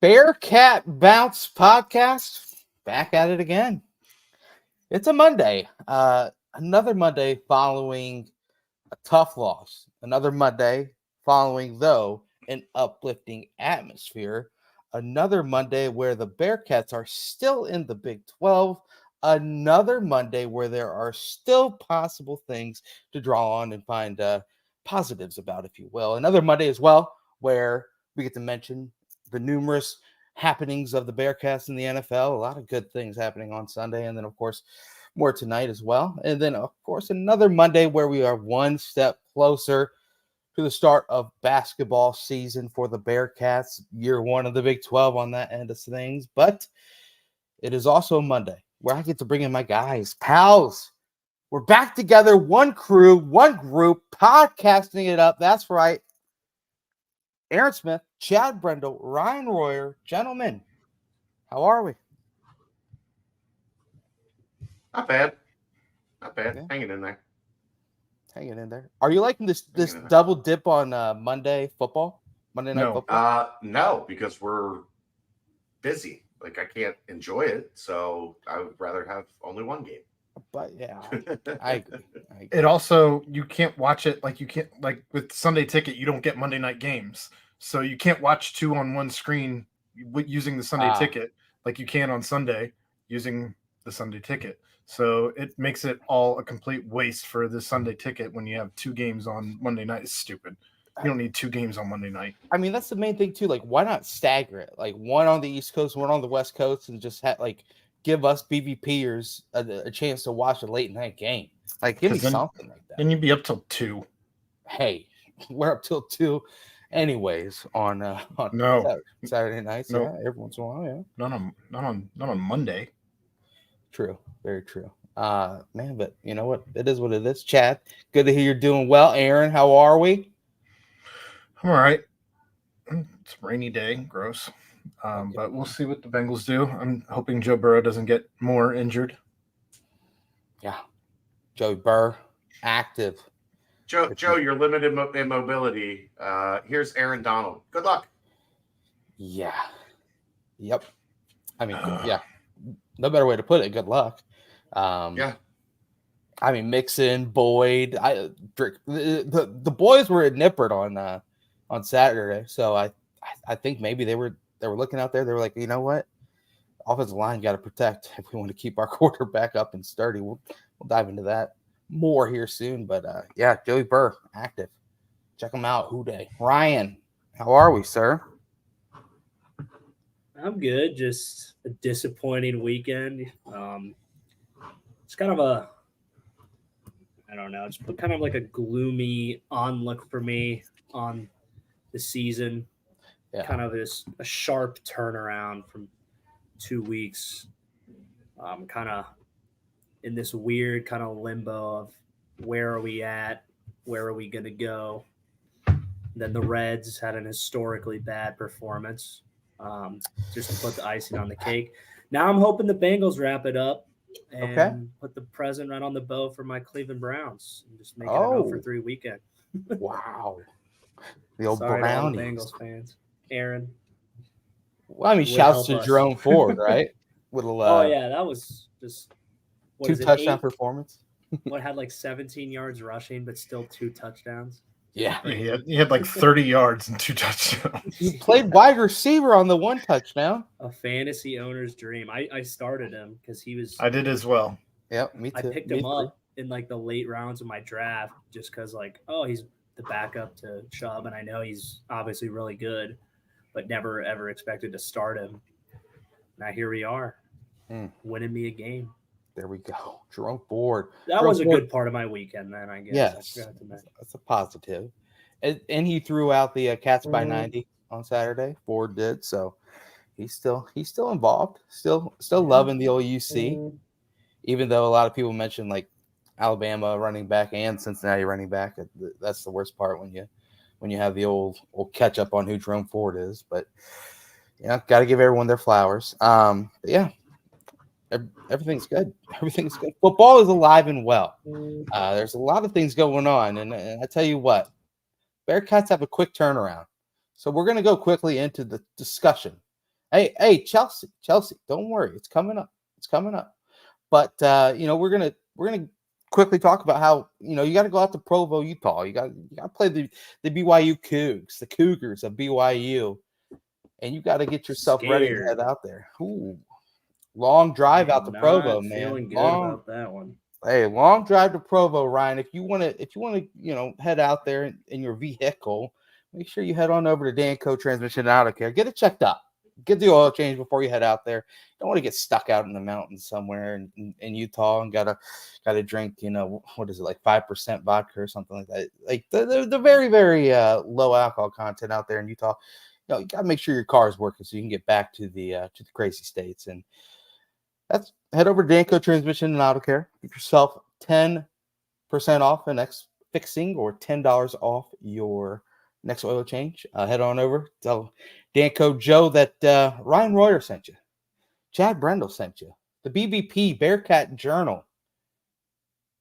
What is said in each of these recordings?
Bearcat Bounce podcast, back at it again. It's a Monday. Another Monday following a tough loss. Another Monday following, though, an uplifting atmosphere. Another Monday where the Bearcats are still in the Big 12. Another Monday where there are still possible things to draw on and find positives about, if you will. Another Monday as well where we get to mention the numerous happenings of the Bearcats in the NFL. A lot of good things happening on Sunday. And then, of course, more tonight as well. And then, of course, another Monday where we are one step closer to the start of basketball season for the Bearcats, year one of the Big 12 on that end of things. But it is also a Monday where I get to bring in my guys, pals. We're back together, one crew, one group, podcasting it up. That's right. Aaron Smith, Chad Brendel, Ryan Royer. Gentlemen, how are we? Not bad. Yeah. Hanging in there. Are you liking this double dip on Monday night football? No, because we're busy. Like, I can't enjoy it, so I would rather have only one game. But yeah, I agree. It also, you can't watch it like with Sunday Ticket, you don't get Monday night games. So you can't watch two on one screen using the Sunday Ticket like you can on Sunday using the Sunday Ticket. So it makes it all a complete waste for the Sunday Ticket when you have two games on Monday night. It's stupid. You don't need two games on Monday night. I mean, that's the main thing too. Like, why not stagger it? Like, one on the East Coast, one on the West Coast, and just give us BVPers a chance to watch a late night game. Like, give me something like that. Then you'd be up till 2. Hey, we're up till 2, anyways. On Saturday nights. No. Yeah, every once in a while. Yeah, not on Monday. True, very true. Man, but you know what? It is what it is. Chad, good to hear you're doing well. Aaron, how are we? I'm all right. It's a rainy day. Gross. But we'll see what the Bengals do. I'm hoping Joe Burrow doesn't get more injured. Yeah. Joey Burr, active. Joe, you're limited in mobility. Here's Aaron Donald. Good luck. Yeah. Yep. I mean, yeah. No better way to put it. Good luck. Yeah. I mean, Mixon, Boyd. The boys were at Nippert on Saturday, so I think maybe they were looking out there. They were like, you know what, offensive line got to protect if we want to keep our quarterback up and sturdy. We'll dive into that more here soon. But yeah, Joey Burr active. Check him out. Houday. Ryan, how are we, sir? I'm good. Just a disappointing weekend. It's kind of it's kind of like a gloomy onlook for me on the season. Yeah. Kind of a sharp turnaround from 2 weeks. Kind of in this weird kind of limbo of where are we at? Where are we going to go? Then the Reds had an historically bad performance. Just to put the icing on the cake. Now I'm hoping the Bengals wrap it up and put the present right on the bow for my Cleveland Browns and just make it an 0-for-3 weekend. Wow. The old Sorry Brownies. To all the Bengals fans. Aaron. Well, I mean, shouts to Jerome Ford, right? That was just 2 touchdown performance. What had 17 yards rushing, but still 2 touchdowns. Yeah. He had 30 yards and 2 touchdowns. He played wide receiver on the 1 touchdown. A fantasy owner's dream. I started him because he was. I did as well. Yep, me too. I picked him up in the late rounds of my draft just because he's the backup to Chubb, and I know he's obviously really good, but never ever expected to start him. Now here we are, winning me a game. There we go. Jerome Ford. That was a good part of my weekend, then, I guess. Yes. That's a positive. And he threw out the Cats by 90 on Saturday. Ford did. So he's still involved. Still loving the old UC. Even though a lot of people mention Alabama running back and Cincinnati running back. That's the worst part when you have the old catch up on who Jerome Ford is. But yeah, got to give everyone their flowers. But yeah. Everything's good. Everything's good. Football is alive and well. There's a lot of things going on. And I tell you what, Bearcats have a quick turnaround. So we're going to go quickly into the discussion Hey, Chelsea, don't worry, it's coming up. But we're gonna quickly talk about how you got to go out to Provo, Utah. You got to play the BYU Cougs, the Cougars of BYU, and you got to get yourself ready to head out there. Ooh, long drive out to Provo, man. Feeling good about that one. Hey, long drive to Provo, Ryan. If you want to, head out there in your vehicle, make sure you head on over to Danco Transmission and Auto Care. Get it checked out. Get the oil change before you head out there. Don't want to get stuck out in the mountains somewhere in Utah and gotta drink, what is it, like 5% vodka or something like that. Like the very, very low alcohol content out there in Utah. You gotta make sure your car is working so you can get back to the crazy states. And that's head over to Danco Transmission and Auto Care. Get yourself 10% off the next fixing or $10 off your next oil change. Head on over. Tell Danco Joe that Ryan Royer sent you. Chad Brendel sent you. The BBP Bearcat Journal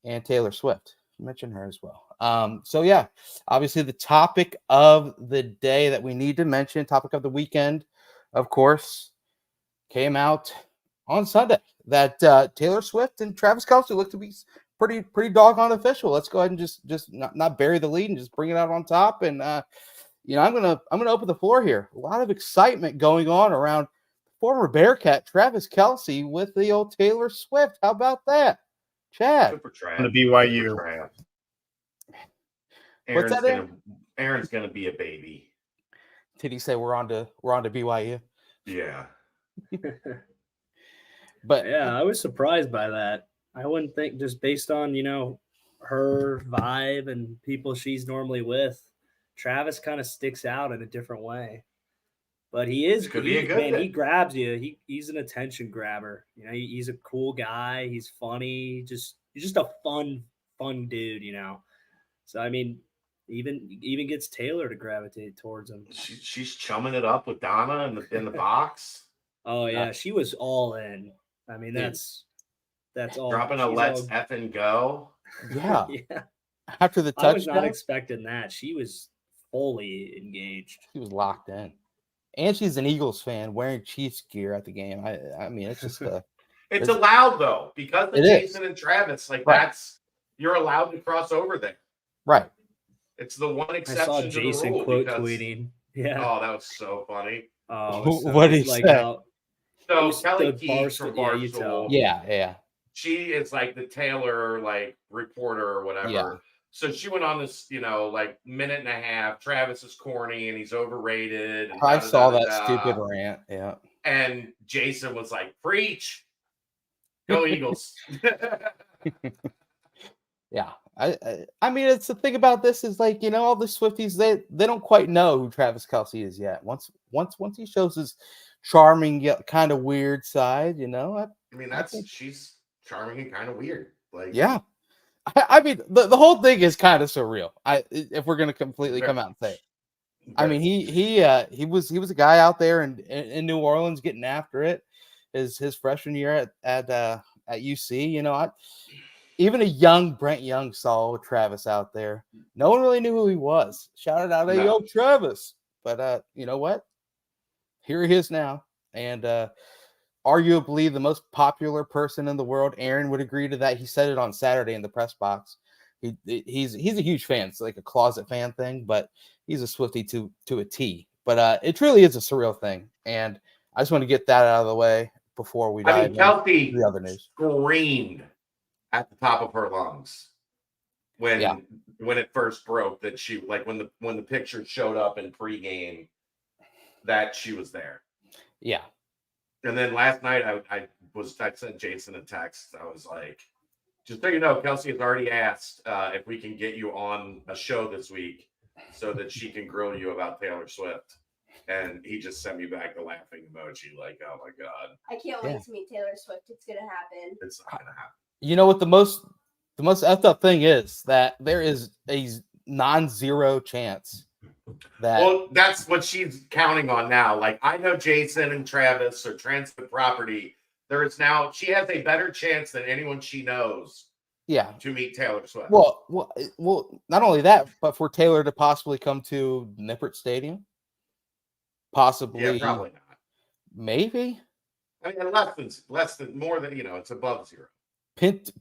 and Taylor Swift. Mention her as well. So yeah, obviously the topic of the day that we need to mention, topic of the weekend, of course, came out on Sunday that Taylor Swift and Travis Kelce look to be pretty doggone official. Let's go ahead and just not bury the lead and just bring it out on top. And I'm gonna open the floor here. A lot of excitement going on around former Bearcat Travis Kelce with the old Taylor Swift. How about that, Chad? Super trash. On the BYU. Aaron's gonna be a baby. Did he say we're on to BYU? Yeah. But yeah, I was surprised by that. I wouldn't think, just based on her vibe and people she's normally with, Travis kind of sticks out in a different way. But he is Could be a good fit. He grabs you. He's an attention grabber. He's a cool guy. He's funny. He's just a fun dude. So I mean, even gets Taylor to gravitate towards him. She's chumming it up with Donna in the box. Oh yeah, she was all in. I mean, that's all. Dropping a let's effing go. Yeah. Yeah. After the touchdown, I was not expecting that. She was fully engaged. She was locked in. And she's an Eagles fan wearing Chiefs gear at the game. I mean, it's just it's allowed though, because of Jason and Travis. Like right. You're allowed to cross over there. Right. It's the one exception. I saw to Jason the rule quote tweeting. Yeah. Oh, that was so funny. What did he say? So Kelly Keys from Barstool. Yeah. She is like the Taylor reporter or whatever. Yeah. So she went on this, minute and a half. Travis is corny and he's overrated. And I saw that stupid rant. Yeah. And Jason was like, "Preach, go Eagles." Yeah. I mean, it's the thing about this is all the Swifties, they don't quite know who Travis Kelce is yet. Once he shows his charming yet kind of weird side, she's charming and kind of weird. Yeah. I mean, the whole thing is kind of surreal. If we're gonna completely come out and say it. I mean, he was a guy out there in New Orleans getting after it his freshman year at UC. Even a young Brent Young saw Travis out there. No one really knew who he was. Shouted out, "Hey, yo, Travis!" But you know what? Here he is now, and arguably the most popular person in the world. Aaron would agree to that. He said it on Saturday in the press box. He's a huge fan. It's like a closet fan thing, but he's a Swiftie to a T. But it truly is a surreal thing, and I just want to get that out of the way before we dive into the other news. Screamed at the top of her lungs when it first broke that she when the picture showed up in pregame that she was there. Yeah. And then last night I sent Jason a text. I was like, just so you know, Kelce has already asked if we can get you on a show this week so that she can grill you about Taylor Swift. And he just sent me back a laughing emoji like, "Oh my God. I can't wait to meet Taylor Swift. It's gonna happen." It's not gonna happen. You know what the most effed up thing is? That there is a non-zero chance that. Well, that's what she's counting on now. Like, I know Jason and Travis are Transfer Property. She has a better chance than anyone she knows. Yeah. To meet Taylor Swift. Well, not only that, but for Taylor to possibly come to Nippert Stadium. Possibly. Yeah, probably not. Maybe. I mean, less than more than it's above 0.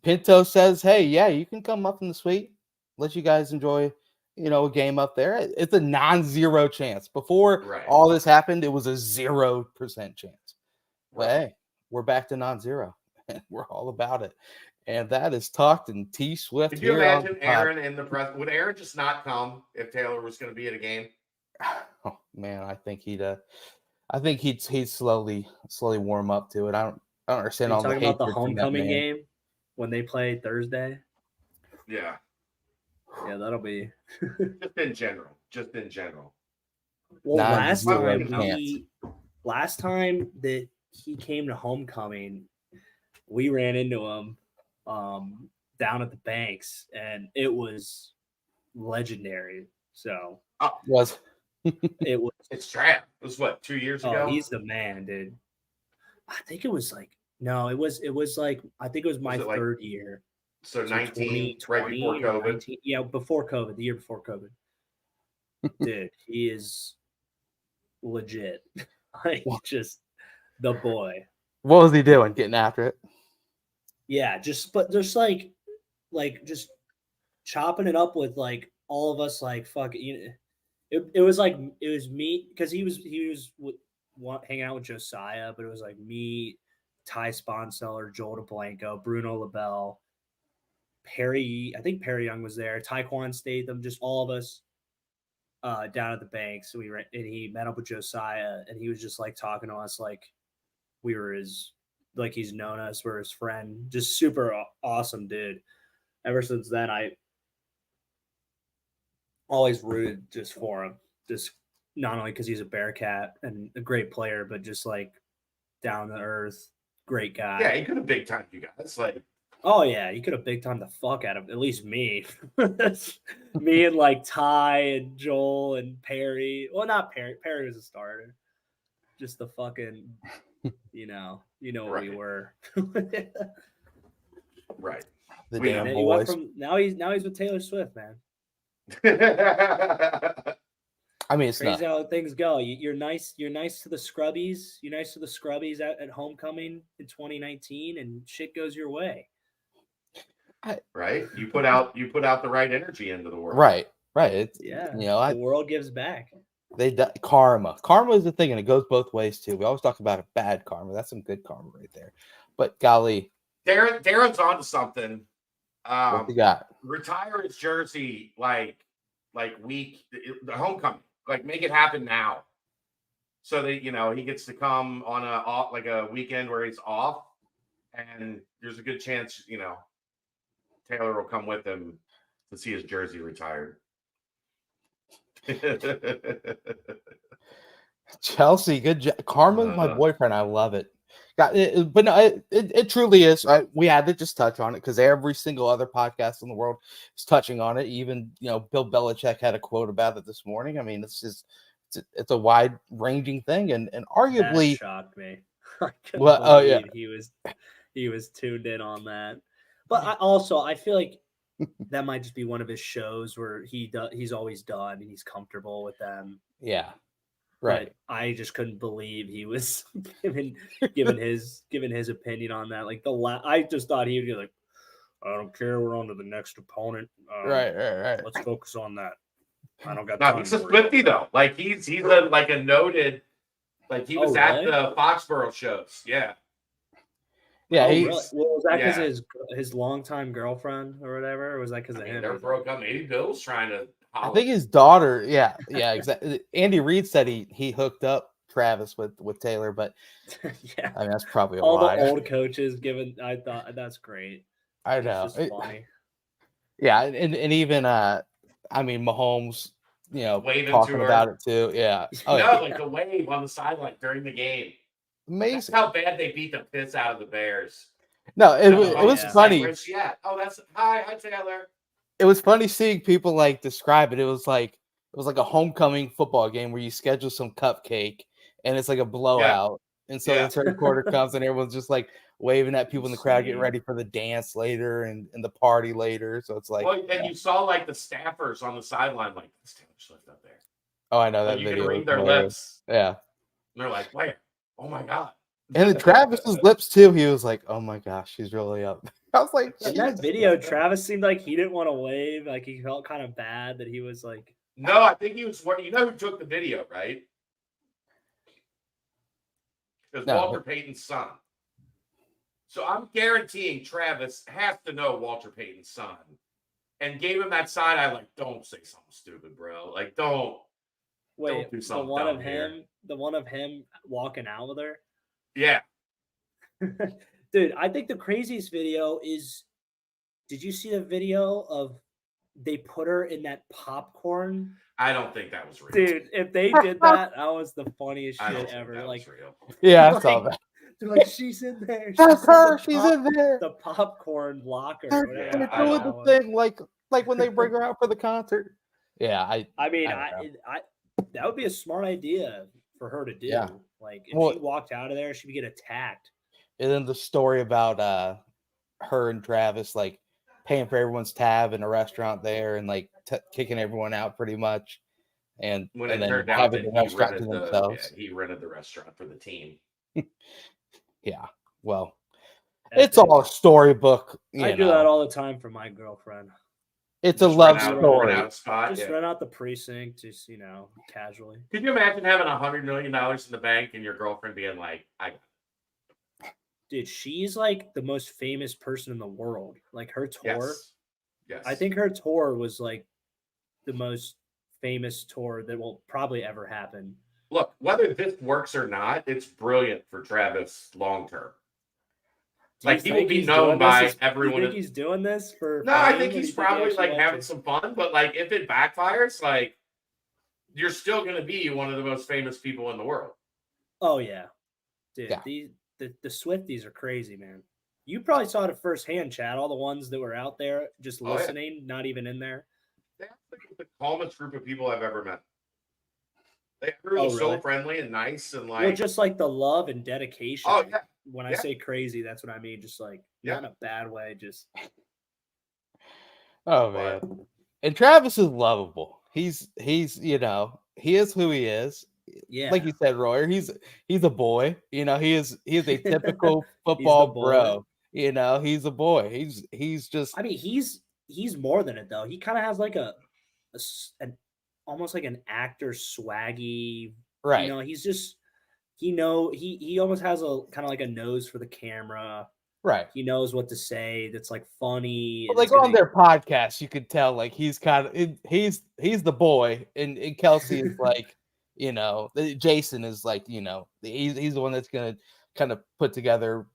Pinto says, "Hey, yeah, you can come up in the suite. Let you guys enjoy, a game up there. It's a non-zero chance. Before all this happened, it was a 0% chance. But hey, we're back to non-zero, and we're all about it. And that is Talked and T Swift. Could you imagine Aaron in the press? Would Aaron just not come if Taylor was going to be at a game? Oh man, I think he'd slowly warm up to it. I don't understand all the hatred. Talking about the homecoming game when they play Thursday. Yeah, that'll be just in general. Well, last time that he came to homecoming, we ran into him down at the Banks, and it was legendary. So it's Trav. It was what, 2 years ago? He's the man, dude. I think it was like I think it was my third year. So 19, right before COVID. 19, before COVID, the year before COVID. Dude, he is legit. Just the boy. What was he doing? Getting after it? Yeah, just like just chopping it up with like all of us, like fucking. It was me because he was hanging out with Josiah, but it was like me, Ty Sponseller, Joel DeBlanco, Bruno LaBelle, Perry. I think Perry Young was there. Taekwon Statham, just all of us down at the Banks. And he met up with Josiah, and he was just like talking to us like we were he's known us, we're his friend. Just super awesome dude. Ever since then, I always rooted just for him. Just not only because he's a Bearcat and a great player, but just like down to earth, great guy. Yeah, he could have big time you guys. Oh yeah, he could have big time the fuck out of at least me. Me and like Ty and Joel and Perry. Well, not Perry. Perry was a starter. Just the fucking, what we were. Right. The damn boys. Now he's with Taylor Swift, man. I mean, it's crazy how things go. You're nice to the scrubbies. You're nice to the scrubbies at homecoming in 2019, and shit goes your way. Right. You put out the right energy into the world. Right. It's, the world gives back. Karma is the thing, and it goes both ways too. We always talk about a bad karma. That's some good karma right there. But golly, Darren's onto something. What you got? Retire his jersey the homecoming. Like, make it happen now, so that he gets to come on a weekend where he's off, and there's a good chance Taylor will come with him to see his jersey retired. Chelsea, good job. Karma's my boyfriend. I love it. But no, it truly is. We had to just touch on it because every single other podcast in the world is touching on it. Even Bill Belichick had a quote about it this morning. I mean, it's a wide ranging thing, and arguably that shocked me. I couldn't believe he was tuned in on that. But I feel like that might just be one of his shows where he's always done and he's comfortable with them. Yeah. Right. But I just couldn't believe he was giving his opinion on that. Like I just thought he would be like, I don't care. We're on to the next opponent. Right. Let's focus on that. I don't got. No, he's a Swiftie though. Like he's a noted. Like he was at the Foxborough shows. Yeah. Yeah. Really? Well, was that because his longtime girlfriend or whatever? Or was that because of him? They broke up. Maybe Bill's trying to. I think his daughter, yeah, exactly. Andy Reid said he hooked up Travis with Taylor, but yeah, I mean that's probably all the old coaches given. I thought that's great. I know, it's just funny. Yeah, and even Mahomes, waving talking to her about it too. Yeah, like the wave on the sideline during the game. Amazing. That's how bad they beat the piss out of the Bears. No, it was funny. Where's she at? Oh, hi Taylor. It was funny seeing people like describe it. It was like a homecoming football game where you schedule some cupcake and it's like a blowout. Yeah. And so the third quarter comes and everyone's just like waving at people in the crowd, getting ready for the dance later and the party later. So it's like, and you saw like the staffers on the sideline, like this Taylor Swift up there. Oh, I know that you video. You can read their lips. Yeah. And they're like, where? Oh my god. And then Travis's lips too. He was like, "Oh my gosh, she's really up." I was like, In that video, Travis seemed like he didn't want to wave. Like he felt kind of bad that he was like. No, I think he was. You know who took the video, right? It was Walter Payton's son. So I'm guaranteeing Travis has to know Walter Payton's son, and gave him that side eye. Like, don't say something stupid, bro. Like, don't. Wait, don't do something the one of here. him, the one of him walking out with her. Yeah. Dude, I think the craziest video is, did you see the video of they put her in that popcorn? I don't think that was real. Dude, if they did that, that was the funniest I don't shit think ever. that Like, was real. yeah, I saw that. they're like, she's in there. That's her. The She's in there. The popcorn locker. They're Whatever. I doing don't the thing like when they bring her out for the concert. Yeah, I mean, I don't I that would be a smart idea for her to do. Yeah. Like, if Well- she walked out of there, she would get attacked. And then the story about her and Travis like paying for everyone's tab in a restaurant there and like kicking everyone out pretty much, and When and it then turned out having that the restaurant to themselves. he rented the restaurant for the team. Yeah, well, That's it's all a storybook. I do that all the time for my girlfriend. It's a Just love rent out- story. rent out a spot, Just yeah. rent out the precinct, just casually. Could you imagine having $100 million in the bank and your girlfriend being like, Dude, she's like the most famous person in the world. Like her tour, yes. I think her tour was like the most famous tour that will probably ever happen. Look, whether this works or not, it's brilliant for Travis long term. Do you Like, he will think be he's known doing by this? everyone. Do you think he's doing this for? No, I fame, think or do he's you he probably actually like likes having it? some fun, but like if it backfires, like you're still going to be one of the most famous people in the world. Oh yeah, dude. Yeah. Oh, The Swifties are crazy, man. You probably saw it firsthand, Chad. All the ones that were out there just Oh, yeah. listening, not even in there. That's the calmest group of people I've ever met. Everyone was so really? friendly and nice and like. Well, just like the love and dedication. Oh yeah. When I Yeah. say crazy, that's what I mean. Just like not in a bad way. Just Oh man, and Travis is lovable. He's he is who he is. yeah. Like you said, Royer, he's a boy. He is a typical He's football the boy. bro. He's a boy. He's just I mean, he's more than it though. He kind of has like an almost like an actor swaggy. right. He's just he almost has a kind of like a nose for the camera. Right. He knows what to say. That's like funny. Well, and like it's gonna- on their podcast, you could tell like he's kind of he's the boy, and Kelsey is like Jason is like he's the one that's gonna kind of put together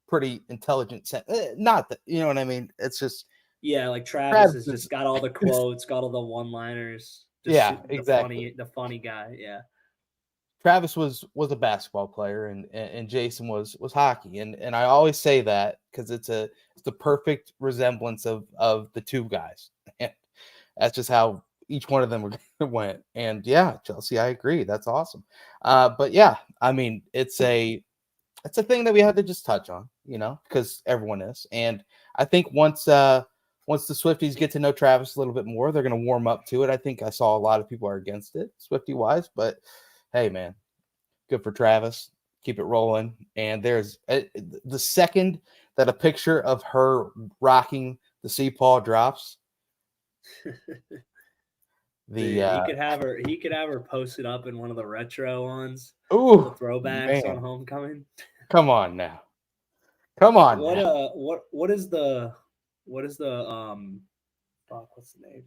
pretty intelligent not that you know what I mean. It's just yeah, like Travis Travis has is- just got all the quotes, got all the one-liners. Yeah, exactly. The funny guy. Yeah. Travis was a basketball player and Jason was hockey, and I always say that because it's the perfect resemblance of the two guys. And that's just how each one of them went. And yeah, Chelsea, I agree. That's awesome. But yeah, I mean, it's a thing that we had to just touch on, because everyone is. And I think once the Swifties get to know Travis a little bit more, they're going to warm up to it. I think I saw a lot of people are against it, Swiftie wise, but hey, man, good for Travis. Keep it rolling. And there's the second that a picture of her rocking the C-Paw drops. He could have her posted up in one of the retro ones. Ooh, The throwbacks man. on Homecoming. Come on now. Come on. What now. what is the what's the name?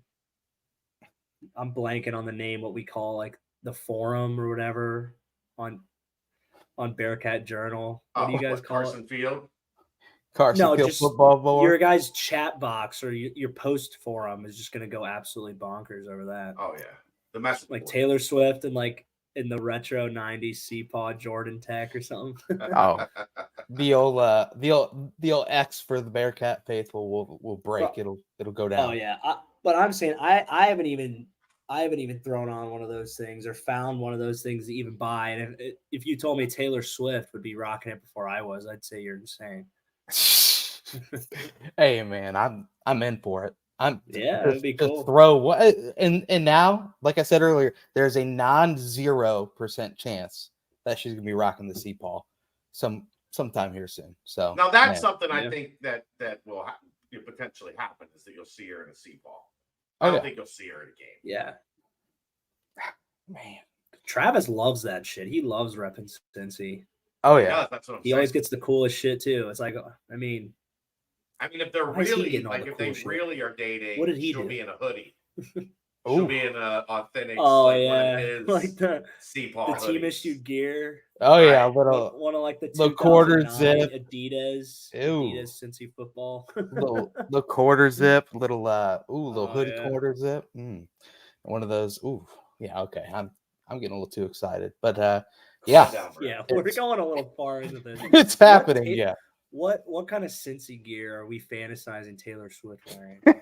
I'm blanking on the name. What we call like the forum or whatever on Bearcat Journal. What do you guys call Carson it? Field? Carson No, Field just football board? your guys' chat box or your post forum is just gonna go absolutely bonkers over that. Oh yeah, the message Like board. Taylor Swift and like in the retro '90s C-Paw Jordan Tech or something. Oh, the old X for the Bearcat faithful will break. It'll go down. Oh yeah, but I'm saying I haven't even thrown on one of those things or found one of those things to even buy. And if you told me Taylor Swift would be rocking it before I was, I'd say you're insane. Hey man, I'm in for it. It'd be cool. Throw what and now, like I said earlier, there's a non-0% chance that she's gonna be rocking the Seapaw sometime here soon. So Now that's man. something I Yeah. think that will potentially happen is that you'll see her in a Seapaw. Oh, I don't yeah. think you'll see her in a game. Yeah. Man. Travis loves that shit. He loves repping Cincy. Oh Yeah, yeah. that's what I'm He saying. always gets the coolest shit too. It's like, I mean, if they're why is he really getting all like the if cool they shit? really are dating, What did he she'll do? be in a hoodie. Ooh. She'll be in a authentic, oh like one yeah, of his like the Seapaw team hoodies. issued gear. Oh yeah. Right. Little One of like the little quarter 2009 zip. Adidas Ew. Cincy football. little quarter zip. Little hoodie yeah. quarter zip. One of those. Ooh. Yeah. Okay. I'm getting a little too excited, but yeah, Down for Yeah, it. we're going a little far into this. it's happening. Yeah. What kind of Cincy gear are we fantasizing Taylor Swift wearing? I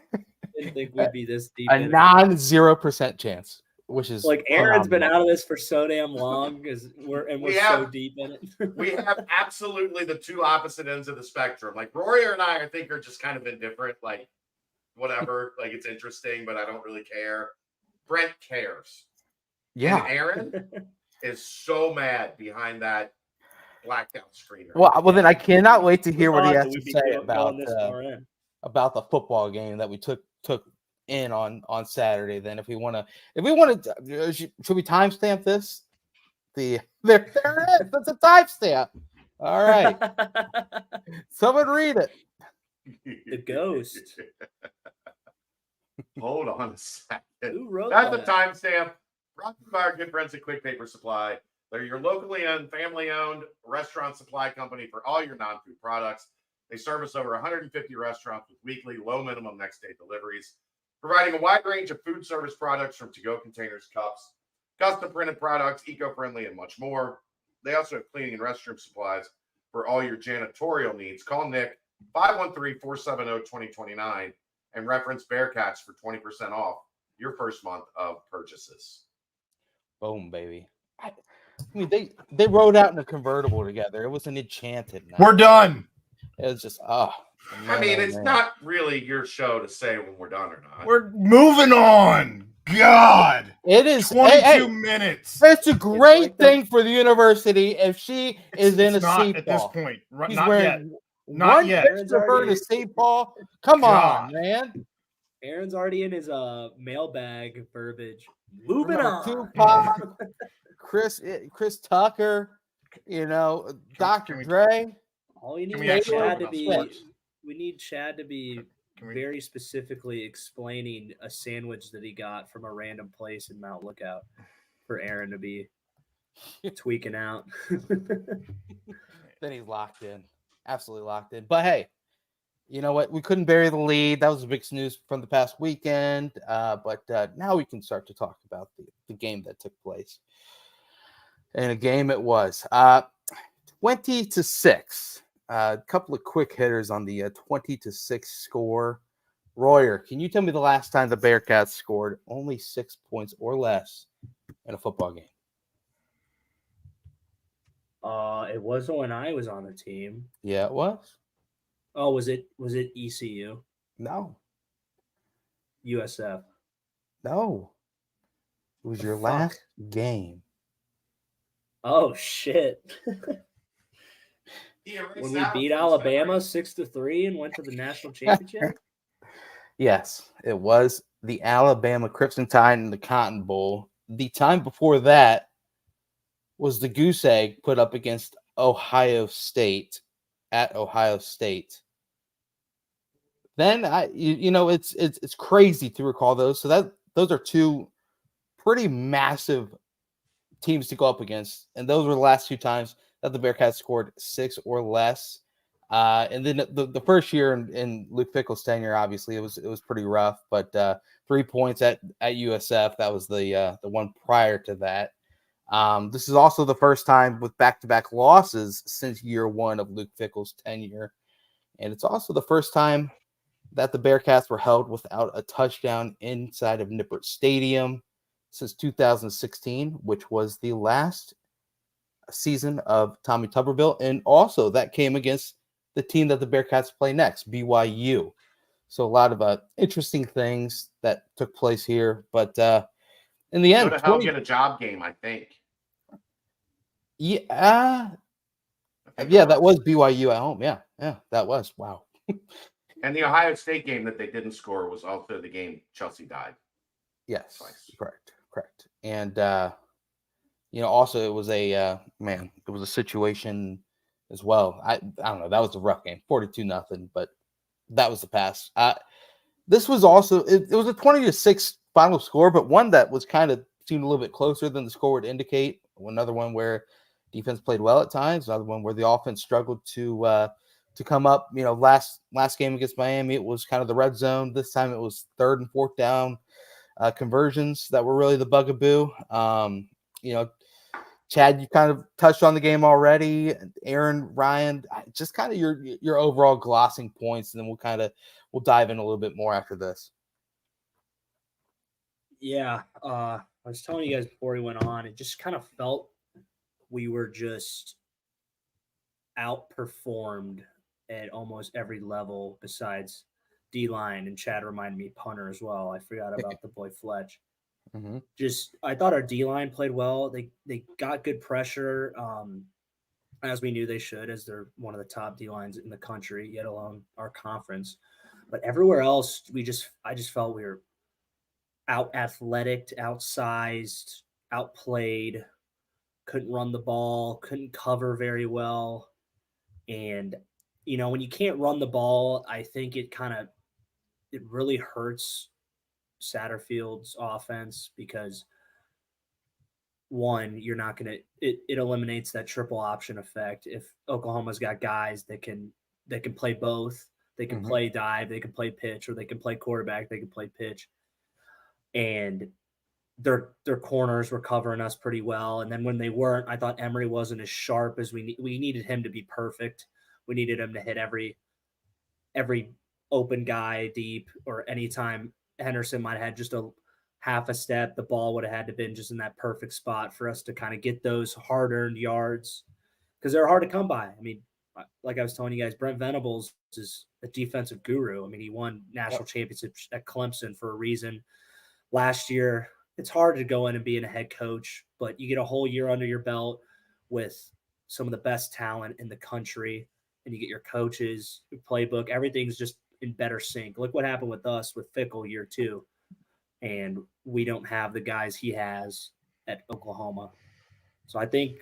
didn't think we'd be this deep. A in it. 0% chance, which is Like Aaron's been phenomenal. out of this for so damn long because we're so have- deep in it. We have absolutely the two opposite ends of the spectrum. Like Rory and I think are just kind of indifferent. Like whatever. Like it's interesting, but I don't really care. Brent cares. Yeah. And Aaron is so mad behind that blacked out screen. Well, then I cannot wait to hear what he Thought has that to we'd be say going this far in. about the football game that we took in on Saturday. Then, if we want to, should we timestamp this? There it is. That's a timestamp. All right, someone read it. The ghost. Hold on a second. Who wrote That's a that? timestamp. Brought to you by our good friends at Quick Paper Supply. They're your locally owned, family-owned restaurant supply company for all your non-food products. They service over 150 restaurants with weekly, low minimum next-day deliveries, providing a wide range of food service products from to-go containers, cups, custom printed products, eco-friendly, and much more. They also have cleaning and restroom supplies for all your janitorial needs. Call Nick 513-470-2029 and reference Bearcats for 20% off your first month of purchases. Boom, baby. I mean, they rode out in a convertible together. It was an enchanted night. We're done. It was just I mean, it's not really your show to say when we're done or not. We're moving on. God. It is 22 minutes. It's a great like thing for the university if she is in a It's not Seapaw. at this point. He's Not wearing yet. Not one yet. picture of her in a Seapaw. Come on, God. man. Aaron's already in his mailbag verbiage. Moving on. Tupac, Chris Tucker, Dr. we- Dre. All you need Can we is actually Chad talk to about be. sports? We need Chad to be Can we- very specifically explaining a sandwich that he got from a random place in Mount Lookout for Aaron to be tweaking out. Then he's locked in. Absolutely locked in. But hey, you know what? We couldn't bury the lead. That was a big snooze from the past weekend. But now we can start to talk about the game that took place. And a game it was. 20-6. A couple of quick hitters on the 20-6 score. Royer, can you tell me the last time the Bearcats scored only 6 points or less in a football game? It wasn't when I was on the team. Yeah, it was. Oh, was it ECU? No. USF. No. It was your Fuck. last game. Oh shit. When we beat Alabama 6-3 and went to the national championship? Yes, it was the Alabama Crimson Tide in the Cotton Bowl. The time before that was the goose egg put up against Ohio State at Ohio State. Then it's crazy to recall those. So those are two pretty massive teams to go up against, and those were the last two times that the Bearcats scored 6 or less. And then the first year in Luke Fickell's tenure, obviously it was pretty rough. But 3 points at USF, that was the one prior to that. This is also the first time with back-to-back losses since year one of Luke Fickell's tenure, and it's also the first time that the Bearcats were held without a touchdown inside of Nippert Stadium since 2016, which was the last season of Tommy Tuberville, and also that came against the team that the Bearcats play next, BYU. So a lot of interesting things that took place here, but in the end, Go to hell get a job game, I think. Yeah, that was BYU at home. Yeah, that was. Wow. And the Ohio State game that they didn't score was also the game Chelsea died. Yes, Twice. correct. And also it was a situation as well. I don't know. That was a rough game, 42-0, but that was the pass. This was also it was a 20-6 final score, but one that was kind of seemed a little bit closer than the score would indicate. Another one where defense played well at times. Another one where the offense struggled to come up. Last game against Miami, it was kind of the red zone. This time it was 3rd and 4th down conversions that were really the bugaboo. Chad, you kind of touched on the game already. Aaron, Ryan, just kind of your overall glossing points, and then we'll dive in a little bit more after this. Yeah, I was telling you guys before we went on, it just kind of felt we were just outperformed at almost every level besides D-line, and Chad reminded me punter as well. I forgot about the boy Fletch. Mm-hmm. I thought our D-line played well. They got good pressure, as we knew they should, as they're one of the top D-lines in the country, yet alone our conference. But everywhere else, I just felt we were out athletic, outsized, outplayed, couldn't run the ball, couldn't cover very well. And, when you can't run the ball, I think it really hurts Satterfield's offense because one, you're not going to, it eliminates that triple option effect. If Oklahoma's got guys that can play both, they can play dive, they can play pitch, or they can play quarterback, they can play pitch. And their corners were covering us pretty well. And then when they weren't, I thought Emory wasn't as sharp as we needed him to be perfect. We needed him to hit every open guy deep, or anytime Henderson might have had just a half a step, the ball would have had to been just in that perfect spot for us to kind of get those hard-earned yards, because they're hard to come by. I mean, like I was telling you guys, Brent Venables is a defensive guru. I mean, he won national championships at Clemson for a reason. Last year, it's hard to go in and being a head coach, but you get a whole year under your belt with some of the best talent in the country, and you get your coaches, your playbook, everything's just in better sync. Look what happened with us with Fickle year 2, and we don't have the guys he has at Oklahoma. So I think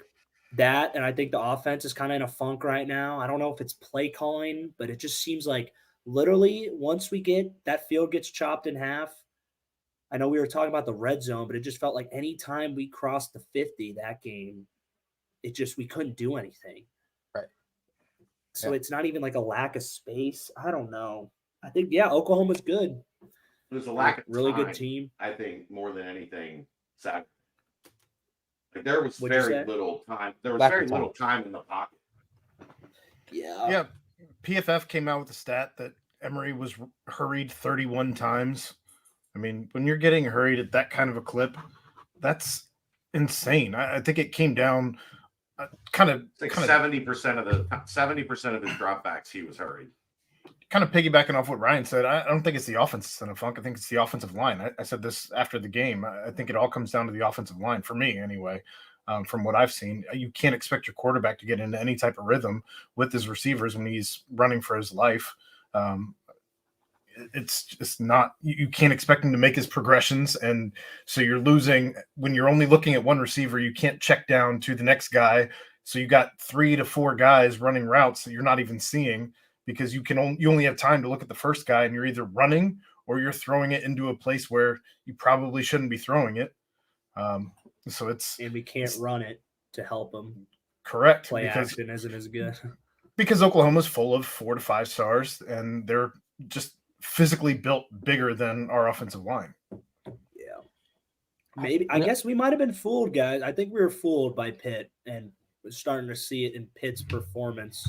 that, and I think the offense is kind of in a funk right now. I don't know if it's play calling, but it just seems like literally once we get that field gets chopped in half. I know we were talking about the red zone, but it just felt like anytime we crossed the 50 that game, we couldn't do anything. Right. So It's not even like a lack of space. I don't know. I think, Oklahoma's good. There's a lack of really time, good team. I think, more than anything. Like there was very little time. There was very little time in the pocket. Yeah. PFF came out with a stat that Emory was hurried 31 times. I mean, when you're getting hurried at that kind of a clip, that's insane. I think it came down kind of 70% of his dropbacks, he was hurried. Kind of piggybacking off what Ryan said, I don't think it's the offense that's in a funk. I think it's the offensive line. I said this after the game. I think it all comes down to the offensive line for me, anyway. From what I've seen, you can't expect your quarterback to get into any type of rhythm with his receivers when he's running for his life. It's just not, you can't expect him to make his progressions. And so you're losing when you're only looking at one receiver. You can't check down to the next guy. So you got 3 to 4 guys running routes that you're not even seeing, because you only have time to look at the first guy, and you're either running or you're throwing it into a place where you probably shouldn't be throwing it. And we can't run it to help them. Correct. Play action isn't as good. Because Oklahoma's full of 4 to 5 stars, and they're just physically built bigger than our offensive line. Yeah. Maybe. I guess we might have been fooled, guys. I think we were fooled by Pitt, and we're starting to see it in Pitt's performance.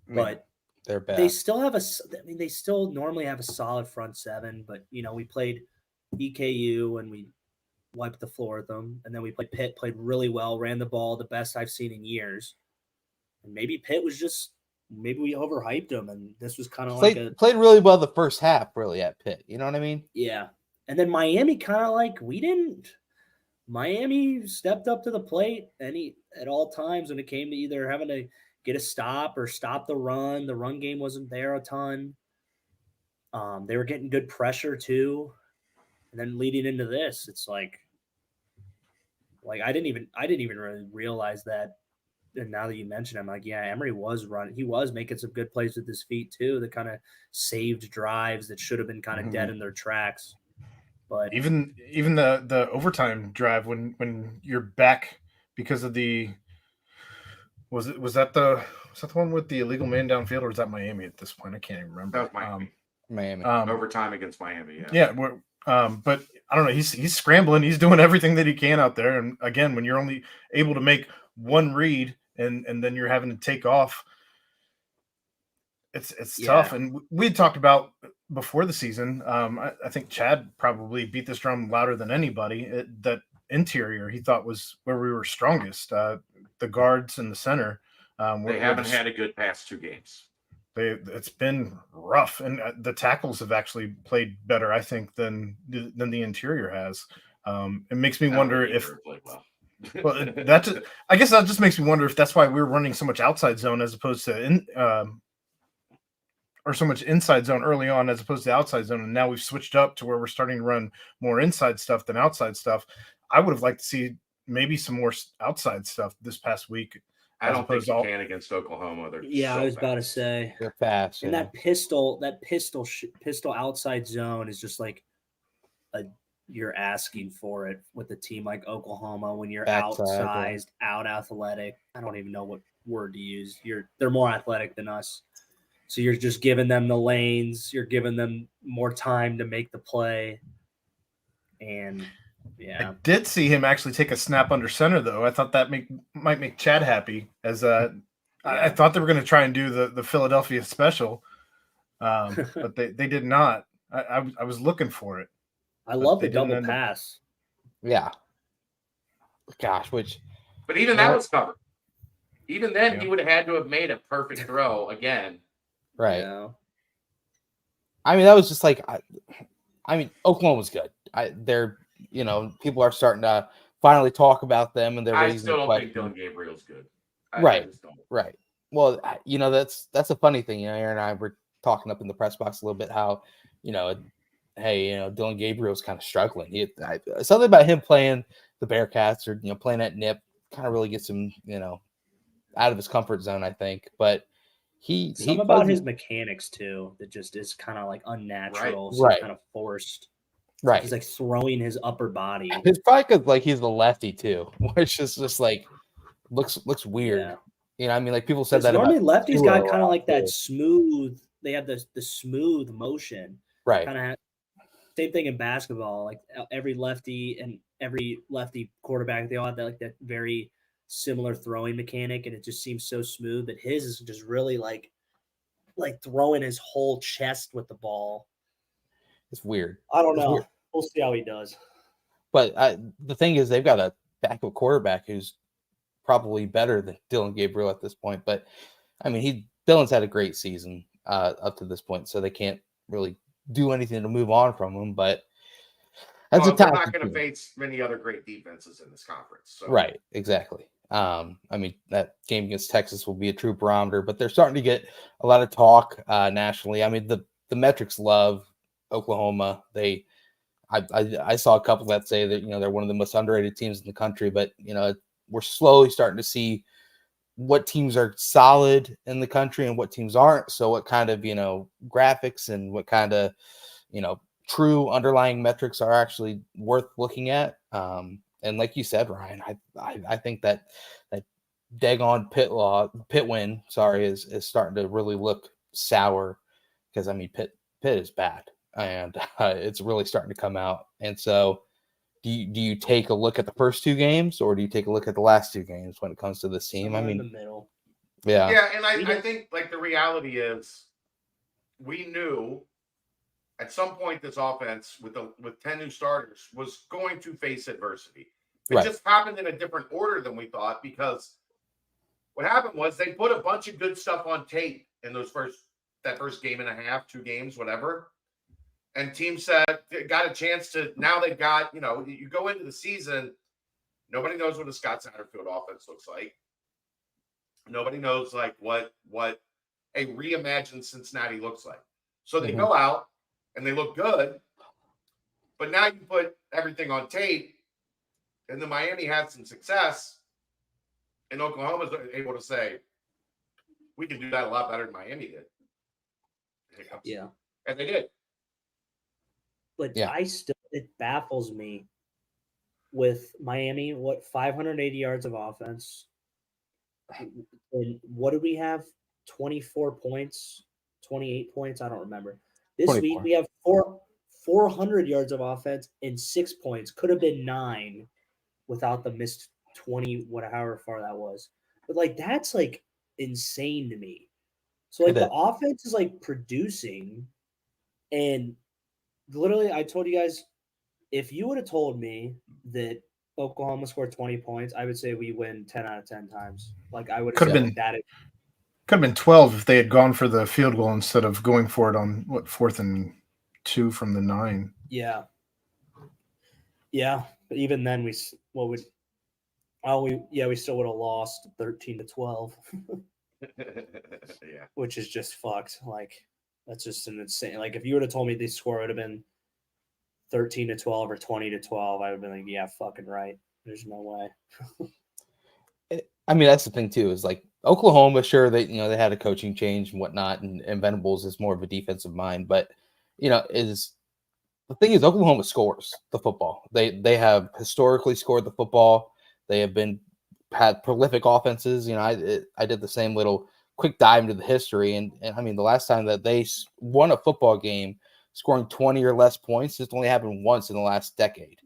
But they're bad. They still normally have a solid front seven, but we played EKU and we wiped the floor with them, and then we played Pitt, played really well, ran the ball the best I've seen in years. And maybe Pitt was just maybe we overhyped them, and this was kind of played really well the first half, really, at Pitt. You know what I mean? Yeah. And then Miami kind of like we didn't Miami stepped up to the plate at all times when it came to either having to get a stop or stop the run. The run game wasn't there a ton. They were getting good pressure too. And then leading into this, it's like I didn't even really realize that. And now that you mention it, I'm like, yeah, Emery was running. He was making some good plays with his feet too, that kind of saved drives that should have been kind of dead in their tracks. But even the overtime drive when you're back because of the was that the one with the illegal man downfield, or is that Miami at this point? I can't even remember. That was Miami. Miami. Overtime against Miami. Yeah. But I don't know. He's scrambling. He's doing everything that he can out there. And again, when you're only able to make one read and then you're having to take off, it's tough. And we had talked about before the season. I think Chad probably beat this drum louder than anybody. That interior he thought was where we were strongest. The guards and the center. They haven't had a good past 2 games. It's been rough, and the tackles have actually played better, I think, than the interior has. It makes me wonder if. Well, I guess that just makes me wonder if that's why we're running so much outside zone as opposed to or so much inside zone early on as opposed to outside zone, and now we've switched up to where we're starting to run more inside stuff than outside stuff. I would have liked to see maybe some more outside stuff this past week. I don't think you can against Oklahoma. I was about to say they're fast. And that pistol outside zone is just like you're asking for it with a team like Oklahoma when you're outsized, out athletic. I don't even know what word to use. They're more athletic than us. So you're just giving them the lanes. You're giving them more time to make the play. And yeah, I did see him actually take a snap under center, though. I thought that might make Chad happy. I thought they were going to try and do the Philadelphia special, but they did not. I was looking for it. I love the double pass. Yeah. Gosh, but even that was covered. Even then, he would have had to have made a perfect throw again. Right. Yeah. I mean, that was just like, Oklahoma was good. They're, people are starting to finally talk about them, and they're I still don't think Dylan Gabriel's good. Right. Well, that's a funny thing. Aaron and I were talking up in the press box a little bit how, hey, Dylan Gabriel's kind of struggling. Something about him playing the Bearcats or playing at Nip kind of really gets him, out of his comfort zone, I think. But Something about his mechanics too that just is kind of like unnatural, kind of forced. Right, he's like throwing his upper body. It's probably because he's the lefty too, which is just like looks weird. Yeah. Like people said that normally lefties got kind of like that smooth. They have the smooth motion, right? Kind of same thing in basketball. Like every lefty and every lefty quarterback, they all have that very similar throwing mechanic, and it just seems so smooth. But his is just really like throwing his whole chest with the ball. It's weird. I don't know. We'll see how he does. But the thing is, they've got a backup quarterback who's probably better than Dylan Gabriel at this point. But Dylan's had a great season up to this point, so they can't really do anything to move on from him. But we're not going to face many other great defenses in this conference. So. Right, exactly. That game against Texas will be a true barometer, but they're starting to get a lot of talk nationally. The metrics love Oklahoma. I saw a couple that say that they're one of the most underrated teams in the country, but we're slowly starting to see what teams are solid in the country and what teams aren't. So what kind of graphics and what kind of true underlying metrics are actually worth looking at. And like you said, Ryan, I think that daggone pit win, is starting to really look sour because Pitt is bad and it's really starting to come out. And so do you take a look at the first 2 games or do you take a look at the last 2 games when it comes to this team? In the middle. Yeah. Yeah. And I think the reality is we knew at some point this offense with 10 new starters was going to face adversity. It just happened in a different order than we thought, because what happened was they put a bunch of good stuff on tape in that first game and a half, 2 games, whatever. And teams got a chance to, now they've got, you go into the season Nobody knows what a Scott Satterfield offense looks like. Nobody knows like what a reimagined Cincinnati looks like. So they go out and they look good, but now you put everything on tape, and then Miami had some success, and Oklahoma's able to say, we can do that a lot better than Miami did. Yeah. And they did. But it baffles me with Miami, 580 yards of offense. And what did we have? 24 points, 28 points? I don't remember. This 24. week we have 400 yards of offense and 6 points. Could have been 9 without the missed 20, however far that was. But like that's like insane to me. So like the offense is like producing, and literally I told you guys, if you would have told me that Oklahoma scored 20 points, I would say we win 10 out of 10 times. Like I would have said that. Could have been 12 if they had gone for the field goal instead of going for it on 4th and 2 from the 9. Yeah. Yeah, but even then we still would have lost 13-12. Yeah. Which is just fucked. Like that's just an insane. Like if you would have told me the score would have been 13-12 or 20-12, I would have been like, yeah, fucking right. There's no way. I mean, that's the thing too, is like Oklahoma, sure, they had a coaching change and whatnot, and Venables is more of a defensive mind, but the thing is Oklahoma scores the football. They have historically scored the football. They have had prolific offenses. I did the same little quick dive into the history, and I mean the last time that they won a football game scoring 20 or less points, it's only happened once in the last decade,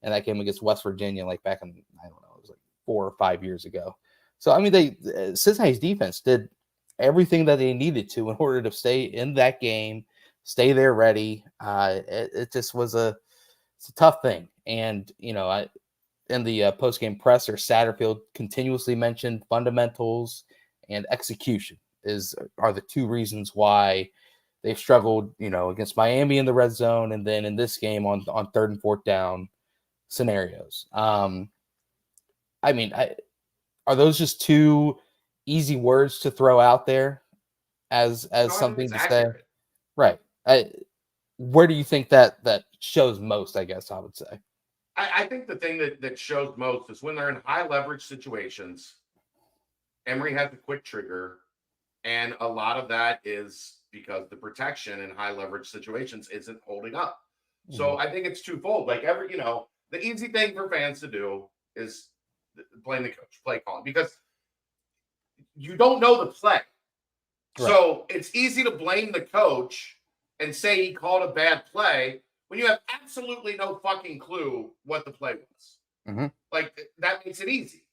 and that came against West Virginia, like back in, I don't know, it was like 4 or 5 years ago. So I mean, Cincinnati's defense did everything that they needed to in order to stay in that game, stay there ready. It just was it's a tough thing, and in the post-game presser, Satterfield continuously mentioned fundamentals and execution are the 2 reasons why they've struggled, against Miami in the red zone, and then in this game on 3rd and 4th down scenarios. I mean, are those just 2 easy words to throw out there as something to say? Right. Where do you think that shows most, I guess I would say? I think the thing that shows most is when they're in high leverage situations, Emory has a quick trigger, and a lot of that is because the protection in high leverage situations isn't holding up. So I think it's twofold. Like the easy thing for fans to do is blame the coach, play calling, because you don't know the play. Right. So it's easy to blame the coach and say he called a bad play when you have absolutely no fucking clue what the play was. Like that makes it easy.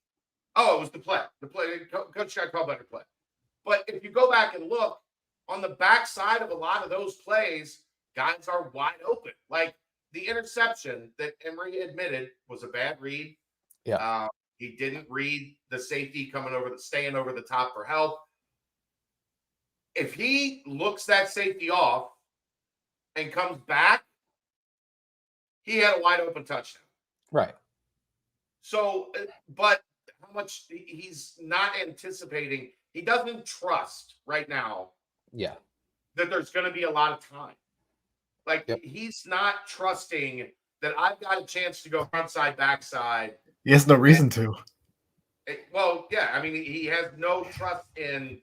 Oh, it was the play. The play, coach got called better play. But if you go back and look on the backside of a lot of those plays, guys are wide open. Like the interception that Emory admitted was a bad read. Yeah. He didn't read the safety staying over the top for help. If he looks that safety off and comes back, he had a wide open touchdown. Right. So, but how much he's not anticipating, he doesn't trust right now. Yeah. That there's going to be a lot of time. Like he's not trusting that I've got a chance to go frontside, backside. He has no reason to. Well, yeah. I mean, he has no trust in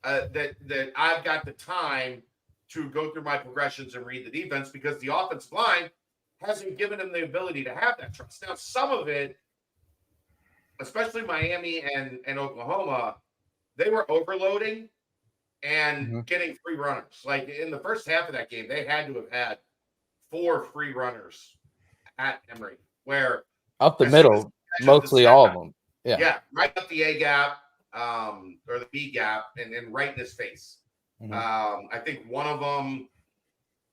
that I've got the time to go through my progressions and read the defense, because the offensive line hasn't given him the ability to have that trust. Now, some of it, especially Miami and Oklahoma, they were overloading and getting free runners. Like in the first half of that game, they had to have had 4 free runners at Emory, where up the middle, mostly all of them. Yeah, right up the A gap or the B gap, and then right in his face. I think one of them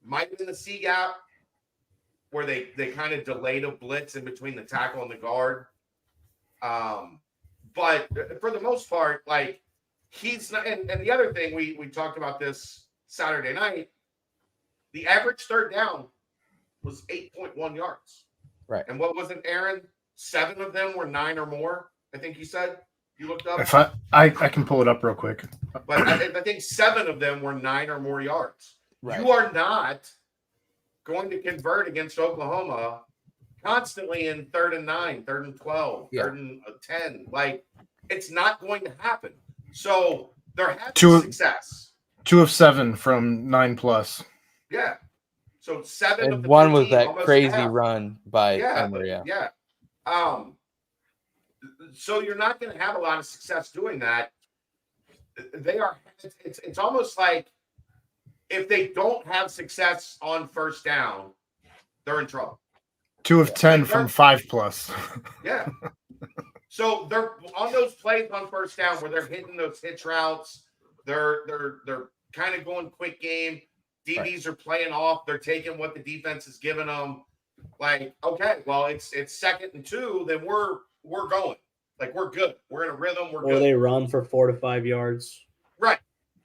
might have been the C gap, where they kind of delayed a blitz in between the tackle and the guard. But for the most part, like he's not. And the other thing, we talked about this Saturday night, the average third down was 8.1 yards. Right. And what was it, Aaron? 7 of them were 9 or more. I think you said you looked up. If I can pull it up real quick. But I think 7 of them were 9 or more yards. Right. You are not going to convert against Oklahoma constantly in 3rd and 9, 3rd and 12, Yeah. 3rd and 10. Like, it's not going to happen. So they're having success. 2 of 7 from 9+. Yeah. So 7 And of the one 15, was that almost crazy half. run by Yeah, Emory. yeah. So you're not going to have a lot of success doing that. They are. It's almost like if they don't have success on first down, they're in trouble. 2 of 10 from 5+. Yeah. So they're on those plays on first down where they're hitting those hitch routes. They're kind of going quick game. DBs are playing off. They're taking what the defense is giving them. Like, okay, well, it's 2nd and 2. Then we're going. Like, we're good. We're in a rhythm. We're good. Or they run for 4 to 5 yards. Right.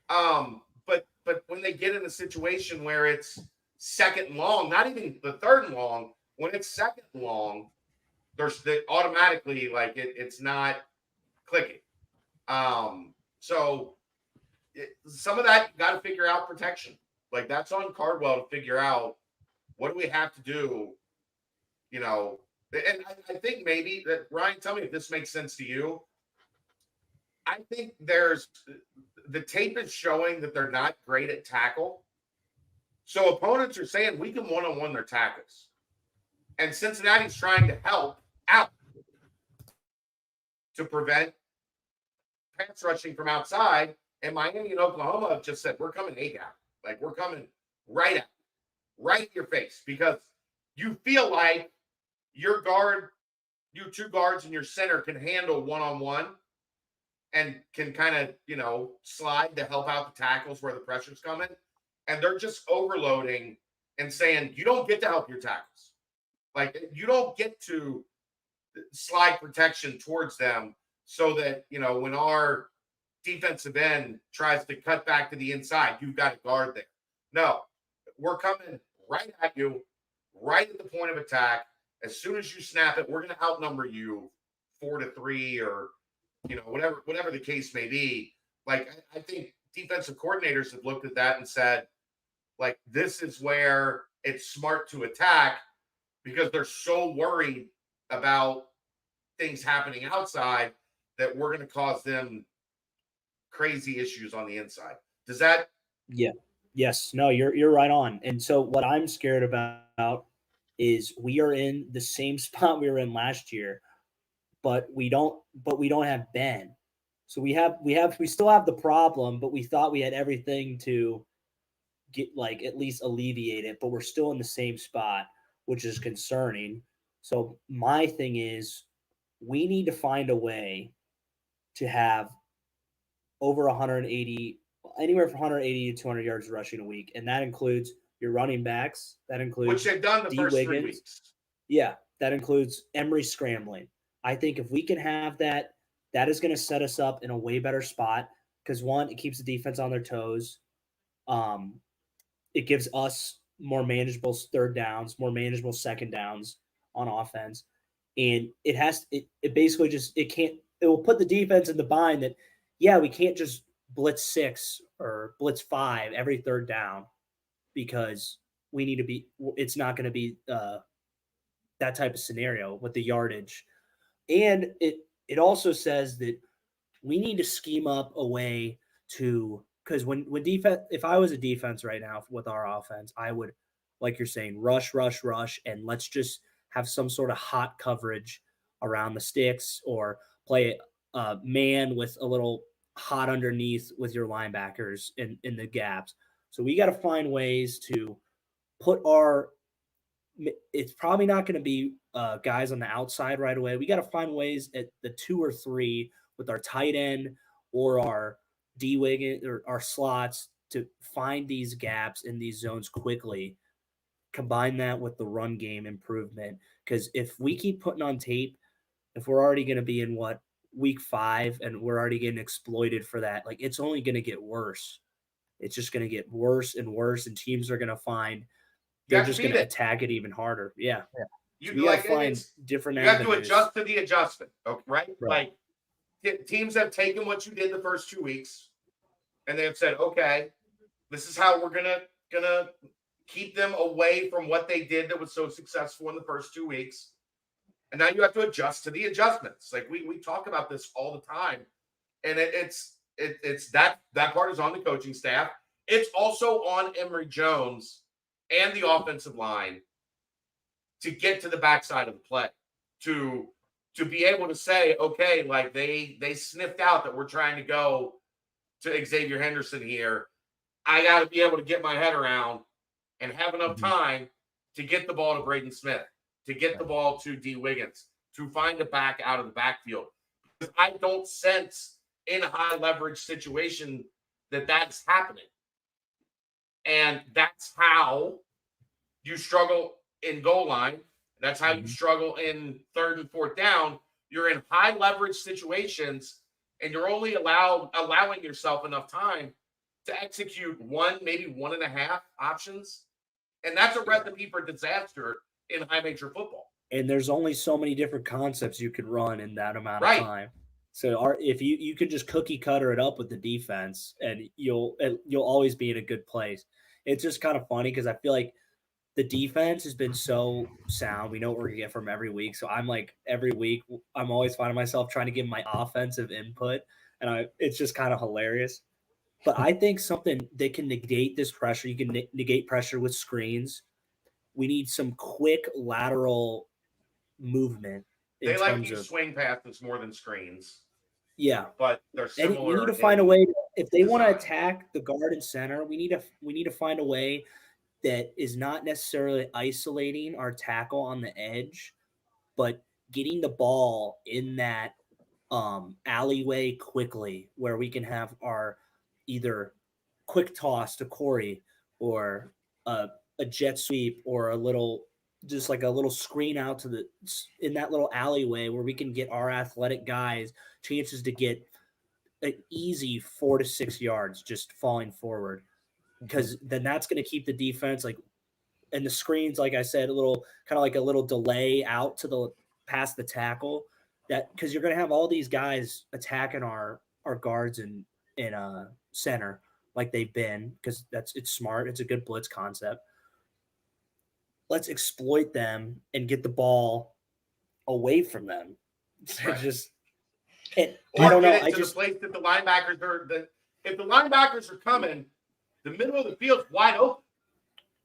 But when they get in a situation where it's 2nd and long, not even the 3rd and long, when it's 2nd and long, they automatically like it's not clicking. So some of that got to figure out protection. Like, that's on Cardwell to figure out what do we have to do, you know. And I think maybe that, Ryan, tell me if this makes sense to you. I think the tape is showing that they're not great at tackle. So opponents are saying we can one-on-one their tackles. And Cincinnati's trying to help out to prevent pass rushing from outside. And Miami and Oklahoma have just said, we're coming A-gap. Like, we're coming right at your face, because you feel like your 2 guards and your center can handle one-on-one and can kind of, slide to help out the tackles where the pressure's coming. And they're just overloading and saying, you don't get to help your tackles. Like, you don't get to slide protection towards them so that, when our defensive end tries to cut back to the inside, you've got a guard there. No, we're coming right at you, right at the point of attack. As soon as you snap it, we're going to outnumber you 4-3 or, whatever the case may be. Like, I think defensive coordinators have looked at that and said, like, this is where it's smart to attack, because they're so worried about things happening outside that we're going to cause them crazy issues on the inside. Does that? Yeah. Yes. No, you're right on. And so what I'm scared about is we are in the same spot we were in last year, but we don't have Ben. So we still have the problem, but we thought we had everything to get, like, at least alleviate it, but we're still in the same spot, which is concerning. So my thing is, we need to find a way to have over 180, anywhere from 180 to 200 yards rushing a week. And that includes your running backs. That includes, which they've done the first 3 weeks. Yeah. That includes Emory scrambling. I think if we can have that, that is going to set us up in a way better spot, because, one, it keeps the defense on their toes. It gives us more manageable 3rd downs, more manageable 2nd downs on offense. And it basically just, it will put the defense in the bind that, yeah, we can't just blitz 6 or blitz 5 every 3rd down, because we need to be, it's not going to be that type of scenario with the yardage. And it also says that we need to scheme up a way to, because when defense, if I was a defense right now with our offense, I would, like you're saying, rush, and let's just have some sort of hot coverage around the sticks, or play a man with a little hot underneath with your linebackers in the gaps. So we got to find ways to put it's probably not going to be guys on the outside right away. We got to find ways at the 2 or 3 with our tight end or our D-wing or our slots to find these gaps in these zones quickly. Combine that with the run game improvement, because if we keep putting on tape, if we're already going to be in week 5 and we're already getting exploited for that, like, it's only going to get worse. It's just going to get worse and worse, and teams are going to find they're just going to attack it even harder. Yeah. You we gotta like find it's different you have to avenues. adjust to the adjustment, okay, right? Right. Like teams have taken what you did the first 2 weeks, and they have said, okay, this is how we're gonna keep them away from what they did that was so successful in the first 2 weeks. And now you have to adjust to the adjustments. Like we talk about this all the time, and it's that part is on the coaching staff. It's also on Emory Jones and the offensive line to get to the backside of the play, to be able to say, okay, like they sniffed out that we're trying to go to Xavier Henderson here. I got to be able to get my head around and have enough time to get the ball to Braden Smith, to get the ball to D. Wiggins, to find a back out of the backfield. Because I don't sense in a high leverage situation that that's happening. And that's how you struggle in goal line. That's how you struggle in 3rd and 4th down. You're in high leverage situations, and you're only allowing yourself enough time to execute one, maybe 1.5 options. And that's a recipe for disaster in high major football. And there's only so many different concepts you could run in that amount of time. So if you could just cookie cutter it up with the defense, and you'll always be in a good place. It's just kind of funny because I feel like the defense has been so sound. We know what we're gonna get from every week. So I'm like every week I'm always finding myself trying to give my offensive input, and it's just kind of hilarious. But I think something that can negate this pressure, you can negate pressure with screens. We need some quick lateral movement. They like to use swing passes more than screens. Yeah, but they're similar. And we need to find a way. If they want to attack the guard and center, we need to find a way that is not necessarily isolating our tackle on the edge, but getting the ball in that alleyway quickly, where we can have our either quick toss to Corey or a jet sweep or a little screen out in that little alleyway where we can get our athletic guys chances to get an easy 4 to 6 yards just falling forward, because then that's going to keep the defense and the screens, like I said, a little delay out to the past the tackle, that because you're going to have all these guys attacking our guards in center like they've been, because it's smart. It's a good blitz concept. Let's exploit them and get the ball away from them. Right. I don't know. Get it to the place that the linebackers are. If the linebackers are coming, the middle of the field's wide open.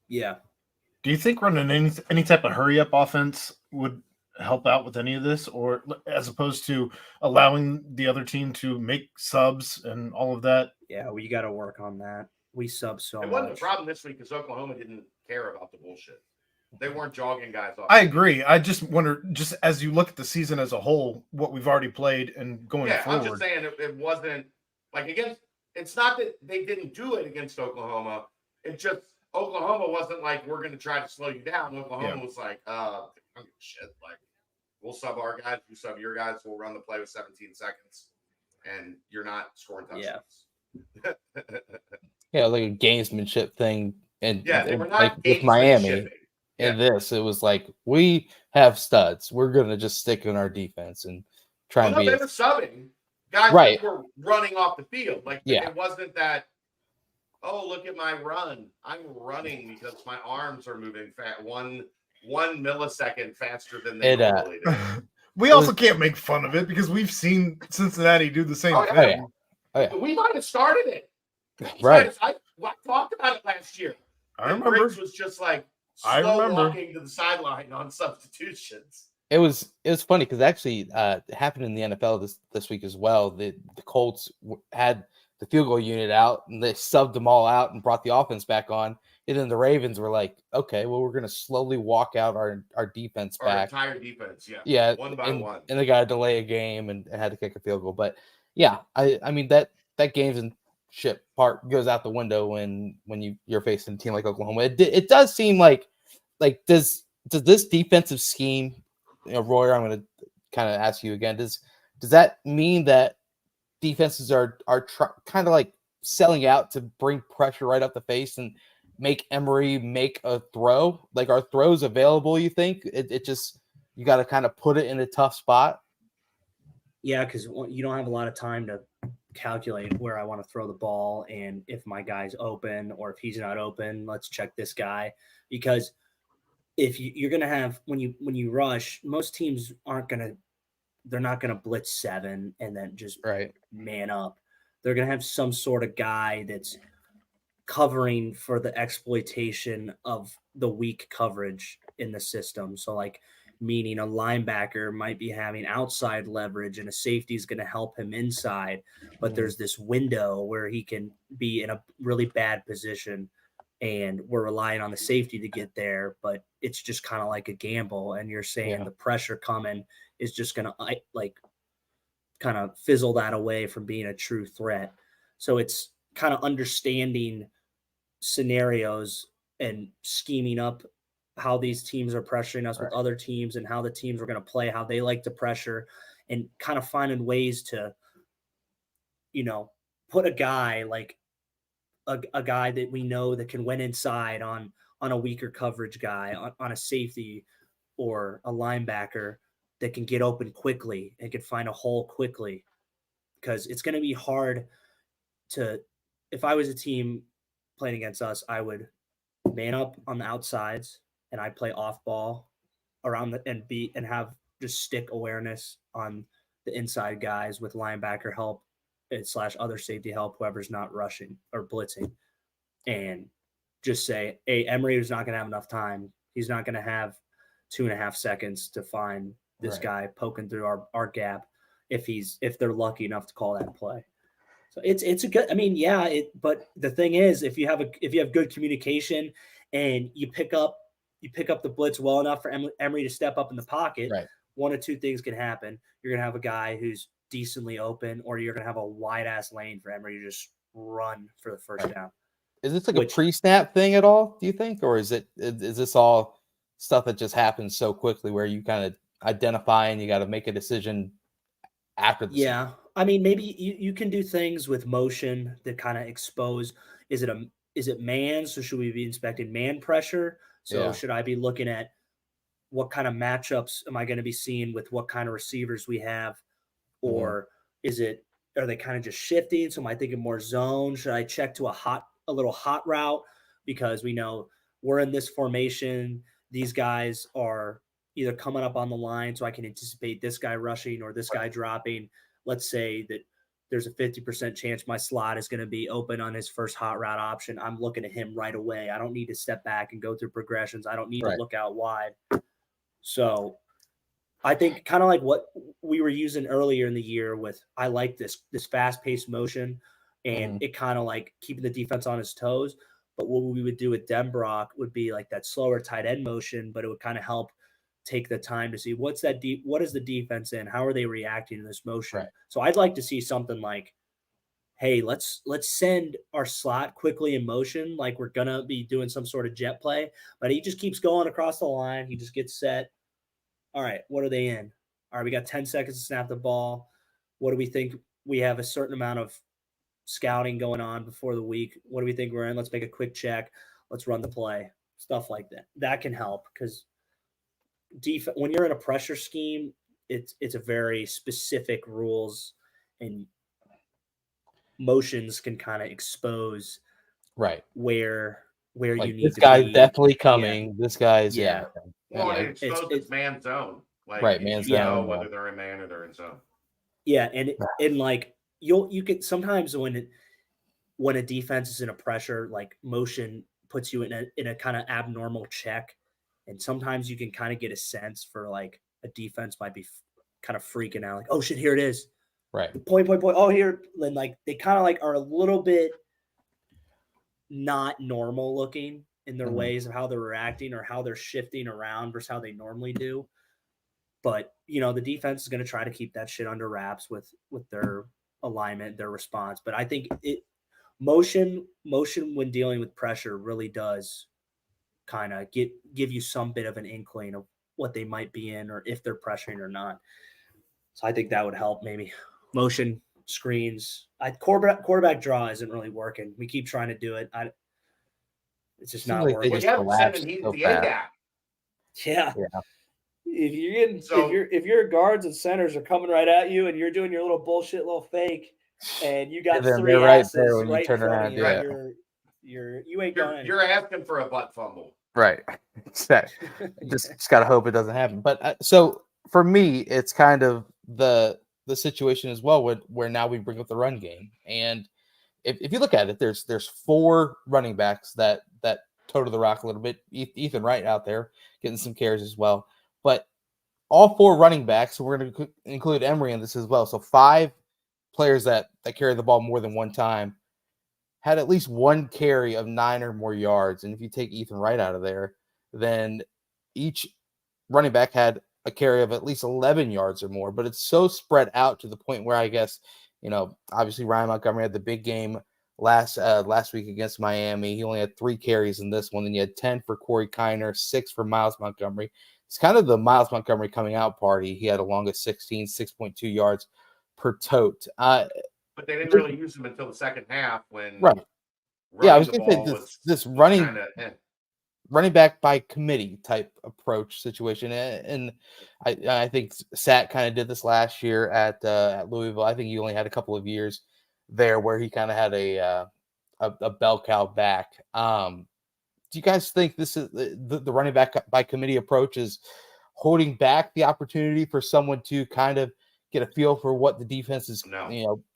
Yeah. Do you think running any type of hurry up offense would help out with any of this, or as opposed to allowing the other team to make subs and all of that? Yeah, we got to work on that. We sub so much. It wasn't a problem this week because Oklahoma didn't care about the bullshit. They weren't jogging guys off. I agree. I just wonder, just as you look at the season as a whole, what we've already played and going forward. I'm just saying it wasn't like against. It's not that they didn't do it against Oklahoma. It just Oklahoma wasn't like, we're going to try to slow you down. Oklahoma was like, shit. Like, we'll sub our guys, you sub your guys. We'll run the play with 17 seconds, and you're not scoring touchdowns. Yeah, like a gamesmanship thing, and they were not like with Miami. Yeah. In this, it was like, we have studs. We're gonna just stick in our defense and try and be. They were subbing guys that were running off the field. Like, it wasn't that. Oh, look at my run! I'm running because my arms are moving fast. One millisecond faster than they normally do. We also can't make fun of it because we've seen Cincinnati do the same thing. We might have started it. Right. I talked about it last year. I remember. Briggs was just like slow walking to the sideline on substitutions. It was funny because actually it happened in the NFL this week as well. The Colts had the field goal unit out and they subbed them all out and brought the offense back on. And then the Ravens were like, okay, well, we're going to slowly walk out our defense back. Our entire defense, yeah. One by one. And they got to delay a game and had to kick a field goal. But yeah, I mean, that gamesmanship part goes out the window when you're facing a team like Oklahoma. It does seem like does this defensive scheme, Roy, I'm going to kind of ask you again, does that mean that defenses are kind of like selling out to bring pressure right up the face, and make Emery make a throw? Like, are throws available, you think? It just, you got to kind of put it in a tough spot. Yeah, because you don't have a lot of time to calculate where I want to throw the ball and if my guy's open or if he's not open. Let's check this guy, because if you're going to have when you rush, most teams they're not going to blitz 7 and then just Right. man up. They're going to have some sort of guy that's covering for the exploitation of the weak coverage in the system. So, like, meaning a linebacker might be having outside leverage and a safety is going to help him inside, but there's this window where he can be in a really bad position and we're relying on the safety to get there, but it's just kind of like a gamble. And you're saying the pressure coming is just going to like kind of fizzle that away from being a true threat. So it's kind of understanding scenarios and scheming up how these teams are pressuring us with other teams and how the teams are going to play, how they like to pressure, and kind of finding ways to, put a guy like a guy that we know that can win inside on a weaker coverage guy, on a safety or a linebacker that can get open quickly and can find a hole quickly. Because it's going to be hard if I was a team playing against us, I would man up on the outsides and I'd play off ball around and have just stick awareness on the inside guys with linebacker help / other safety help, whoever's not rushing or blitzing, and just say, hey, Emery is not going to have enough time. He's not going to have 2.5 seconds to find this guy poking through our gap if they're lucky enough to call that play. So it's a good, I mean, but the thing is, if you have good communication and you pick up the blitz well enough for Emery to step up in the pocket, one of two things can happen. You're going to have a guy who's decently open, or you're going to have a wide ass lane for Emery to just run for the first down. Is this like a pre-snap thing at all, do you think? Or is this all stuff that just happens so quickly where you kind of identify and you got to make a decision after the snap? I mean, maybe you can do things with motion that kind of expose. Is it man? So should we be inspecting man pressure? So should I be looking at what kind of matchups am I going to be seeing with what kind of receivers we have? Or are they kind of just shifting? So am I thinking more zone? Should I check to a little hot route? Because we know we're in this formation. These guys are either coming up on the line, so I can anticipate this guy rushing or this guy dropping. Let's say that there's a 50% chance my slot is going to be open on his first hot route option. I'm looking at him right away. I don't need to step back and go through progressions. I don't need to look out wide. So I think kind of like what we were using earlier in the year with, I like this fast-paced motion, and it kind of like keeping the defense on his toes. But what we would do with Denbrock would be like that slower tight end motion, but it would kind of help take the time to see what is the defense in, how are they reacting to this motion. So I'd like to see something like, hey, let's send our slot quickly in motion, like we're gonna be doing some sort of jet play, but he just keeps going across the line. He just gets set. All right, what are they in? All right, we got 10 seconds to snap the ball. What do we think? We have a certain amount of scouting going on before the week. What do we think we're in? Let's make a quick check. Let's run the play. Stuff like that. That can help, because when you're in a pressure scheme, it's a very specific rules, and motions can kind of expose where like, you need this to guy's be. definitely coming. This guy's Well, it exposes man zone. Like, man you know zone, whether they're in man or they're in zone. Yeah, and like you can sometimes when a defense is in a pressure, like, motion puts you in a kind of abnormal check, and sometimes you can kind of get a sense for like a defense might be kind of freaking out, like, oh shit, here it is, point, oh here, and like they kind of like are a little bit not normal looking in their ways of how they're reacting or how they're shifting around versus how they normally do. But, the defense is going to try to keep that shit under wraps with their alignment, their response. But I think motion when dealing with pressure really does kind of give you some bit of an inkling of what they might be in, or if they're pressuring or not. So I think that would help. Maybe motion, screens. Quarterback draw isn't really working. We keep trying to do it. It's just Seems not like they working. Well, just yeah, they're collapsed sending heat so at the A fast. gap. Yeah. Yeah. If you're getting So- if your guards and centers are coming right at you and you're doing your little bullshit little fake and you got And then three they're right asses there when you right in turn front around, of you, yeah. you ain't going You're asking for a butt fumble. Right. Exactly. Just gotta hope it doesn't happen. But so for me, it's kind of the situation as well, where now we bring up the run game, and if you look at it, there's 4 running backs that toe to the rock a little bit. Ethan Wright out there getting some carries as well, but all 4 running backs. So we're going to include Emery in this as well. So 5 players that carry the ball more than one time had at least one carry of 9 or more yards. And if you take Ethan Wright out of there, then each running back had a carry of at least 11 yards or more. But it's so spread out to the point where I guess, obviously Ryan Montgomery had the big game last week against Miami. He only had 3 carries in this one. Then you had 10 for Corey Kiner, 6 for Miles Montgomery. It's kind of the Miles Montgomery coming out party. He had a longest 6.2 yards per tote. But they didn't really use him until the second half when Right. Yeah, I was the going to ball say this was running kinda, running back by committee type approach situation, and I think Sat kind of did this last year at Louisville. I think he only had a couple of years there where he kind of had a bell cow back. Do you guys think this is the running back by committee approach is holding back the opportunity for someone to kind of get a feel for what the defense is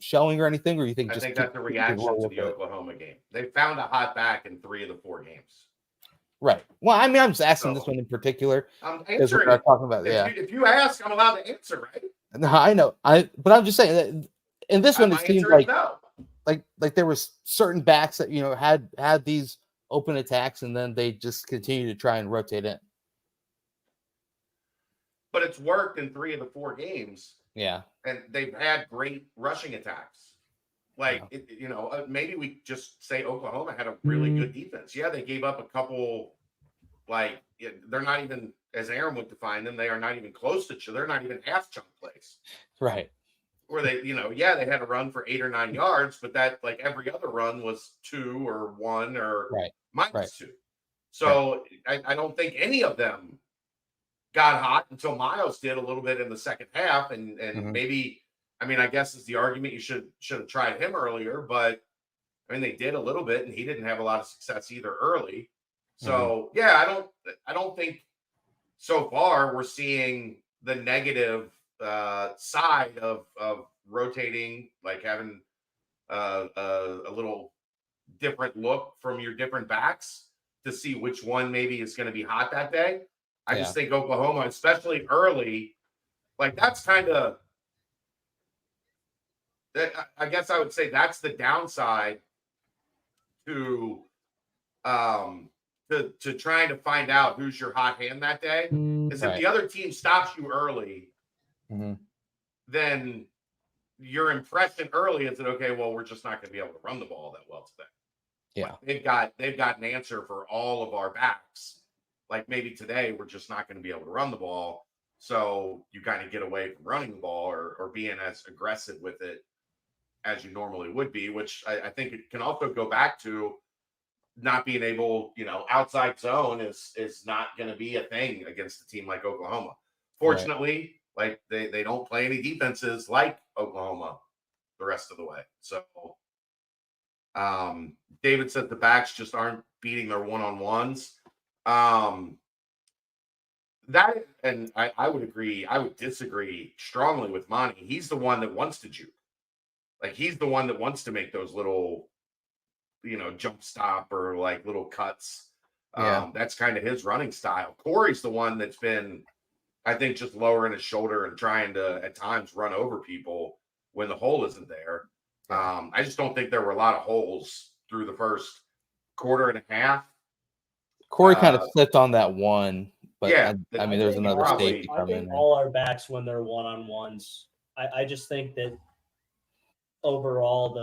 showing or anything, or you think I just think that's a reaction to the Oklahoma game. They found a hot back in 3 of the 4 games. Right. Well, I mean, I'm just asking this one in particular. I'm Because we're answering. not talking about If you ask, I'm allowed to answer, right? No, I know. But I'm just saying that in this one, My it seems answer is no. like there was certain backs that had these open attacks, and then they just continue to try and rotate in. But it's worked in 3 of the 4 games. Yeah. And they've had great rushing attacks. Maybe we just say Oklahoma had a really good defense. Yeah, they gave up a couple, they're not even, as Aaron would define them, they are not even close to, they're not even half chunk plays. Right. Where they, they had a run for 8 or 9 yards, but that, like every other run was 2 or 1 or minus 2. So I don't think any of them got hot until Miles did a little bit in the second half. And maybe, I guess is the argument you should have tried him earlier, but they did a little bit and he didn't have a lot of success either early. So I don't think so far we're seeing the negative side of rotating, like having a little different look from your different backs to see which one maybe is going to be hot that day. I just think Oklahoma, especially early, like that's kind of, I guess I would say that's the downside to trying to find out who's your hot hand that day. Is if the other team stops you early, then your impression early is that, okay, well, we're just not going to be able to run the ball that well today. Yeah. They've got an answer for all of our backs. Like maybe today we're just not going to be able to run the ball. So you kind of get away from running the ball or being as aggressive with it as you normally would be, which I think it can also go back to not being able, outside zone is not going to be a thing against a team like Oklahoma. Fortunately, like they don't play any defenses like Oklahoma the rest of the way. So David said the backs just aren't beating their one-on-ones. That, and I would agree. I would disagree strongly with Monty. He's the one that wants to juke. Like he's the one that wants to make those little, jump stop or like little cuts. That's kind of his running style. Corey's the one that's been, I think, just lowering his shoulder and trying to at times run over people when the hole isn't there. I just don't think there were a lot of holes through the first quarter and a half. Corey kind of slipped on that one, but there's another safety I coming think in. all our backs when they're one-on-ones. I just think that overall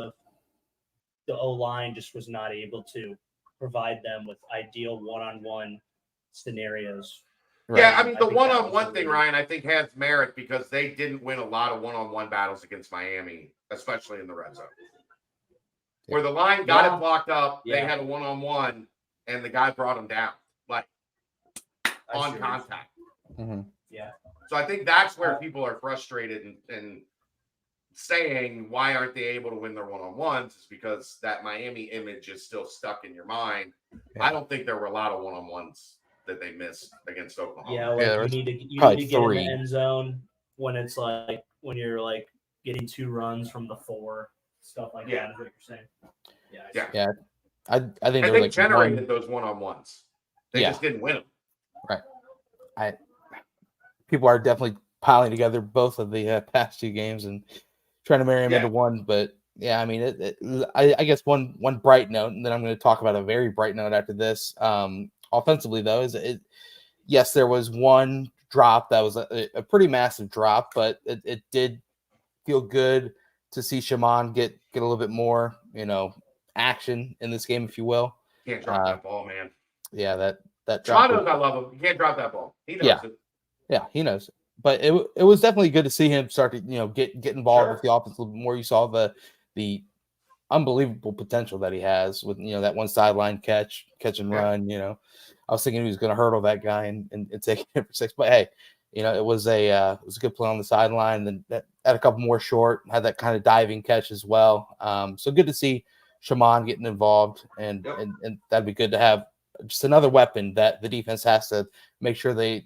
the O-line just was not able to provide them with ideal one-on-one scenarios. Right. Yeah, the one-on-one thing, Ryan, I think has merit because they didn't win a lot of one-on-one battles against Miami, especially in the red zone. Where the line got it blocked up, they had a one-on-one. and the guy brought him down, like I on see what you're contact. Mm-hmm. Yeah. So I think that's where people are frustrated and saying, why aren't they able to win their one-on-ones? Is because that Miami image is still stuck in your mind. Yeah. I don't think there were a lot of one-on-ones that they missed against Oklahoma. Yeah, like there you was need to get probably in three. the end zone when it's like when you're like getting 2 runs from the 4, stuff like Yeah. that is what you're saying. Yeah. Yeah. Yeah. I think there And was they like generated those one-on-ones. They Yeah. just didn't win them. Right. People are definitely piling together both of the past 2 games and trying to marry them into one. But yeah, I mean, I guess one bright note, and then I'm going to talk about a very bright note after this. Offensively, though, yes, there was one drop that was a pretty massive drop, but it did feel good to see Shaman get a little bit more, action in this game, if you will. Can't drop that ball, man. Yeah, that Shaman drop. knows I love him. You can't drop that ball. He knows it. Yeah, he knows. But it was definitely good to see him start to get involved with the offense a little bit more. You saw the unbelievable potential that he has with that one sideline catch and run. I was thinking he was going to hurdle that guy and take it for 6. But hey, it was a good play on the sideline. And then had a couple more short, had that kind of diving catch as well. So good to see Shaman getting involved, and that'd be good to have just another weapon that the defense has to make sure they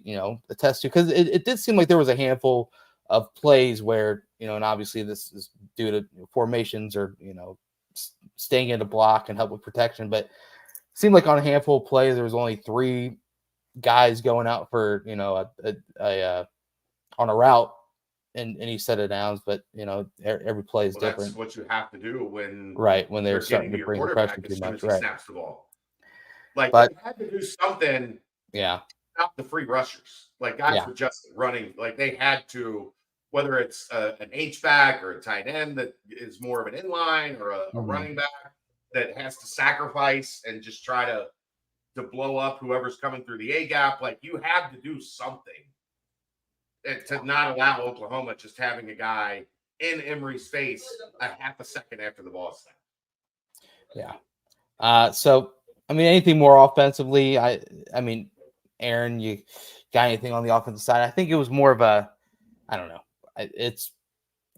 attest to, because it did seem like there was a handful of plays where and obviously this is due to formations or staying in the block and help with protection, but it seemed like on a handful of plays there was only 3 guys going out for on a route and he set it down, but every play is different. That's what you have to do when they're starting to bring the pressure too much, right? Snaps the ball. Like, but they had to do something. Yeah. Stop the free rushers. Like, guys were just running. Like, they had to, whether it's an H-back or a tight end that is more of an inline or a running back that has to sacrifice and just try to blow up whoever's coming through the A-gap. Like, you have to do something to not allow Oklahoma just having a guy in Emory's face a half a second after the ball snapped. Yeah. So, I mean, anything more offensively? I mean, Aaron, you got anything on the offensive side? I think it was more of I don't know.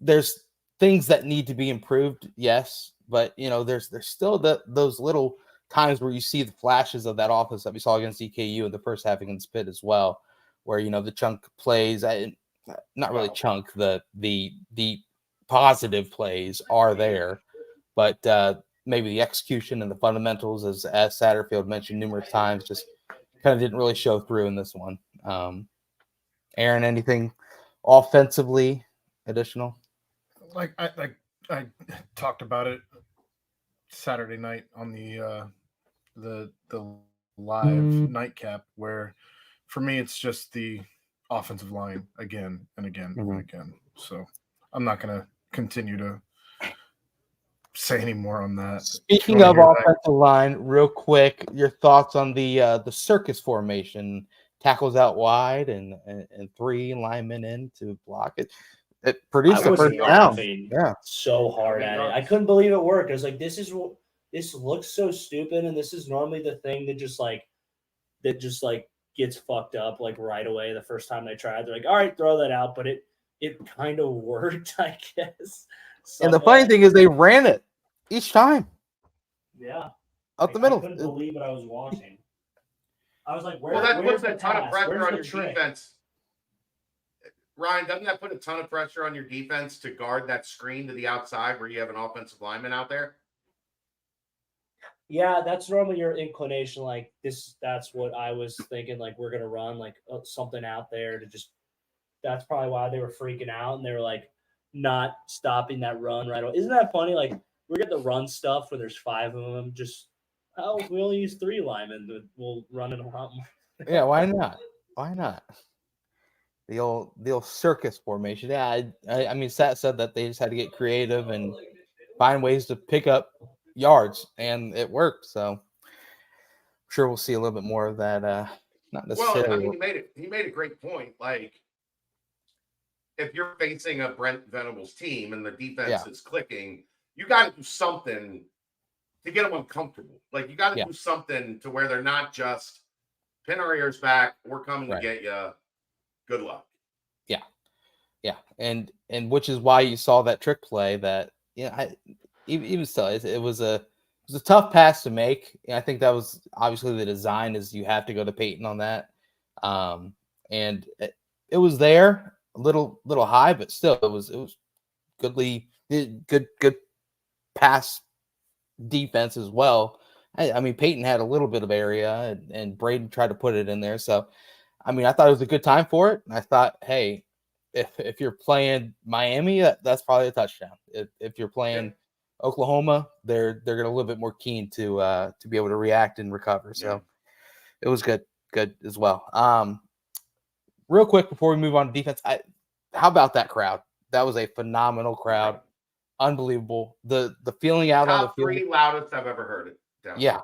There's things that need to be improved, yes, but there's still those little times where you see the flashes of that offense that we saw against EKU in the first half against Pitt as well, where the chunk plays, not really chunk, the positive plays are there, but maybe the execution and the fundamentals, as Satterfield mentioned numerous times, just kind of didn't really show through in this one. Aaron, anything offensively additional? Like I talked about it Saturday night on the live nightcap, where for me it's just the offensive line again and again and again. So I'm not going to continue to say any more on that. Speaking of offensive line, real quick, your thoughts on the circus formation: tackles out wide and 3 linemen in to block it. It produced the first down. Yeah, so hard at it. I couldn't believe it worked. I was like, this looks so stupid, and this is normally the thing that just gets fucked up like right away the first time they tried. They're like, all right, throw that out, but it kind of worked, I guess. And the funny thing is, they ran it each time. Yeah, up the middle. I couldn't believe what I was watching. I was like, well, that puts a ton of pressure on your defense. Ryan, doesn't that put a ton of pressure on your defense to guard that screen to the outside where you have an offensive lineman out there? Yeah, that's normally your inclination. Like that's what I was thinking. Like, we're going to run like something out there to just, that's probably why they were freaking out. And they were like not stopping that run right away. Isn't that funny? Like, we get the run stuff where there's 5 of them. Just, we only use 3 linemen. We'll run it a lot more. Yeah, why not? Why not? The old circus formation. Yeah, I mean, Sat said that they just had to get creative and find ways to pick up yards, and it worked. So I'm sure we'll see a little bit more of that. Not necessarily. Well, I mean, he made a great point. Like, if you're facing a Brent Venables team and the defense is clicking, you got to do something to get them uncomfortable. Like you got to do something to where they're not just pin our ears back. We're coming to get you. Good luck. Yeah, and which is why you saw that trick play. That even still, it was a tough pass to make. I think that was obviously the design is you have to go to Peyton on that, and it was there a little high, but still it was good pass defense as well. I mean, Peyton had a little bit of area, and Braden tried to put it in there. So, I mean, I thought it was a good time for it, and I thought, hey, if you're playing Miami, that's probably a touchdown. If you're playing Oklahoma, they're going to a little bit more keen to be able to react and recover. So it was good as well. Real quick before we move on to defense, how about that crowd? That was a phenomenal crowd, unbelievable. The feeling out on the field, 3 loudest I've ever heard it. Yeah.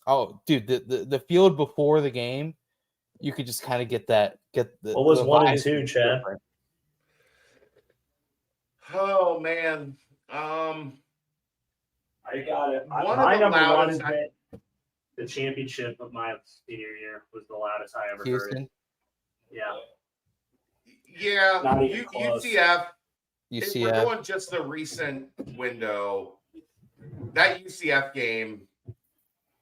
Oh, dude, the field before the game, you could just kind of get the. What was 1 and 2, Chad? Oh man, I got it. My number 1 is the championship of my senior year was the loudest I ever Houston. heard. Yeah. Yeah. Not even close. UCF. If we're doing just the recent window, that UCF game,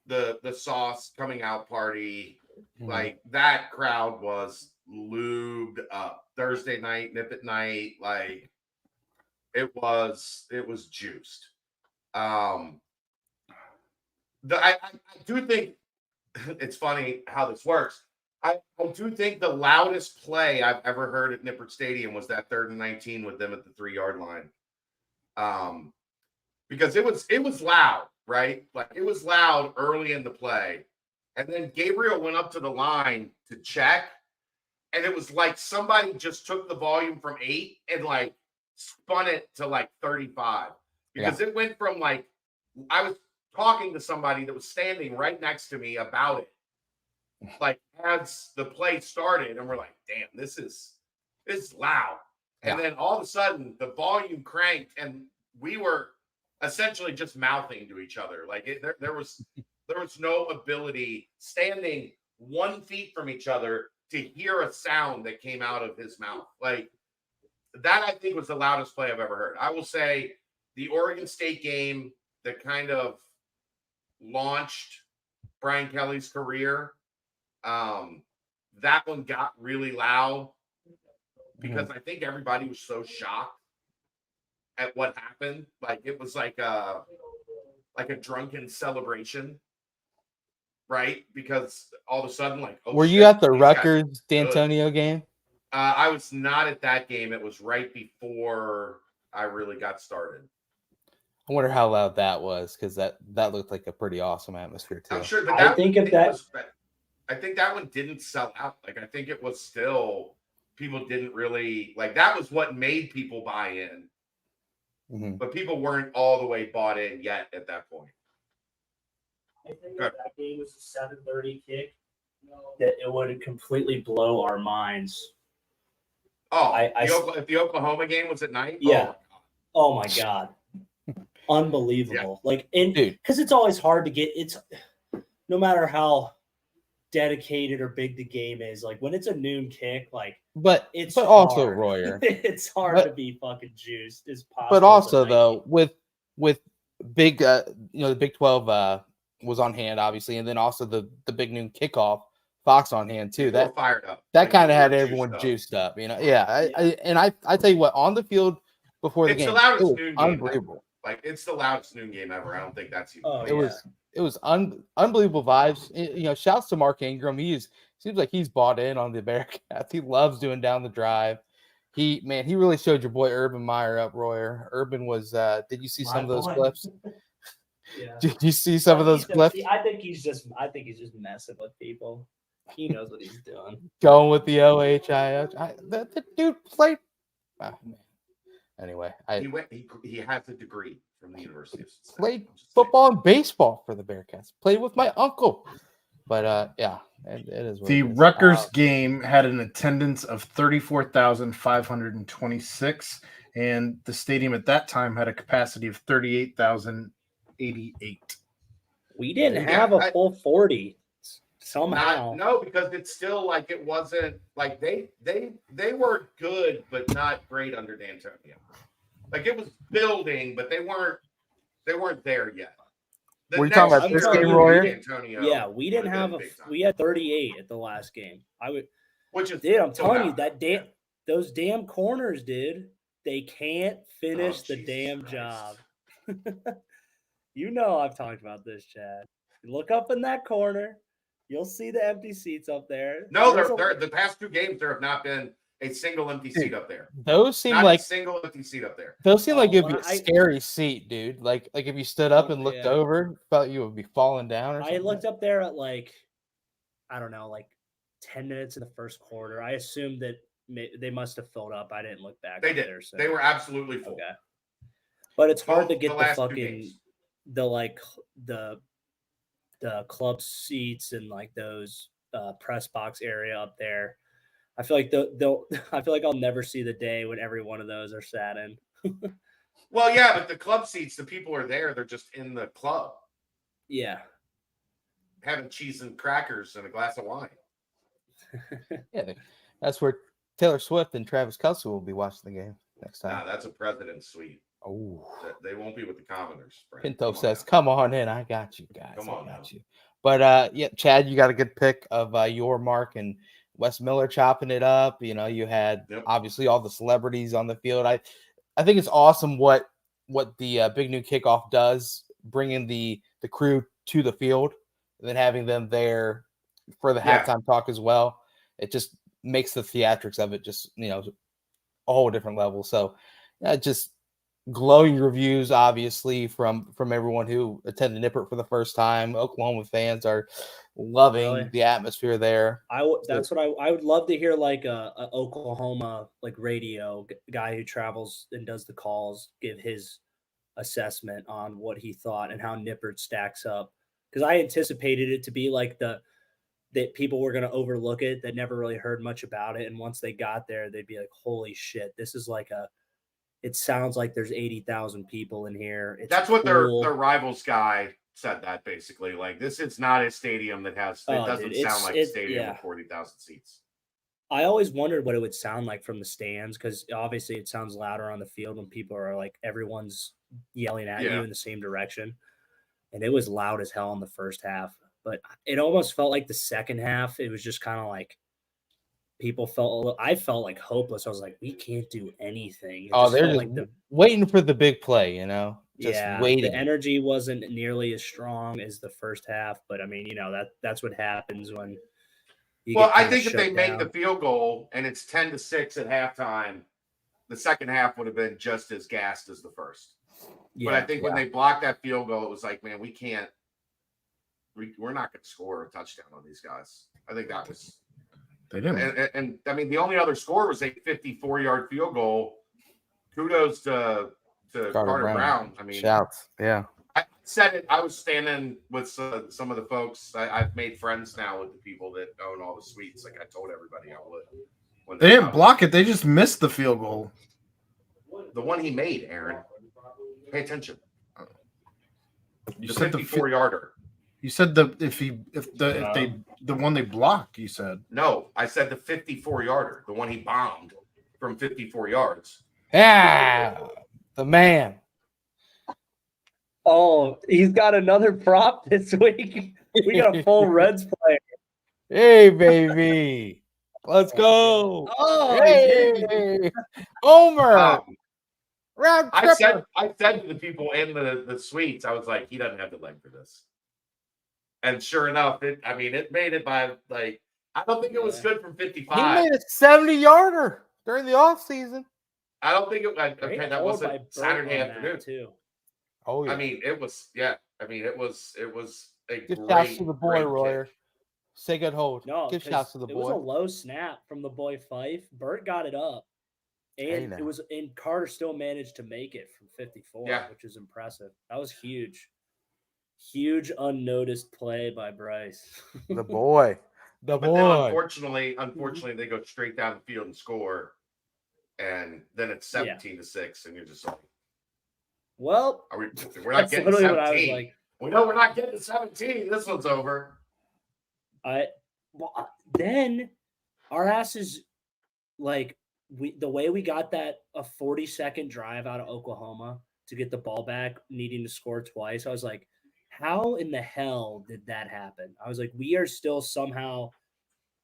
the sauce coming out party, like that crowd was lubed up. Thursday night, nip at night, like. It was juiced. I do think it's funny how this works. I do think the loudest play I've ever heard at Nippert Stadium was that 3rd and 19 with them at the 3-yard line. Because it was loud, right? Like it was loud early in the play. And then Gabriel went up to the line to check. And it was like somebody just took the volume from 8 and like spun it to like 35 because it went from like I was talking to somebody that was standing right next to me about it like as the play started and we're like, damn, this is loud. And then all of a sudden the volume cranked and we were essentially just mouthing to each other. Like there was no ability standing 1 feet from each other to hear a sound that came out of his mouth. Like that, I think, was the loudest play I've ever heard. I will say the Oregon State game that kind of launched Brian Kelly's career, that one got really loud because I think everybody was so shocked at what happened. Like it was like a drunken celebration, right? Because all of a sudden, like, were you at the Rutgers D'Antonio game? I was not at that game. It was right before I really got started. I wonder how loud that was because that looked like a pretty awesome atmosphere too. I'm sure, but I think that one didn't sell out. Like I think it was still people didn't really like that was what made people buy in, but people weren't all the way bought in yet at that point. I think if that game was a 7:30 kick, that it would completely blow our minds. Oh, if the Oklahoma game was at night? Yeah. Oh my God. Unbelievable. Yeah. Like, because it's always hard to get, it's no matter how dedicated or big the game is, like when it's a noon kick, like, but also Royer, it's hard to be fucking juiced as possible. But also though, with big, the Big 12 was on hand, obviously, and then also the big noon kickoff. Fox on hand too. That fired up. That kind of had everyone juiced up, I tell you what, on the field before the game, it was unbelievable. Like it's the loudest noon game ever. I don't think that's even. It was unbelievable vibes. Shouts to Mark Ingram. Seems like he's bought in on the Bearcats. He loves doing down the drive. He really showed your boy Urban Meyer up, Royer. Urban was. Did you see some of those clips? Yeah. Did you see some of those clips? I think he's just messing with people. He knows what he's doing. Going with the OHIO. The dude played. Oh, man. Anyway, he has a degree from the University of Cincinnati. Played football and baseball for the Bearcats. Played with my uncle. But it is. The Rutgers game had an attendance of 34,526, and the stadium at that time had a capacity of 38,088. We didn't Yeah, have a full 40 somehow. No, because it's still like it wasn't like they were good, but not great under D'Antonio. Like it was building, but they weren't there yet. Were you talking about this game, Royer? Yeah, we didn't have we had 38 at the last game. I'm telling you that those damn corners, dude, they can't finish the damn job. You know I've talked about this, Chad. Look up in that corner. You'll see the empty seats up there. No, the past 2 games there have not been a single empty seat up there. Those seem not like a single empty seat up there. Those seem like it'd be a scary seat, dude. Like if you stood up and looked over, felt you would be falling down or something. I looked up there at I don't know, 10 minutes in the first quarter. I assumed that they must have filled up. I didn't look back. They did. There, so. They were absolutely full. Okay. But it's hard to get the fucking the club seats and those press box area up there. I feel like I feel like I'll never see the day when every one of those are sat in. Well, yeah, but the club seats, the people are there. They're just in the club. Yeah. Having cheese and crackers and a glass of wine. Yeah, that's where Taylor Swift and Travis Kelce will be watching the game next time. Nah, that's a president's suite. Oh, they won't be with the commoners. Pinto says, "Come on in, I got you guys. Come on, I got you." But yeah, Chad, you got a good pick of your mark and Wes Miller chopping it up. You know, you had obviously all the celebrities on the field. I think it's awesome what the Big Noon Kickoff does, bringing the crew to the field and then having them there for the halftime talk as well. It just makes the theatrics of it just, a whole different level. So just glowing reviews, obviously, from everyone who attended Nippert for the first time. Oklahoma fans are loving the atmosphere there. That's what I would love to hear, a Oklahoma radio guy who travels and does the calls give his assessment on what he thought and how Nippert stacks up, because I anticipated it to be that people were going to overlook it, that never really heard much about it, and once they got there, they'd be like, "Holy shit, this is it sounds like there's 80,000 people in here." That's what their rivals guy said. That basically, this is not a stadium that has. It doesn't sound like a stadium with 40,000 seats. I always wondered what it would sound like from the stands, because obviously it sounds louder on the field when people are everyone's yelling at you in the same direction, and it was loud as hell in the first half. But it almost felt like the second half, it was just kind of people felt I felt hopeless. I was like, we can't do anything. They're just waiting for the big play, Just waiting. The energy wasn't nearly as strong as the first half, but I mean, that's what happens when I think if they make the field goal and it's 10-6 at halftime, the second half would have been just as gassed as the first. But I think when they blocked that field goal, it was like, man, we can't. We're not going to score a touchdown on these guys. I think that was. They didn't. And I mean, the only other score was a 54-yard field goal. Kudos to Carter Brown. I mean, shouts. Yeah. I said it. I was standing with some of the folks. I've made friends now with the people that own all the suites. I told everybody I would. They didn't block it. They just missed the field goal. The one he made, Aaron. Pay attention. You the said 54-yarder. You said the one they blocked. You said no. I said the 54-yarder, the one he bombed from 54 yards. Yeah, the man. Oh, he's got another prop this week. We got a full Reds player. Hey, baby, let's go. Oh, hey, Homer. Round tripper. I said to the people in the suites, I was like, he doesn't have the leg for this. And sure enough, it made it by I don't think it was good from 55. He made a 70-yarder during the offseason. I don't think that wasn't Saturday afternoon too. Oh yeah. I mean, it was it was a give great shouts to the boy, Royer. Kick. Say good hold. No, give shouts to the boy. It was a low snap from the boy Fife. Bert got it up. And and Carter still managed to make it from 54, which is impressive. That was huge. Huge unnoticed play by Bryce. The boy. But then unfortunately, they go straight down the field and score. And then it's 17-6, and you're just like, well, we're not getting 17. What I was like. We know we're not getting to 17. This one's over. Then our asses, like, the way we got that a 40-second drive out of Oklahoma to get the ball back, needing to score twice. I was like, how in the hell did that happen? I was like, we are still somehow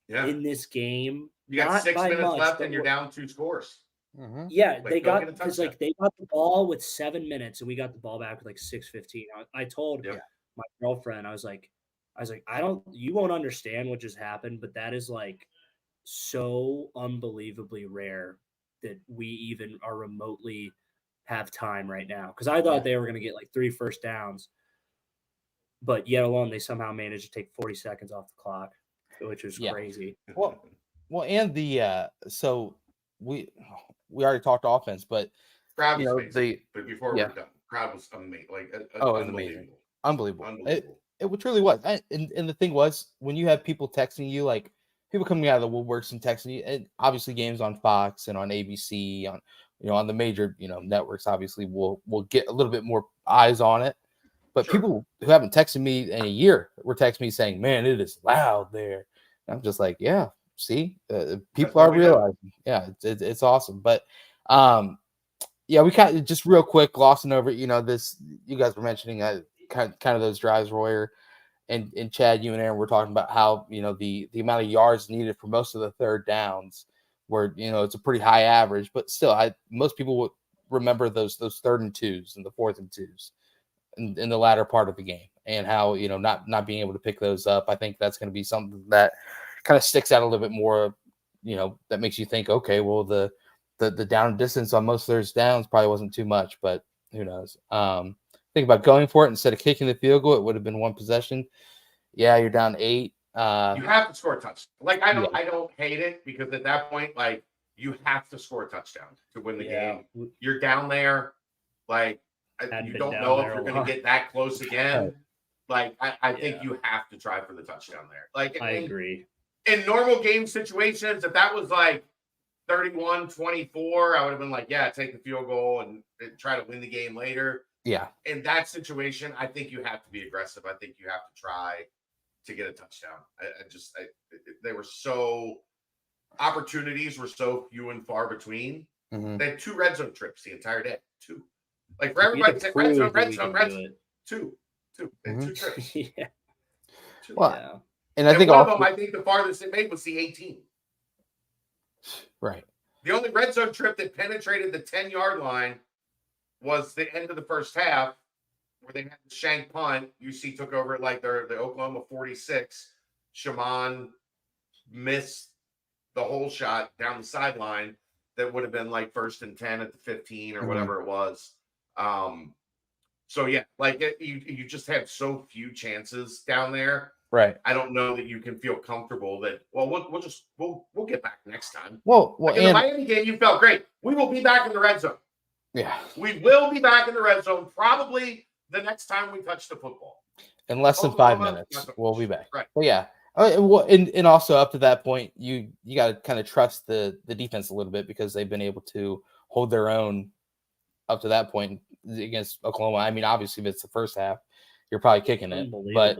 in this game. You got not 6 by minutes much, left but and you're down 2 scores. Mm-hmm. Yeah, Like, they go got get a because touchdown. they got the ball with 7 minutes and we got the ball back with like 6:15. I told my girlfriend, I was like, you won't understand what just happened, but that is like so unbelievably rare that we even are remotely have time right now. Because I thought they were going to get like 3 first downs, but yet alone they somehow managed to take 40 seconds off the clock, which was crazy. Well, and the so we already talked offense, but crowd you know, was amazing. But before we're done, crowd was amazing. Like, unbelievable. Unbelievable. It truly was. And the thing was, when you have people texting you, like people coming out of the woodworks and texting you, and obviously games on Fox and on ABC, on on the major networks, obviously we'll get a little bit more eyes on it. But people who haven't texted me in a year were texting me saying, "Man, it is loud there." And I'm just like, "Yeah, see, people are realizing, it's awesome." But we kind of just real quick glossing over, this. You guys were mentioning kind of those drives, Royer and Chad, you and Aaron were talking about how the amount of yards needed for most of the third downs, where it's a pretty high average, but still, most people would remember those 3rd and 2s and the 4th and 2s in the latter part of the game, and how not being able to pick those up. I think that's going to be something that kind of sticks out a little bit more. That makes you think, okay, well the down distance on most of those downs probably wasn't too much, but who knows? Think about going for it instead of kicking the field goal. It would have been 1 possession. Yeah, you're down 8. You have to score a touchdown. Like, I don't hate it, because at that point, like, you have to score a touchdown to win the game. You're down there, like, you don't know if you're going to get that close again. Like, I think you have to try for the touchdown there. Like, I agree. In normal game situations, if that was like 31-24, I would have been like, yeah, take the field goal and try to win the game later. Yeah. In that situation, I think you have to be aggressive. I think you have to try to get a touchdown. They were opportunities were so few and far between. Mm-hmm. They had 2 red zone trips the entire day. 2. Like, for everybody, red zone. 2. They had 2 trips. 2. Well, and I think one of them, I think the farthest it made was the 18. Right. The only red zone trip that penetrated the 10-yard line was the end of the first half, where they had the shank punt. UC took over like the Oklahoma 46. Shaman missed the whole shot down the sideline that would have been like 1st and 10 at the 15 or whatever it was. So yeah, like you just had so few chances down there. Right. I don't know that you can feel comfortable that, well, we'll get back next time. Well, like in the Miami game, you felt great. We will be back in the red zone. Yeah. We will be back in the red zone probably the next time we touch the football. In less than 5 minutes, we'll be back. Right. But yeah. And also up to that point, you got to kind of trust the defense a little bit, because they've been able to hold their own up to that point against Oklahoma. I mean, obviously, if it's the first half, you're probably kicking it. But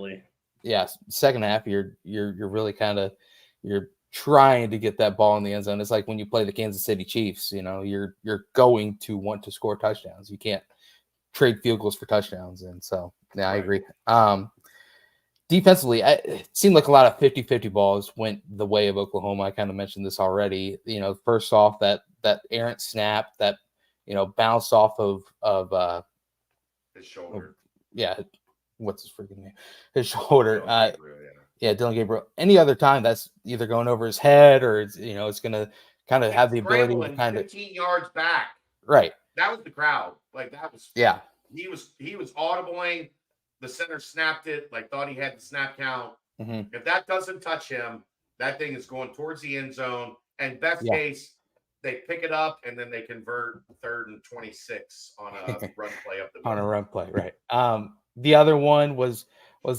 yeah, second half, you're really kind of you're trying to get that ball in the end zone. It's like when you play the Kansas City Chiefs. You're going to want to score touchdowns. You can't trade field goals for touchdowns. And so, yeah, I agree. Defensively, it seemed like a lot of 50-50 balls went the way of Oklahoma. I kind of mentioned this already. First off, that errant snap that bounced off of his shoulder. What's his freaking name? His shoulder. Dylan Gabriel. Any other time, that's either going over his head or it's going to kind of have the ability to kind of 15 yards back. Right. That was the crowd. Like, that was He was audibling. The center snapped it, like thought he had the snap count. Mm-hmm. If that doesn't touch him, that thing is going towards the end zone. And best case, they pick it up and then they convert 3rd and 26 on a run play up the middle. On a run play, right. The other one was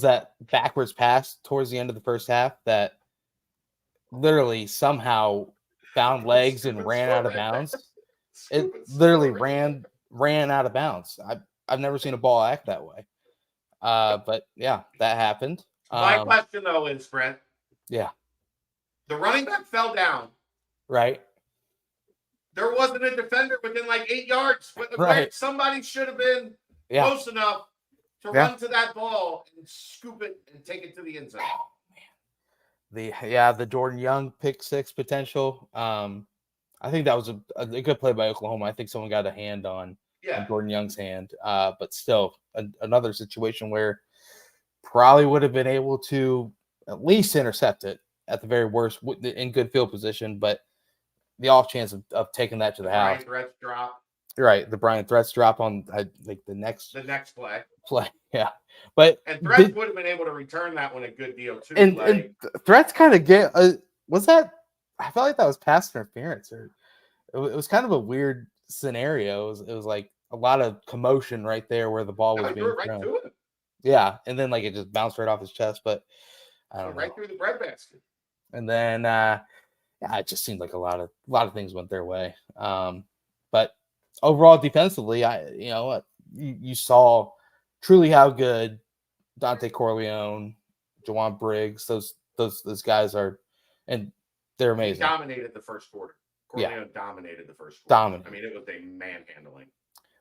that backwards pass towards the end of the first half that literally somehow found legs and ran out of bounds. It literally ran out of bounds. I've never seen a ball act that way. But yeah, that happened. My question though is, Brent. Yeah. The running back fell down. Right. There wasn't a defender within like 8 yards. Right. Somebody should have been close enough to run to that ball and scoop it and take it to the end zone. Oh, man. The Jordan Young pick six potential. I think that was a good play by Oklahoma. I think someone got a hand on Jordan Young's hand. But still, another situation where probably would have been able to at least intercept it at the very worst in good field position, but the off chance of taking that to the house. Brian Threats drop. Right, the Brian Threats drop on like the next play. Yeah, but Threats would have been able to return that one a good deal too. And Threats kind of get was that? I felt like that was pass interference, or it was kind of a weird scenario. It was like a lot of commotion right there where the ball was being thrown. To him. Yeah, and then like it just bounced right off his chest, but I don't know. Right through the breadbasket. And then it just seemed like a lot of things went their way. But overall, defensively, you saw truly how good Dante Corleone, Jawan Briggs, those guys are, and they're amazing. He dominated the first quarter. Corleone dominated the first quarter. I mean, it was a manhandling.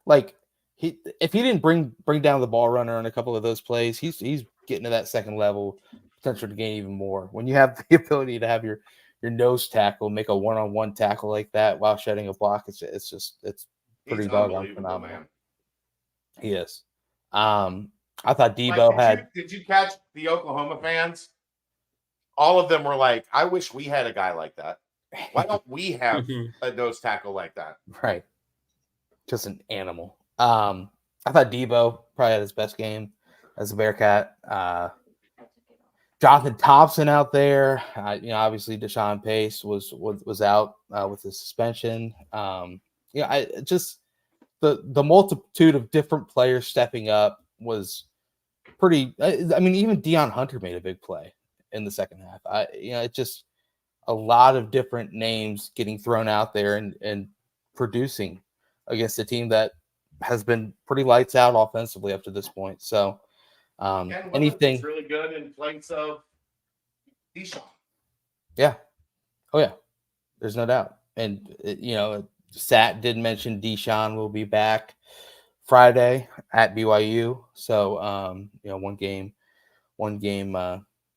Like if he didn't bring down the ball runner on a couple of those plays, he's getting to that second level, potential to gain even more. When you have the ability to have your nose tackle make a one-on-one tackle like that while shedding a block, it's pretty doggone phenomenal. Man. He is. I thought Debo Did you catch the Oklahoma fans? All of them were like, "I wish we had a guy like that. Why don't we have a nose tackle like that?" Right. Just an animal. I thought Debo probably had his best game as a Bearcat. Jonathan Thompson out there. Obviously Deshaun Pace was out with the suspension. I just the multitude of different players stepping up was pretty. I mean, even Deion Hunter made a big play in the second half. It's just a lot of different names getting thrown out there and producing against a team that has been pretty lights out offensively up to this point. So anything really good in place of Deshaun. Yeah. Oh yeah. There's no doubt. And Sat did mention Deshaun will be back Friday at BYU. So one game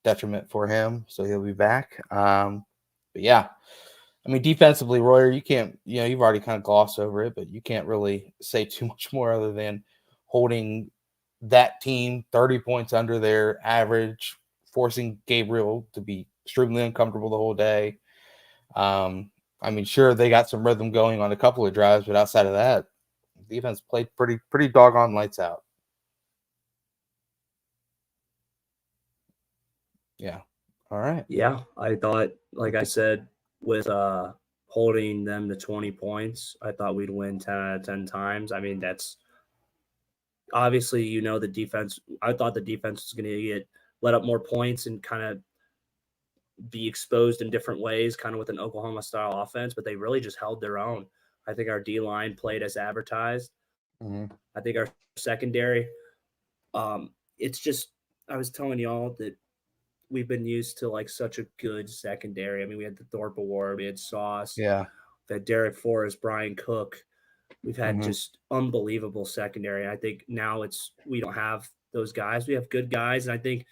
detriment for him. So he'll be back. But yeah. I mean, defensively, Royer, you can't, you've already kind of glossed over it, but you can't really say too much more other than holding that team 30 points under their average, forcing Gabriel to be extremely uncomfortable the whole day. I mean, sure, they got some rhythm going on a couple of drives, but outside of that, defense played pretty doggone lights out. Yeah. All right. Yeah, I thought, like I said, with holding them to 20 points, I thought we'd win 10 out of 10 times. I mean, that's obviously, the defense. I thought the defense was going to get let up more points and kind of be exposed in different ways, kind of with an Oklahoma style offense, but they really just held their own. I think our D line played as advertised. Mm-hmm. I think our secondary, it's just, I was telling y'all that we've been used to like such a good secondary. I mean, we had the Thorpe Award, we had Sauce, we had Derek Forrest, Brian Cook. We've had just unbelievable secondary. I think now we don't have those guys. We have good guys, and I think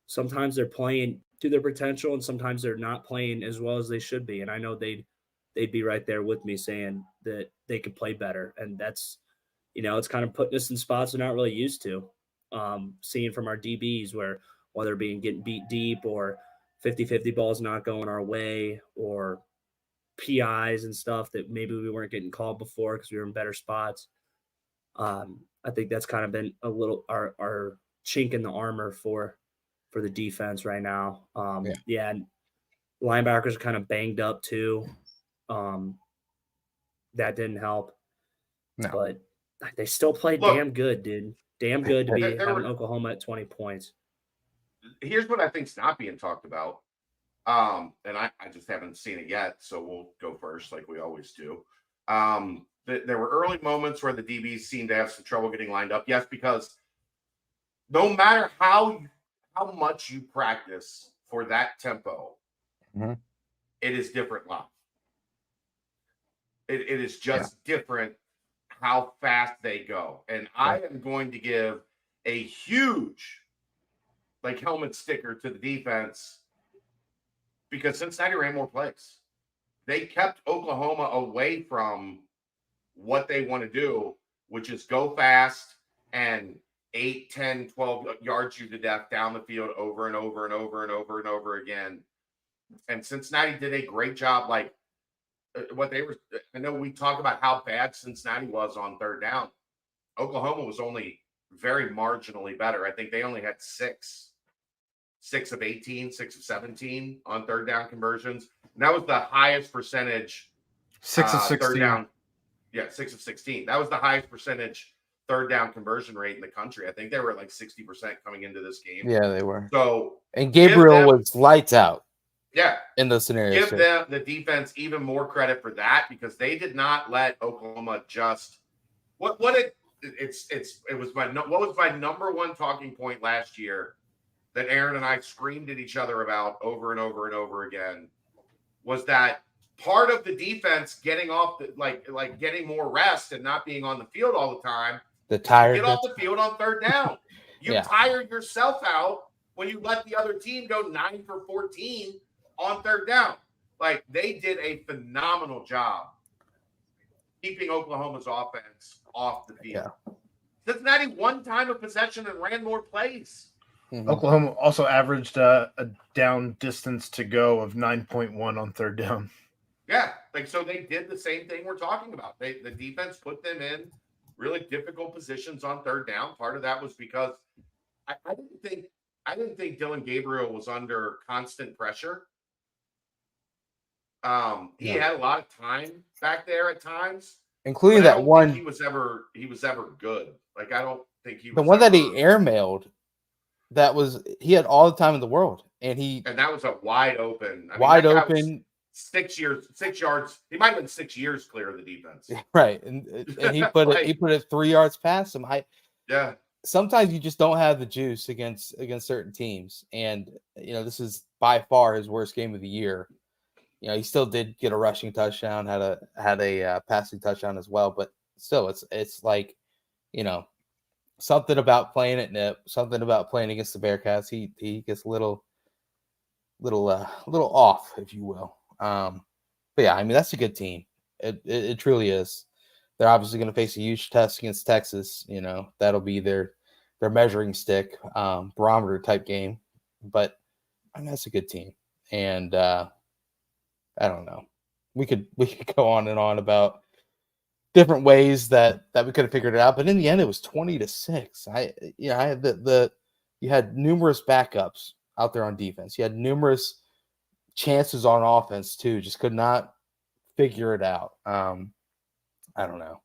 sometimes they're playing to their potential, and sometimes they're not playing as well as they should be. And I know they'd be right there with me saying that they could play better, and that's it's kind of putting us in spots we're not really used to. Seeing from our DBs where whether being getting beat deep or 50-50 balls not going our way or PIs and stuff that maybe we weren't getting called before because we were in better spots. I think that's kind of been a little our chink in the armor for the defense right now. And linebackers are kind of banged up too. That didn't help. No. But they still played damn good, dude. Damn good to be having Oklahoma at 20 points. Here's what I think's not being talked about. And I just haven't seen it yet, so we'll go first like we always do. There were early moments where the DBs seemed to have some trouble getting lined up. Yes, because no matter how much you practice for that tempo, Mhm. it is different live. It is just different how fast they go. And I am going to give a huge helmet sticker to the defense because Cincinnati ran more plays. They kept Oklahoma away from what they want to do, which is go fast and 8, 10, 12 yards you to death down the field over and over and over and over and over again. And Cincinnati did a great job. What they were, I know we talk about how bad Cincinnati was on third down. Oklahoma was only very marginally better. I think they only had 6 of 18, 6 of 17 on third down conversions. And that was the highest percentage. 6 of 16. Third down. Yeah, 6 of 16. That was the highest percentage third down conversion rate in the country. I think they were at 60% coming into this game. Yeah, they were. So, and Gabriel was lights out. Yeah. In those scenarios. Give them, the defense, even more credit for that because they did not let Oklahoma just what was my number one talking point last year that Aaron and I screamed at each other about over and over and over again was that part of the defense getting off getting more rest and not being on the field all the time. The tired get off the field on third down. You tire yourself out when you let the other team go 9 for 14 on third down. They did a phenomenal job keeping Oklahoma's offense off the field. Yeah. Cincinnati one time of possession and ran more plays. Mm-hmm. Oklahoma also averaged a down distance to go of 9.1 on third down. Yeah, so they did the same thing we're talking about. The defense put them in really difficult positions on third down. Part of that was because I didn't think Dylan Gabriel was under constant pressure. He had a lot of time back there at times, including that one. He was ever good. I don't think he was the one that he airmailed. He had all the time in the world, and that was a wide open. 6 yards. He might have been 6 years clear of the defense. Right, and he put it 3 yards past him. Sometimes you just don't have the juice against certain teams, and this is by far his worst game of the year. He still did get a rushing touchdown, had a passing touchdown as well, but still, it's something about playing at Nip, something about playing against the Bearcats. He gets a little off, if you will. But yeah, that's a good team. It truly is. They're obviously going to face a huge test against Texas. That'll be their measuring stick, barometer type game. But that's a good team, and I don't know. We could go on and on about different ways that we could have figured it out, but in the end, it was 20-6. You had numerous backups out there on defense. You had numerous chances on offense too. Just could not figure it out. I don't know.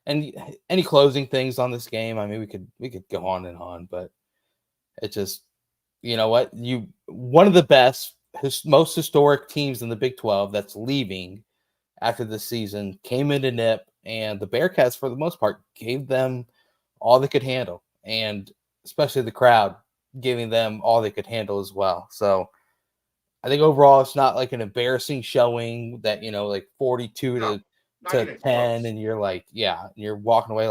And any closing things on this game? We could go on and on, but it just, what, one of the best, most historic teams in the Big 12 that's leaving after this season came into Nip, and the Bearcats, for the most part, gave them all they could handle, and especially the crowd giving them all they could handle as well. So I think overall it's not an embarrassing showing that 42 to 10, and you're you're walking away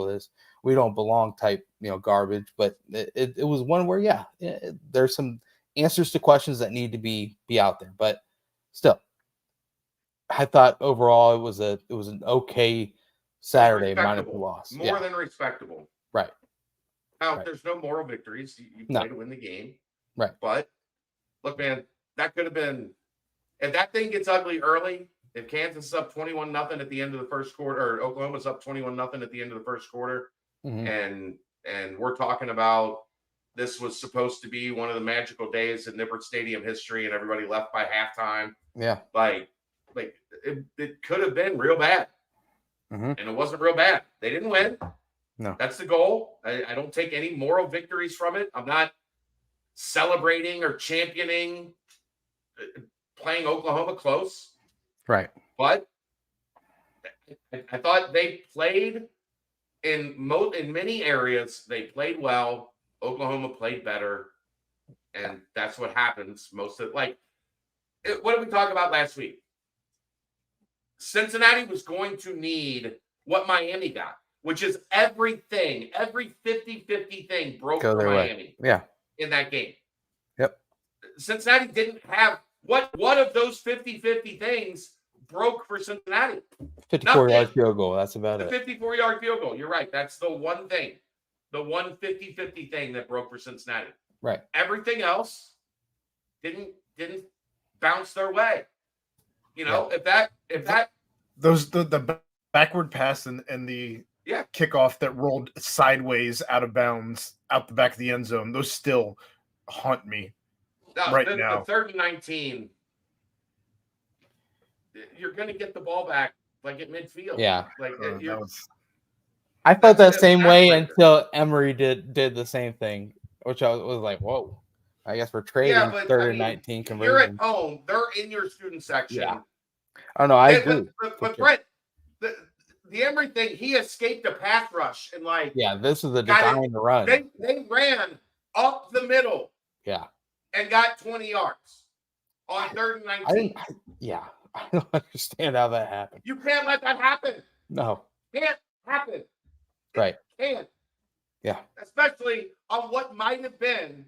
this we don't belong type garbage. But it was one where there's some answers to questions that need to be out there, but still, I thought overall it was an okay Saturday minus the loss. More than respectable. Right. Now, there's no moral victories. You play to win the game. Right. But look, man, that could have been, if that thing gets ugly early, if Kansas is up 21-0 at the end of the first quarter, or Oklahoma's up 21-0 at the end of the first quarter, and we're talking about this was supposed to be one of the magical days in Nippert Stadium history, and everybody left by halftime. Yeah. It could have been real bad. And it wasn't real bad. They didn't win. No. That's the goal. I don't take any moral victories from it. I'm not celebrating or championing playing Oklahoma close. Right. But I thought they played in many areas. They played well. Oklahoma played better, and that's what happens most of what did we talk about last week? Cincinnati was going to need what Miami got, which is everything, every 50-50 thing broke Go for their way. Miami Yeah. in that game. Yep. Cincinnati didn't have what of those 50-50 things broke for Cincinnati? 54-yard field goal. That's about The it. 54-yard field goal. You're right. That's the one thing. The one 50-50 thing that broke for Cincinnati. Right. Everything else didn't bounce their way. You know, if that the backward pass and the kickoff that rolled sideways out of bounds out the back of the end zone, those still haunt me now. The 3rd and 19, you're going to get the ball back like at midfield. Yeah. I felt that same way until Emory did the same thing, which I was like, whoa. I guess we're trading 3rd and 19 conversion. You're at home. They're in your student section. Yeah. Oh, no, I agree. But Brent, the Emory thing, he escaped a pass rush and this is the design to run. They ran up the middle. Yeah. And got 20 yards on 3rd and 19. I don't understand how that happened. You can't let that happen. No. Can't happen. Right. Can't. Yeah. Especially on what might have been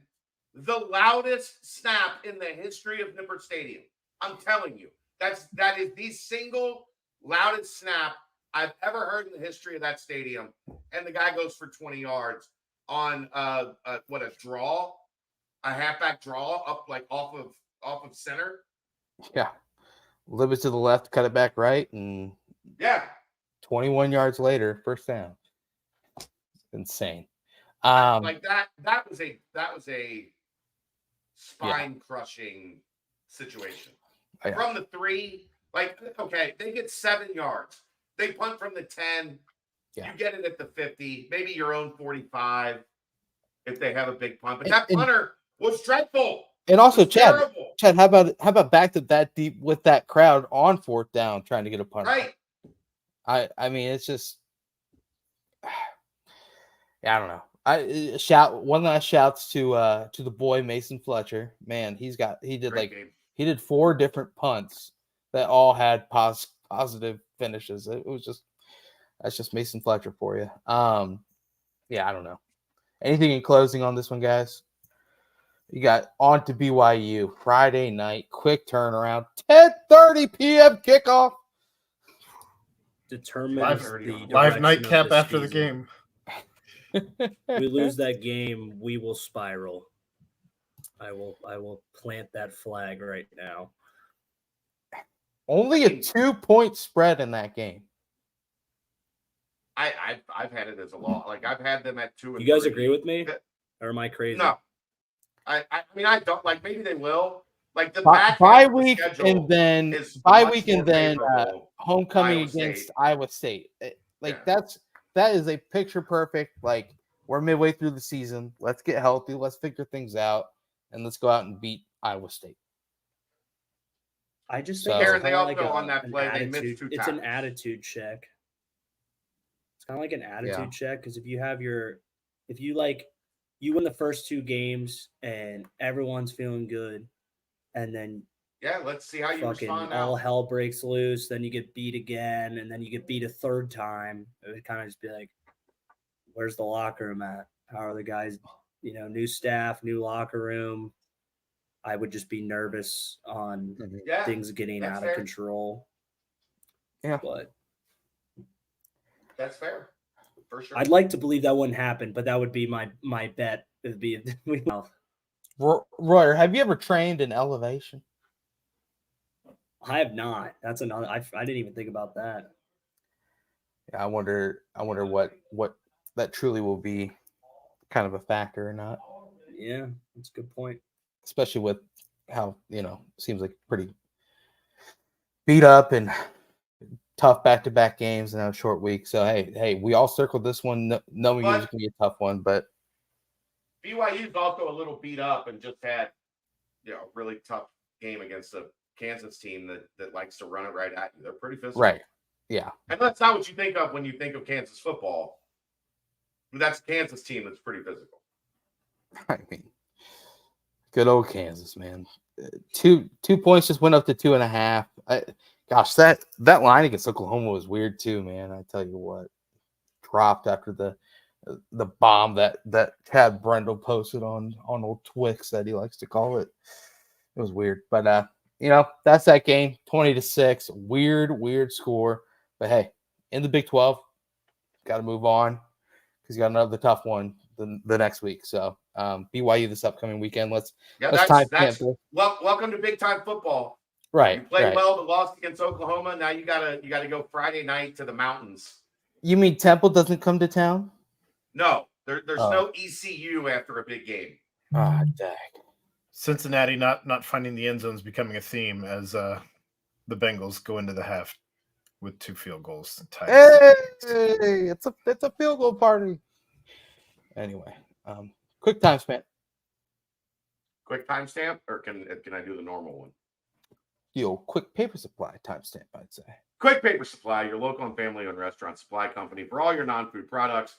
the loudest snap in the history of Nippert Stadium. I'm telling you. That is the single loudest snap I've ever heard in the history of that stadium. And the guy goes for 20 yards on a draw, a halfback draw up off of center. Yeah. A little bit to the left, cut it back right, and 21 yards later, first down. Insane. That was a spine crushing situation. Yeah. From the 3, they get 7 yards. They punt from the 10. Yeah. You get it at the 50, maybe your own 45 if they have a big punt. But that punter was dreadful. And also, Chad, how about back to that deep with that crowd on 4th down trying to get a punt? Right. I mean, it's just I don't know. One last shouts to the boy Mason Fletcher. Man, he did 4 different punts that all had positive finishes. That's just Mason Fletcher for you. I don't know. Anything in closing on this one, guys? You got on to BYU Friday night, quick turnaround, 10:30 p.m. kickoff. Determines live nightcap after the game. We lose that game, we will spiral. I will plant that flag right now. Only a 2-point spread in that game. I've had it as a law. I've had them at 2 and 3. You guys agree with me? Or am I crazy? No. I mean, I don't maybe they will. The bye week and then homecoming against Iowa State. That is a picture perfect. We're midway through the season. Let's get healthy. Let's figure things out, and let's go out and beat Iowa State. I just think they also on that play they missed 2 times. It's an attitude check. It's kind of like an attitude check because if you win the first 2 games and everyone's feeling good, and then let's see how you respond. All hell breaks loose. Then you get beat again, and then you get beat a 3rd time. It would kind of just be like, where's the locker room at? How are the guys? New staff, new locker room. I would just be nervous on things getting out of control. Yeah, but that's fair. For sure. I'd like to believe that wouldn't happen, but that would be my bet. It'd be Royer, have you ever trained in elevation? I have not. That's another. I didn't even think about that. Yeah, I wonder what that truly will be kind of a factor or not. Yeah, that's a good point. Especially with how seems like pretty beat up and tough back-to-back games in a short week. So hey, we all circled this one knowing it was going to be a tough one, but BYU's also a little beat up and just had a really tough game against a Kansas team that likes to run it right at you. They're pretty physical. Right. Yeah. And that's not what you think of when you think of Kansas football. That's a Kansas team that's pretty physical. I mean, good old Kansas, man. 2 points just went up to 2.5. Gosh, that line against Oklahoma was weird too, man. I tell you what, dropped after the bomb that Chad Brendel posted on old Twix that he likes to call it. It was weird, but that's that game. 20-6, weird score. But hey, in the Big 12, got to move on because you got another tough one the next week. So BYU this upcoming weekend. Let's that's welcome to big time football. Right. You played well but lost against Oklahoma. Now you gotta go Friday night to the mountains. You mean Temple doesn't come to town? No, there's no ECU after a big game. Ah, dang. Cincinnati not finding the end zone is becoming a theme as the Bengals go into the half with 2 field goals. Hey, it's a field goal party. Anyway, quick timestamp. Quick timestamp, or can I do the normal one? Quick paper supply timestamp, I'd say. Quick Paper Supply, your local and family-owned restaurant supply company for all your non-food products.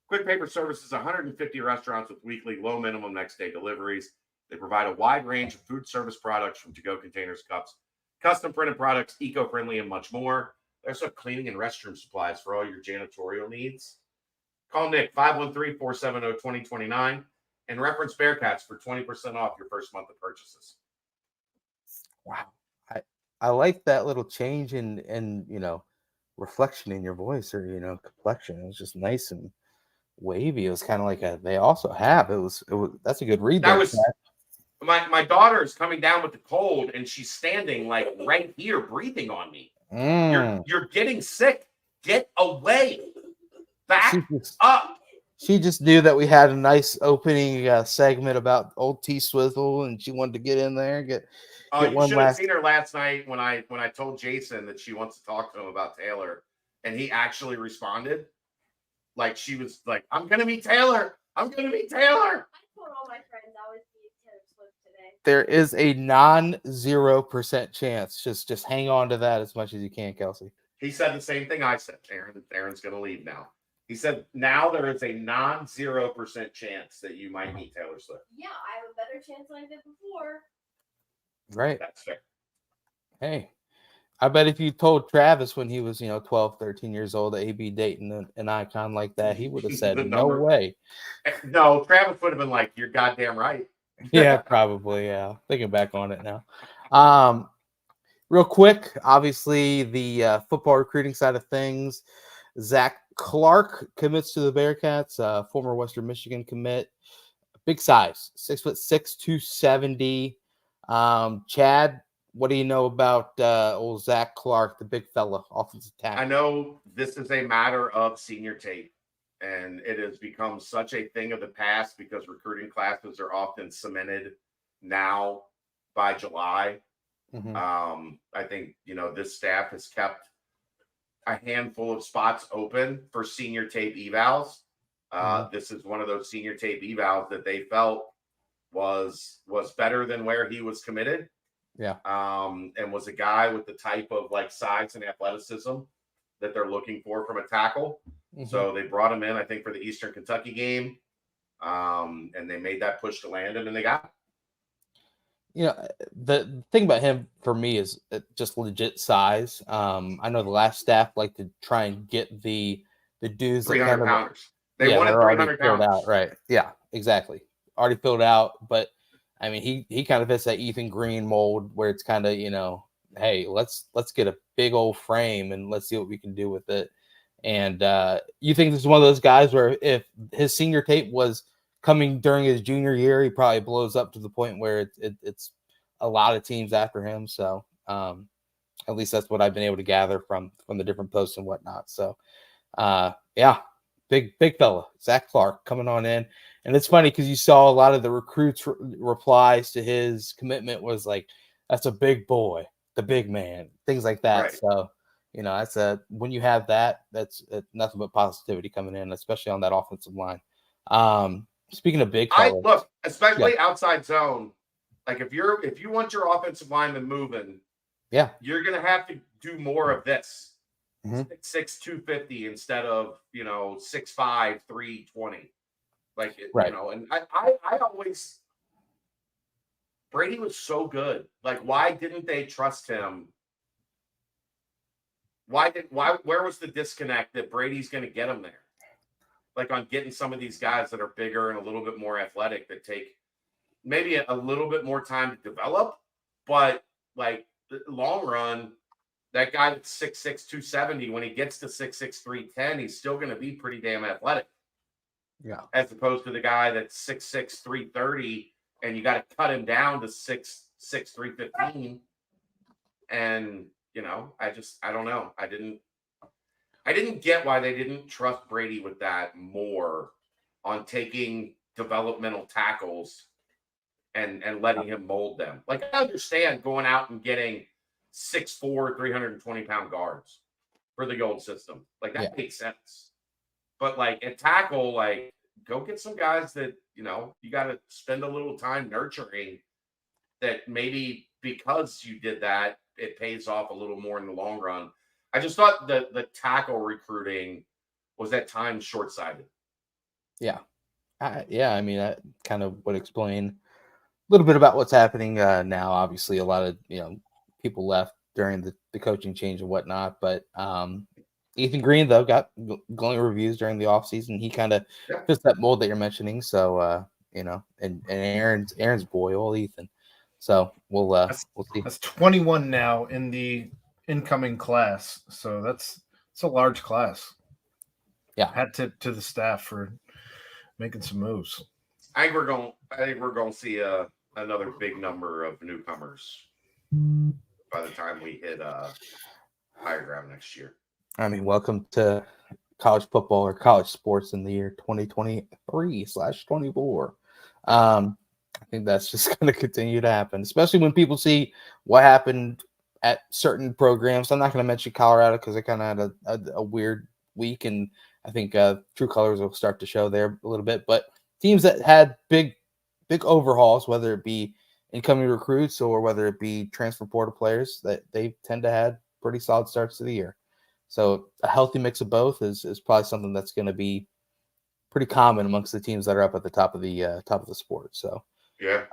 Quick Paper services 150 restaurants with weekly low minimum next day deliveries. They provide a wide range of food service products from to-go containers, cups, custom printed products, eco-friendly, and much more. There's some cleaning and restroom supplies for all your janitorial needs. Call Nick 513-470-2029 and reference Bearcats for 20% off your first month of purchases. Wow. I like that little change in reflection in your voice or complexion. It was just nice and wavy. It was kind of like they also have. It was that's a good read. That was my daughter's coming down with the cold and she's standing like right here breathing on me. You're getting sick. Get away. Back up. She just knew that we had a nice opening segment about old T-Swizzle, and she wanted to get in there. Get you should have seen her last night when I told Jason that she wants to talk to him about Taylor, and he actually responded. Like she was like, "I'm gonna meet Taylor. I'm gonna meet Taylor." I told all my friends I was meeting Taylor Swift today. There is a non-0% chance. Just hang on to that as much as you can, Kelsey. He said the same thing I said. Aaron's gonna leave now. He said, now there is a non-0% chance that you might meet Taylor Swift. Yeah, I have a better chance than I did before. Right. That's fair. Hey, I bet if you told Travis when he was, 12, 13 years old, that he'd be dating an icon like that, he would have said, no way. No, Travis would have been like, you're goddamn right. Yeah, probably. Yeah. Thinking back on it now. Real quick, obviously, the football recruiting side of things, Zach Clark commits to the Bearcats, former Western Michigan commit. Big size, 6'6", 270. Chad, what do you know about old Zach Clark, the big fella, offensive tackle? I know this is a matter of senior tape, and it has become such a thing of the past because recruiting classes are often cemented now by July. Mm-hmm. I think, this staff has kept a handful of spots open for senior tape evals. This is one of those senior tape evals that they felt was better than where he was committed. Yeah. And was a guy with the type of like size and athleticism that they're looking for from a tackle. Mm-hmm. So they brought him in, I think, for the Eastern Kentucky game. And they made that push to land him, and they got him. The thing about him for me is just legit size. I know the last staff like to try and get the dudes 300 pounders. They wanted 300 pounds out, right? Yeah, exactly. Already filled out, but I mean, he kind of fits that Ethan Green mold where it's kind of hey, let's get a big old frame and let's see what we can do with it. And you think this is one of those guys where if his senior tape was coming during his junior year, he probably blows up to the point where it's a lot of teams after him. So at least that's what I've been able to gather from the different posts and whatnot. So yeah, big fella, Zach Clark coming on in. And it's funny because you saw a lot of the recruits replies to his commitment was like, that's a big boy, the big man, things like that. Right. So, that's when you have that, that's nothing but positivity coming in, especially on that offensive line. Speaking of big fellas, look, especially outside zone, like if you want your offensive lineman moving, you're gonna have to do more of this. 6'6", 250 instead of 6'5", 320. Like, Right. and I always, Brady was so good. Like, why didn't they trust him? Where was the disconnect that Brady's going to get him there? Like, on getting some of these guys that are bigger and a little bit more athletic that take maybe a little bit more time to develop, but like the long run, that guy that's 6'6", 270, when he gets to 6'6", 310, he's still going to be pretty damn athletic. Yeah. As opposed to the guy that's 6'6", 330, and you got to cut him down to 6'6", 315. And, I don't know. I didn't get why they didn't trust Brady with that more on taking developmental tackles and letting him mold them. Like, I understand going out and getting 6'4", 320-pound guards for the old system. Like, that makes sense. But, like, at tackle, like, go get some guys that, you got to spend a little time nurturing, that maybe because you did that, it pays off a little more in the long run. I just thought the tackle recruiting was at times short-sighted. Yeah. I mean, that kind of would explain a little bit about what's happening now. Obviously, a lot of people left during the coaching change and whatnot. But Ethan Green, though, got glowing reviews during the offseason. He kind of fits that mold that you're mentioning. So and Aaron's boy, old Ethan. So we'll see. That's 21 now in the incoming class. So it's a large class. Yeah. Hat tip to the staff for making some moves. I think we're going to see another big number of newcomers by the time we hit higher ground next year. I mean, welcome to college football or college sports in the year 2023/24. I think that's just going to continue to happen, especially when people see what happened at certain programs. I'm not going to mention Colorado because they kind of had a weird week, and I think true colors will start to show there a little bit. But teams that had big overhauls, whether it be incoming recruits or whether it be transfer portal players, that they tend to have pretty solid starts to the year. So a healthy mix of both is probably something that's going to be pretty common amongst the teams that are up at the top of the sport. So yeah.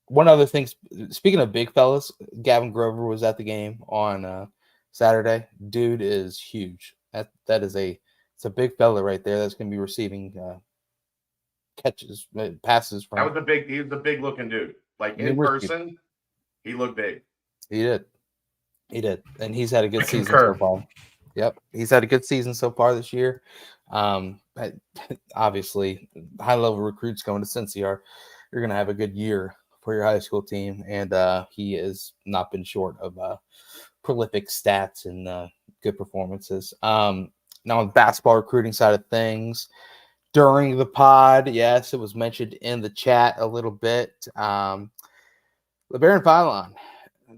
One other thing, speaking of big fellas, Gavin Grover was at the game on Saturday. Dude is huge. It's a big fella right there that's going to be receiving passes from. He was a big looking dude. Like, in person, he looked big. He did, and he's had a good season so far. Yep, he's had a good season so far this year. Obviously, high level recruits going to Cincy you're going to have a good year for your high school team, and he has not been short of prolific stats and good performances. Now on the basketball recruiting side of things, during the pod, yes, it was mentioned in the chat a little bit. LeBaron Philon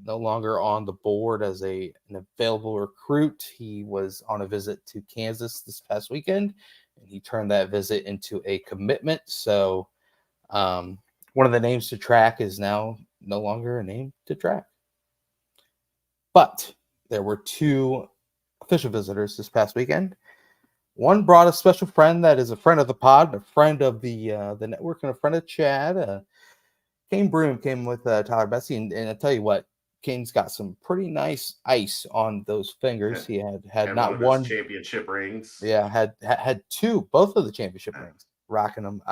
no longer on the board as an available recruit. He was on a visit to Kansas this past weekend, and he turned that visit into a commitment. So one of the names to track is now no longer a name to track. But there were two official visitors this past weekend. One brought a special friend that is a friend of the pod, a friend of the network, and a friend of Chad. Kane Broom came with Tyler Betsy, and I tell you what, Kane's got some pretty nice ice on those fingers. He had not one championship rings. Yeah, had both of the championship rings, rocking them.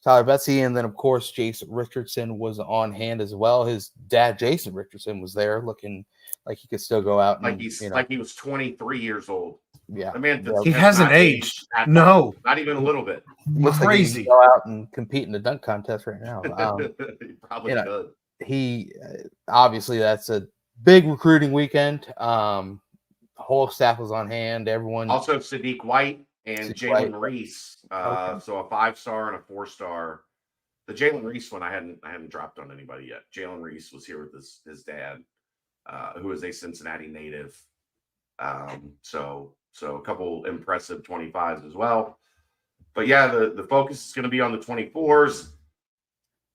Tyler Betsy, and then of course Jason Richardson was on hand as well. His dad, Jason Richardson, was there, looking like he could still go out and like he was 23 years old. Yeah, I mean, he hasn't aged. No, not even a little bit. Looks crazy. Like he can go out and compete in the dunk contest right now. He probably could. He obviously that's a big recruiting weekend. Whole staff was on hand. Everyone. Also, Sadiq White and Jalen Reese. Okay. So a 5-star and a 4-star. The Jalen Reese one I hadn't dropped on anybody yet. Jalen Reese was here with his dad, who is a Cincinnati native. So a couple impressive 25s as well. But yeah, the focus is going to be on the 24s.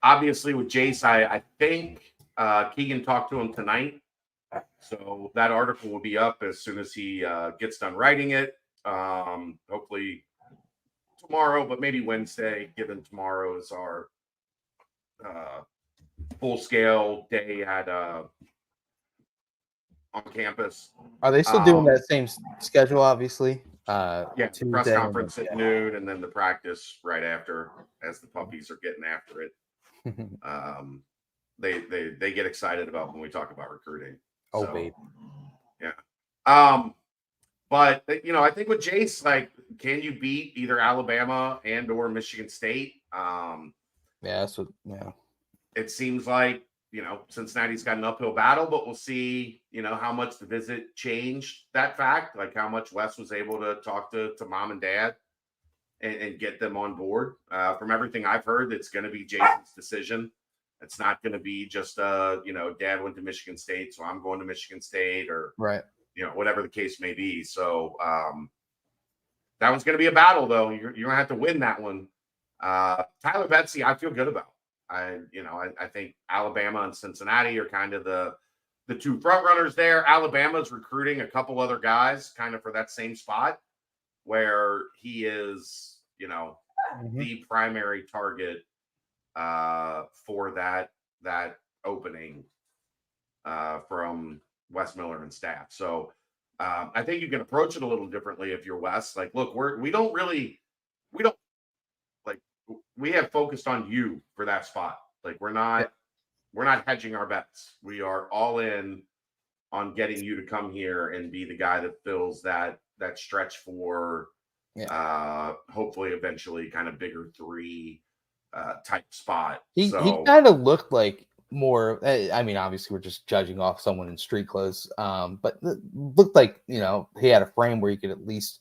Obviously, with Jace, I think Keegan talked to him tonight. So that article will be up as soon as he gets done writing it. Hopefully tomorrow, but maybe Wednesday, given tomorrow is our full scale day at on campus. Are they still doing that same schedule? Obviously, Yeah, Tuesday press and conference then- at noon, and then the practice right after, as the puppies are getting after it. They get excited about when we talk about recruiting. Oh, So, babe. yeah. But I think with Jace, like, can you beat either Alabama and or Michigan State? Yeah, that's what. Yeah, It seems like Cincinnati's got an uphill battle, but we'll see how much the visit changed that fact, like how much Wes was able to talk to mom and dad and get them on board. From everything I've heard, it's going to be Jason's decision. It's not going to be just dad went to Michigan State, so I'm going to Michigan State, or right. whatever the case may be. So that one's going to be a battle, though. You're going to have to win that one. Tyler Betsy, I feel good about. I think Alabama and Cincinnati are kind of the two front runners there. Alabama's recruiting a couple other guys kind of for that same spot where he is, the primary target for that opening from Wes Miller and staff. So I think you can approach it a little differently if you're Wes. Like, look, we have focused on you for that spot. Like, we're not hedging our bets. We are all in on getting you to come here and be the guy that fills that stretch for hopefully eventually kind of bigger 3 type spot. He kind of looked like more. I mean, obviously we're just judging off someone in street clothes, but it looked like he had a frame where he could at least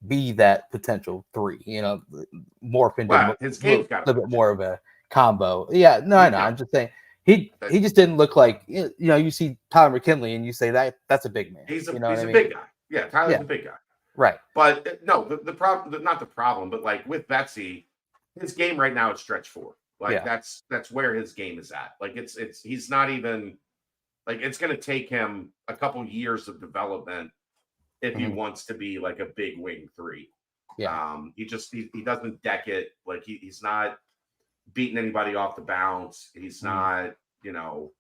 be that potential 3. Morph into his game's got a little bit more of a combo. Yeah, no, I know. I'm just saying he just didn't look like you see Tyler McKinley and you say that's a big man. He's a big guy. Yeah, Tyler's a big guy. Right. But no, the problem, not the problem, but like with Betsy, his game right now is stretch 4. Like that's where his game is at. Like he's not even like, it's going to take him a couple years of development if he wants to be like a big wing 3. Yeah. He doesn't deck it. Like he's not beating anybody off the bounce. He's not,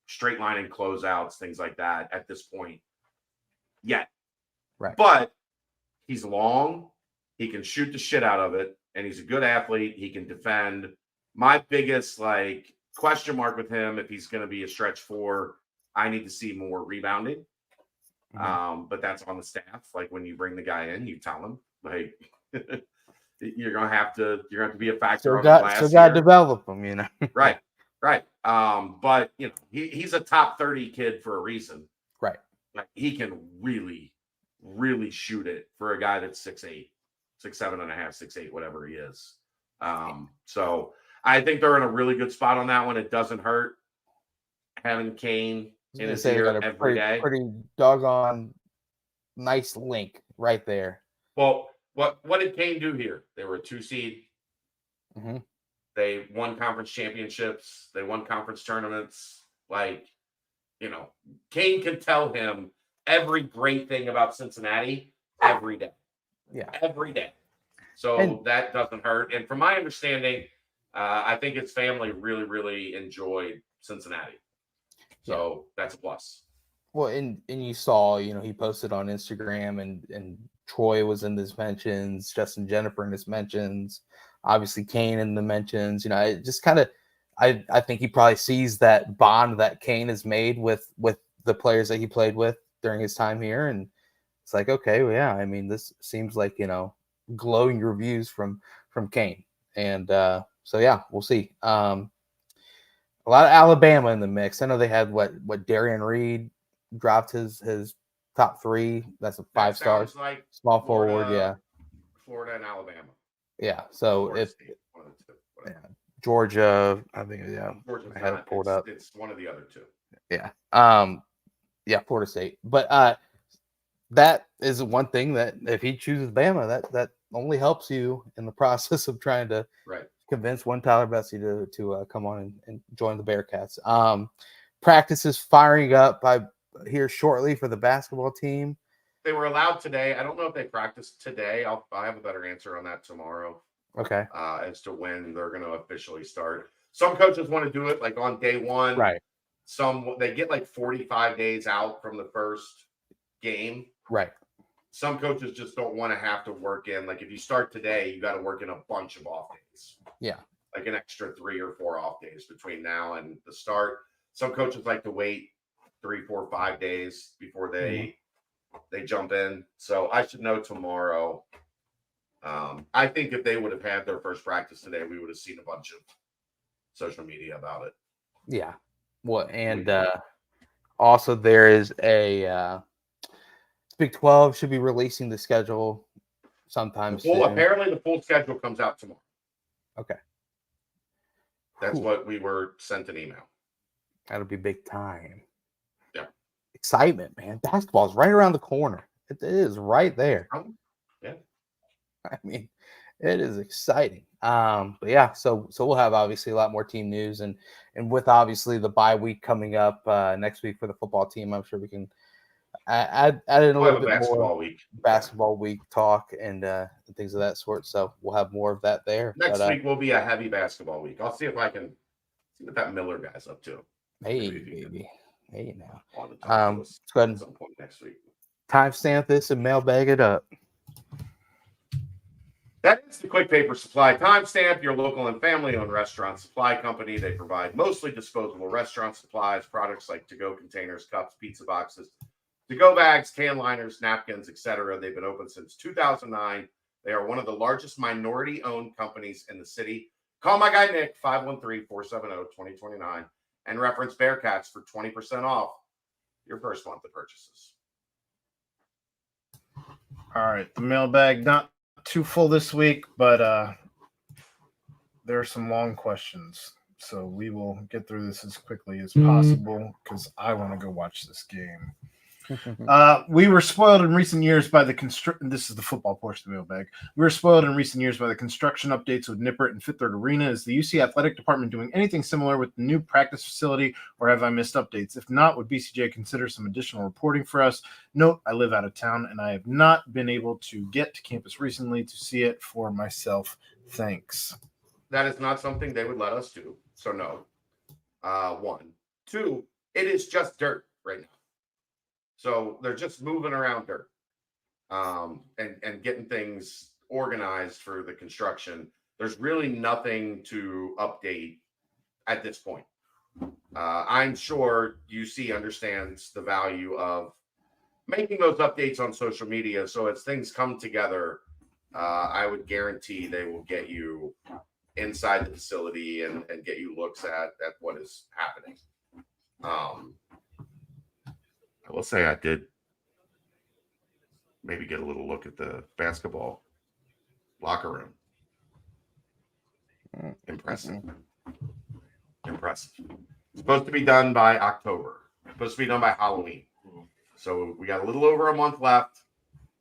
straight lining closeouts, things like that at this point yet. Right. But he's long. He can shoot the shit out of it. And he's a good athlete. He can defend. My biggest question mark with him, if he's going to be a stretch 4, I need to see more rebounding. But that's on the staff. Like, when you bring the guy in, you tell him, like, you're gonna have to be a factor. Still got to develop him, Right. But he's a top 30 kid for a reason. Right. Like, he can really, really shoot it for a guy that's 6'8", 6'7 and a half, 6'8", whatever he is. So I think they're in a really good spot on that one. It doesn't hurt having Kane in his ear every day. Pretty doggone nice link right there. Well, what did Kane do here? They were a 2 seed. They won conference championships. They won conference tournaments. Like, Kane can tell him every great thing about Cincinnati every day. Yeah. Every day. So that doesn't hurt. And from my understanding, I think his family really, really enjoyed Cincinnati. So that's a plus. Well, and you saw, he posted on Instagram and Troy was in his mentions, Justin Jennifer in his mentions, obviously Kane in the mentions. It just kind of, I think he probably sees that bond that Kane has made with the players that he played with during his time here. And it's like, okay, well, yeah, I mean, this seems like, glowing reviews from Kane. And so, yeah, we'll see. A lot of Alabama in the mix. I know they had what Darian Reed dropped his top 3. That's a 5 stars. Like small Florida, forward, yeah. Florida and Alabama. Yeah. So Florida if State, one of the 2. Georgia, I think, yeah. Georgia's I had it pulled up. It's one of the other 2. Yeah. Yeah, Florida State. But that is one thing that if he chooses Bama, that only helps you in the process of trying to convince one Tyler Betsy to come on and join the Bearcats. Practice is firing up here shortly for the basketball team. They were allowed today. I don't know if they practiced today. I'll have a better answer on that tomorrow. Okay. As to when they're going to officially start. Some coaches want to do it like on day one. Right. Some they get like 45 days out from the first game. Right. Some coaches just don't want to have to work in. Like if you start today, you got to work in a bunch of off days. Yeah. Like an extra 3 or 4 off days between now and the start. Some coaches like to wait 3, 4, 5 days before they jump in. So I should know tomorrow. I think if they would have had their first practice today, we would have seen a bunch of social media about it. Yeah. Well, and also there is a Big 12 should be releasing the schedule sometime soon. Apparently, the full schedule comes out tomorrow. Okay. That's Cool. what we were sent an email. That'll be big time. Yeah. Excitement, man. Basketball's right around the corner. It is right there. Yeah. I mean, it is exciting. But yeah, so we'll have obviously a lot more team news and with obviously the bye week coming up next week for the football team, I'm sure we can add in a little bit more basketball week talk and things of that sort. So we'll have more of that there. Next week will be a heavy basketball week. I'll see if I can see what that Miller guy's up to. Hey, baby. Hey, now. Let's go ahead and at some point next week. Timestamp this and mailbag it up. That is the Quick Paper Supply. Timestamp, your local and family-owned restaurant supply company. They provide mostly disposable restaurant supplies, products like to-go containers, cups, pizza boxes, to-go bags, can liners, napkins, etc. They've been open since 2009. They are one of the largest minority-owned companies in the city. Call my guy Nick, 513-470-2029, and reference Bearcats for 20% off your first month of purchases. All right, the mailbag not too full this week, but there are some long questions, so we will get through this as quickly as possible because I want to go watch this game. We were spoiled in recent years by the This is the football portion of the mailbag. We were spoiled in recent years by the construction updates with Nippert and Fifth Third Arena. Is the UC Athletic Department doing anything similar with the new practice facility, or have I missed updates? If not, would BCJ consider some additional reporting for us? Note, I live out of town, and I have not been able to get to campus recently to see it for myself. Thanks. That is not something they would let us do. So no. 1. 2, it is just dirt right now. So they're just moving around dirt and getting things organized for the construction. There's really nothing to update at this point. I'm sure UC understands the value of making those updates on social media. So as things come together, I would guarantee they will get you inside the facility and get you looks at what is happening. I will say I did maybe get a little look at the basketball locker room. Impressive. It's supposed to be done by October. It's supposed to be done by Halloween. So we got a little over a month left.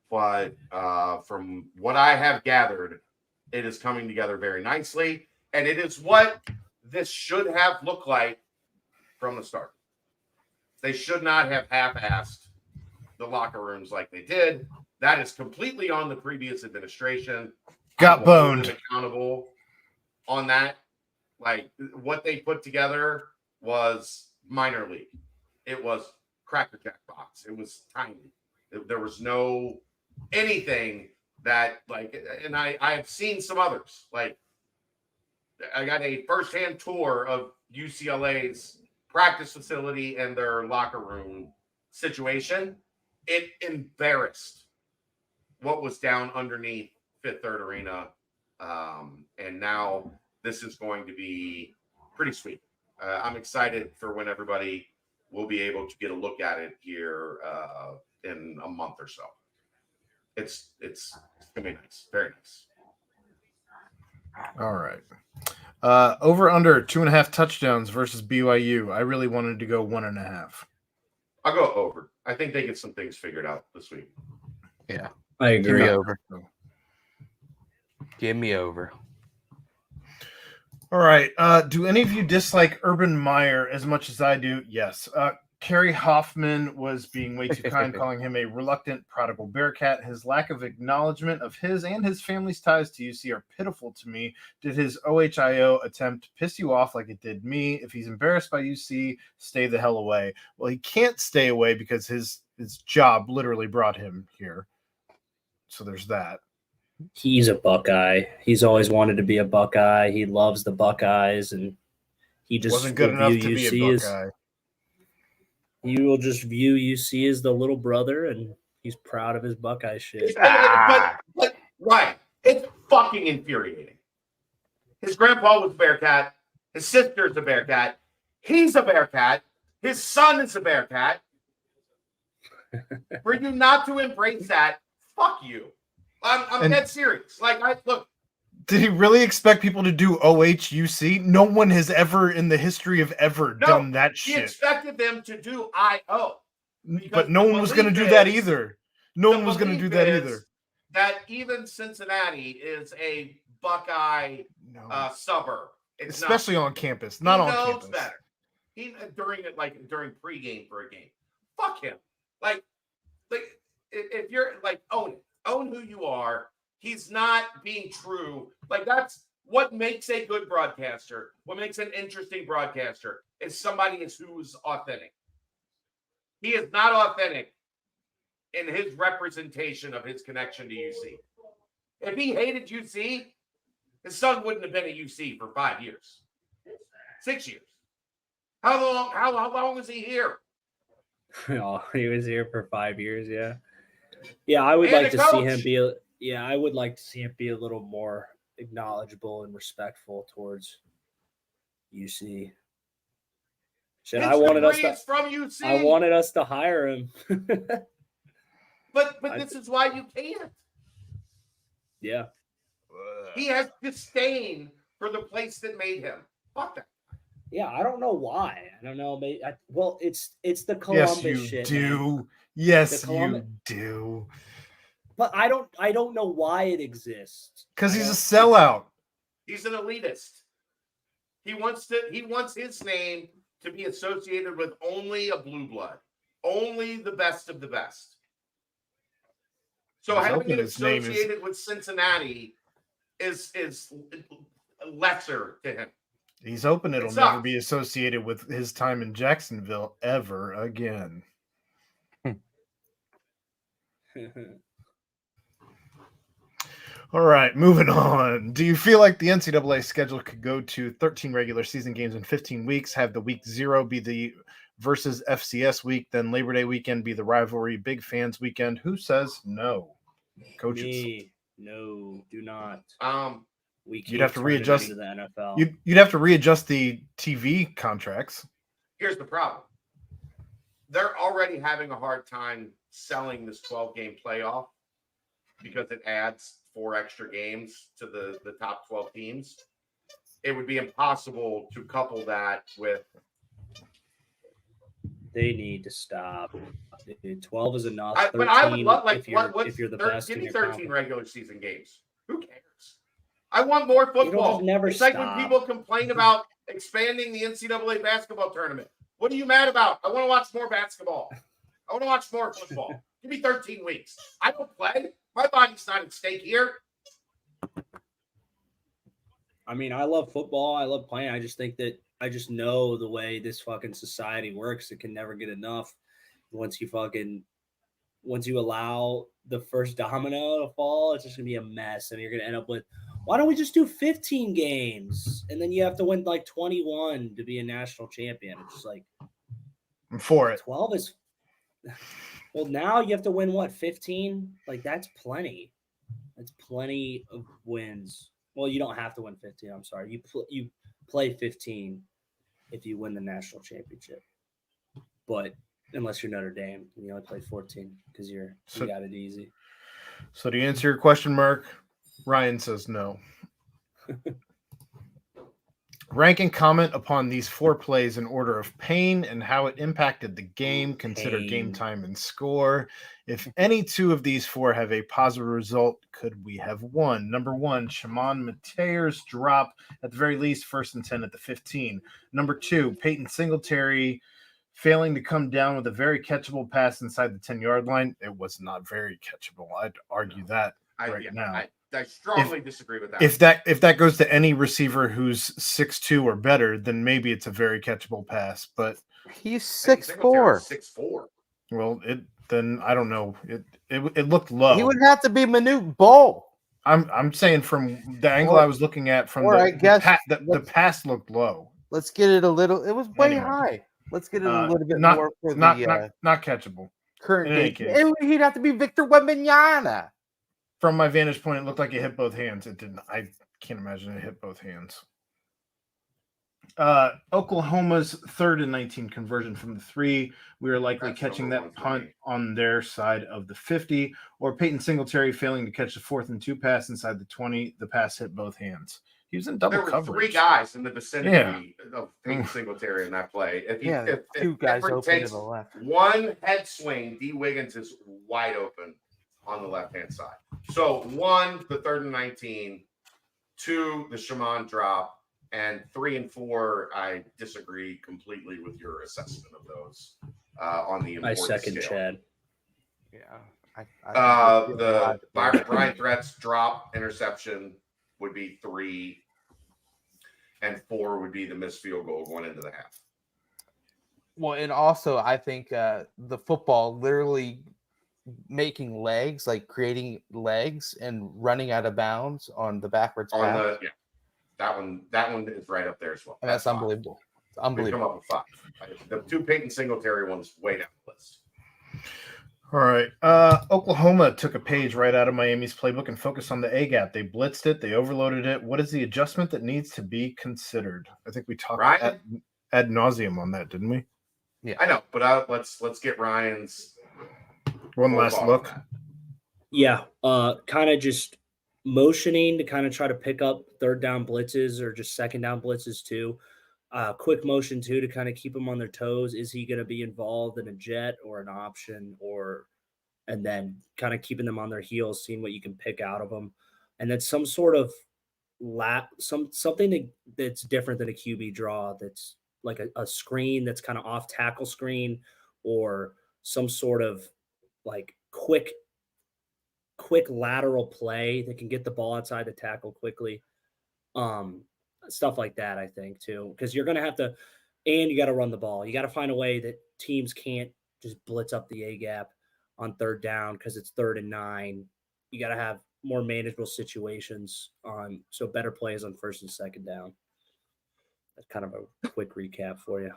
But from what I have gathered, it is coming together very nicely. And it is what this should have looked like from the start. They should not have half-assed the locker rooms like they did. That is completely on the previous administration. Got boned. Accountable on that. Like what they put together was minor league. It was Cracker Jack box. It was tiny. There was no anything that like, and I have seen some others. Like I got a firsthand tour of UCLA's practice facility and their locker room situation. It embarrassed what was down underneath Fifth Third Arena. And now this is going to be pretty sweet. I'm excited for when everybody will be able to get a look at it here in a month or so. It's gonna be nice, very nice. All right. Over under 2.5 touchdowns versus BYU. I really wanted to go 1.5. I'll go over. I think they get some things figured out this week. Yeah, I give agree. me over. Give me over. All right. Do any of you dislike Urban Meyer as much as I do? Yes. Kerry Hoffman was being way too kind, calling him a reluctant prodigal Bearcat. His lack of acknowledgement of his and his family's ties to UC are pitiful to me. Did his OHIO attempt piss you off like it did me? If he's embarrassed by UC, stay the hell away. Well, he can't stay away because his job literally brought him here. So there's that. He's a Buckeye. He's always wanted to be a Buckeye. He loves the Buckeyes, and he just wasn't good enough to be a Buckeye. He will just view UC as the little brother, and he's proud of his Buckeye shit. But Ryan, it's fucking infuriating. His grandpa was a Bearcat. His sister's a Bearcat. He's a Bearcat. His son is a Bearcat. For you not to embrace that, fuck you. I'm dead serious. Look. Did he really expect people to do OHUC? No one has ever in the history of ever done that shit. He expected them to do IO. But no one was going to do that either. No one was going to do that either. That even Cincinnati is a Buckeye suburb. It's especially not. On campus. Not on campus. He knows better. During pregame for a game. Fuck him. If you're own it. Own who you are. He's not being true. That's what makes a good broadcaster. What makes an interesting broadcaster is somebody who's authentic. He is not authentic in his representation of his connection to UC. If he hated UC, his son wouldn't have been at UC for 5 years. 6 years. How long was he here? Oh, he was here for 5 years, yeah. Yeah, I would like to see him be I would like to see him be a little more acknowledgeable and respectful towards UC. Shit, I wanted us to hire him. But this is why you can't. Yeah. He has disdain for the place that made him. Fuck that. Yeah, I don't know why. I don't know. It's the Columbus shit. Yes, you do. But I don't know why it exists. Because he's a sellout. He's an elitist. He wants his name to be associated with only a blue blood, only the best of the best. So having it associated with Cincinnati is lesser to him. He's hoping it'll never be associated with his time in Jacksonville ever again. All right, moving on. Do you feel like the NCAA schedule could go to 13 regular season games in 15 weeks, have the week 0 be the versus FCS week, then Labor Day weekend be the rivalry Big Fans weekend? Who says no? Coaches. Me. No, do not. You'd have to readjust the NFL. You'd have to readjust the TV contracts. Here's the problem. They're already having a hard time selling this 12-game playoff because it adds 4 extra games to the top 12 teams. It would be impossible to couple that with. They need to stop. 12 is enough. But I would love, if you're the best. Give me 13 regular season games. Who cares? I want more football. It's like when people complain about expanding the NCAA basketball tournament. What are you mad about? I want to watch more basketball. I want to watch more football. Give me 13 weeks. I don't play. My body's not at stake here. I mean, I love football. I love playing. I just think that I just know the way this fucking society works. It can never get enough. Once you allow the first domino to fall, it's just going to be a mess. And you're going to end up with, why don't we just do 15 games? And then you have to win 21 to be a national champion. It's just like, I'm for it. 12 is, well, now you have to win 15? That's plenty. That's plenty of wins. Well, you don't have to win 15. I'm sorry. You play 15 if you win the national championship. But unless you're Notre Dame, you only play 14 because you got it easy. So to answer your question, Mark, Ryan says no. Rank and comment upon these 4 plays in order of pain and how it impacted the game. Consider game time and score. If any 2 of these 4 have a positive result, could we have won? Number 1, Shimon Mateer's drop at the very least, 1st and 10 at the 15. Number 2, Peyton Singletary failing to come down with a very catchable pass inside the 10-yard line. It was not very catchable. I'd argue that now. I strongly disagree with that. If that goes to any receiver who's 6'2" or better, then maybe it's a very catchable pass. But he's 6'4". 6'4". Well, then I don't know. It looked low. He would have to be Manute Bol. I'm saying from the angle I was looking at the pass looked low. Let's get it a little. It was way high. Let's get it a little bit more for not catchable. Current game. He'd have to be Victor Wembanyama. From my vantage point, it looked like it hit both hands. It didn't. I can't imagine it hit both hands. Oklahoma's 3rd and 19 conversion from the 3. We are likely catching that punt on their side of the 50, or Peyton Singletary failing to catch the 4th and 2 pass inside the 20. The pass hit both hands. He was in double coverage. There were 3 guys in the vicinity of Peyton Singletary in that play. If 2 guys open to the left. One head swing, D. Wiggins is wide open on the left-hand side. So 1, the 3rd and 19, 2, the Shaman drop, and 3 and 4, I disagree completely with your assessment of those on the importance I second scale. Chad. Yeah. The Brian Threats drop interception would be 3, and 4 would be the missed field goal going into the half. Well, and also I think the football literally making legs, like creating legs and running out of bounds on the backwards pass. That one is right up there as well. And that's unbelievable. It's unbelievable. We come up with 5. The 2 Peyton Singletary ones way down the list. All right. Oklahoma took a page right out of Miami's playbook and focused on the A-gap. They blitzed it. They overloaded it. What is the adjustment that needs to be considered? I think we talked ad nauseum on that, didn't we? Yeah, I know. But let's get Ryan's one last look. Yeah. Kind of just motioning to kind of try to pick up 3rd down blitzes or just 2nd down blitzes too. Quick motion too to kind of keep them on their toes. Is he going to be involved in a jet or an option, and then kind of keeping them on their heels, seeing what you can pick out of them, and then some sort of something that's different than a QB draw. That's like a screen that's kind of off tackle screen, or some sort of like quick lateral play that can get the ball outside the tackle quickly. Stuff like that, I think, too, because you're going to have to, and you got to run the ball. You got to find a way that teams can't just blitz up the A-gap on 3rd down because it's 3rd and 9. You got to have more manageable situations so better plays on 1st and 2nd down. That's kind of a quick recap for you.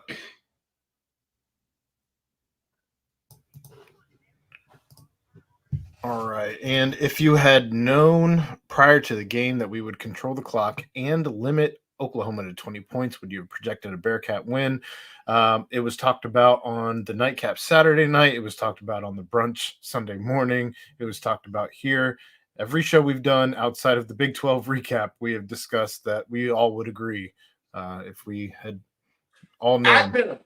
All right. And if you had known prior to the game that we would control the clock and limit Oklahoma to 20 points, would you have projected a Bearcat win? It was talked about on the nightcap Saturday night. It was talked about on the brunch Sunday morning. It was talked about here. Every show we've done outside of the Big 12 recap, we have discussed that we all would agree if we had all known.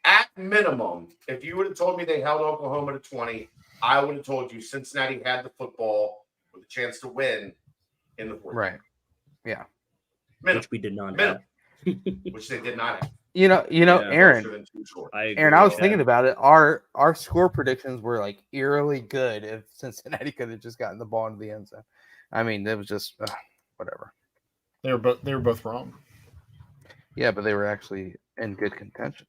At minimum, if you would have told me they held Oklahoma to 20, I would have told you Cincinnati had the football with a chance to win in the 4th. Right. Yeah. Minimum. Which we did not have. Which they did not have. You know, Aaron. I was thinking about it. Our score predictions were like eerily good if Cincinnati could have just gotten the ball into the end zone. I mean, it was just whatever. They were both wrong. Yeah, but they were actually in good contention.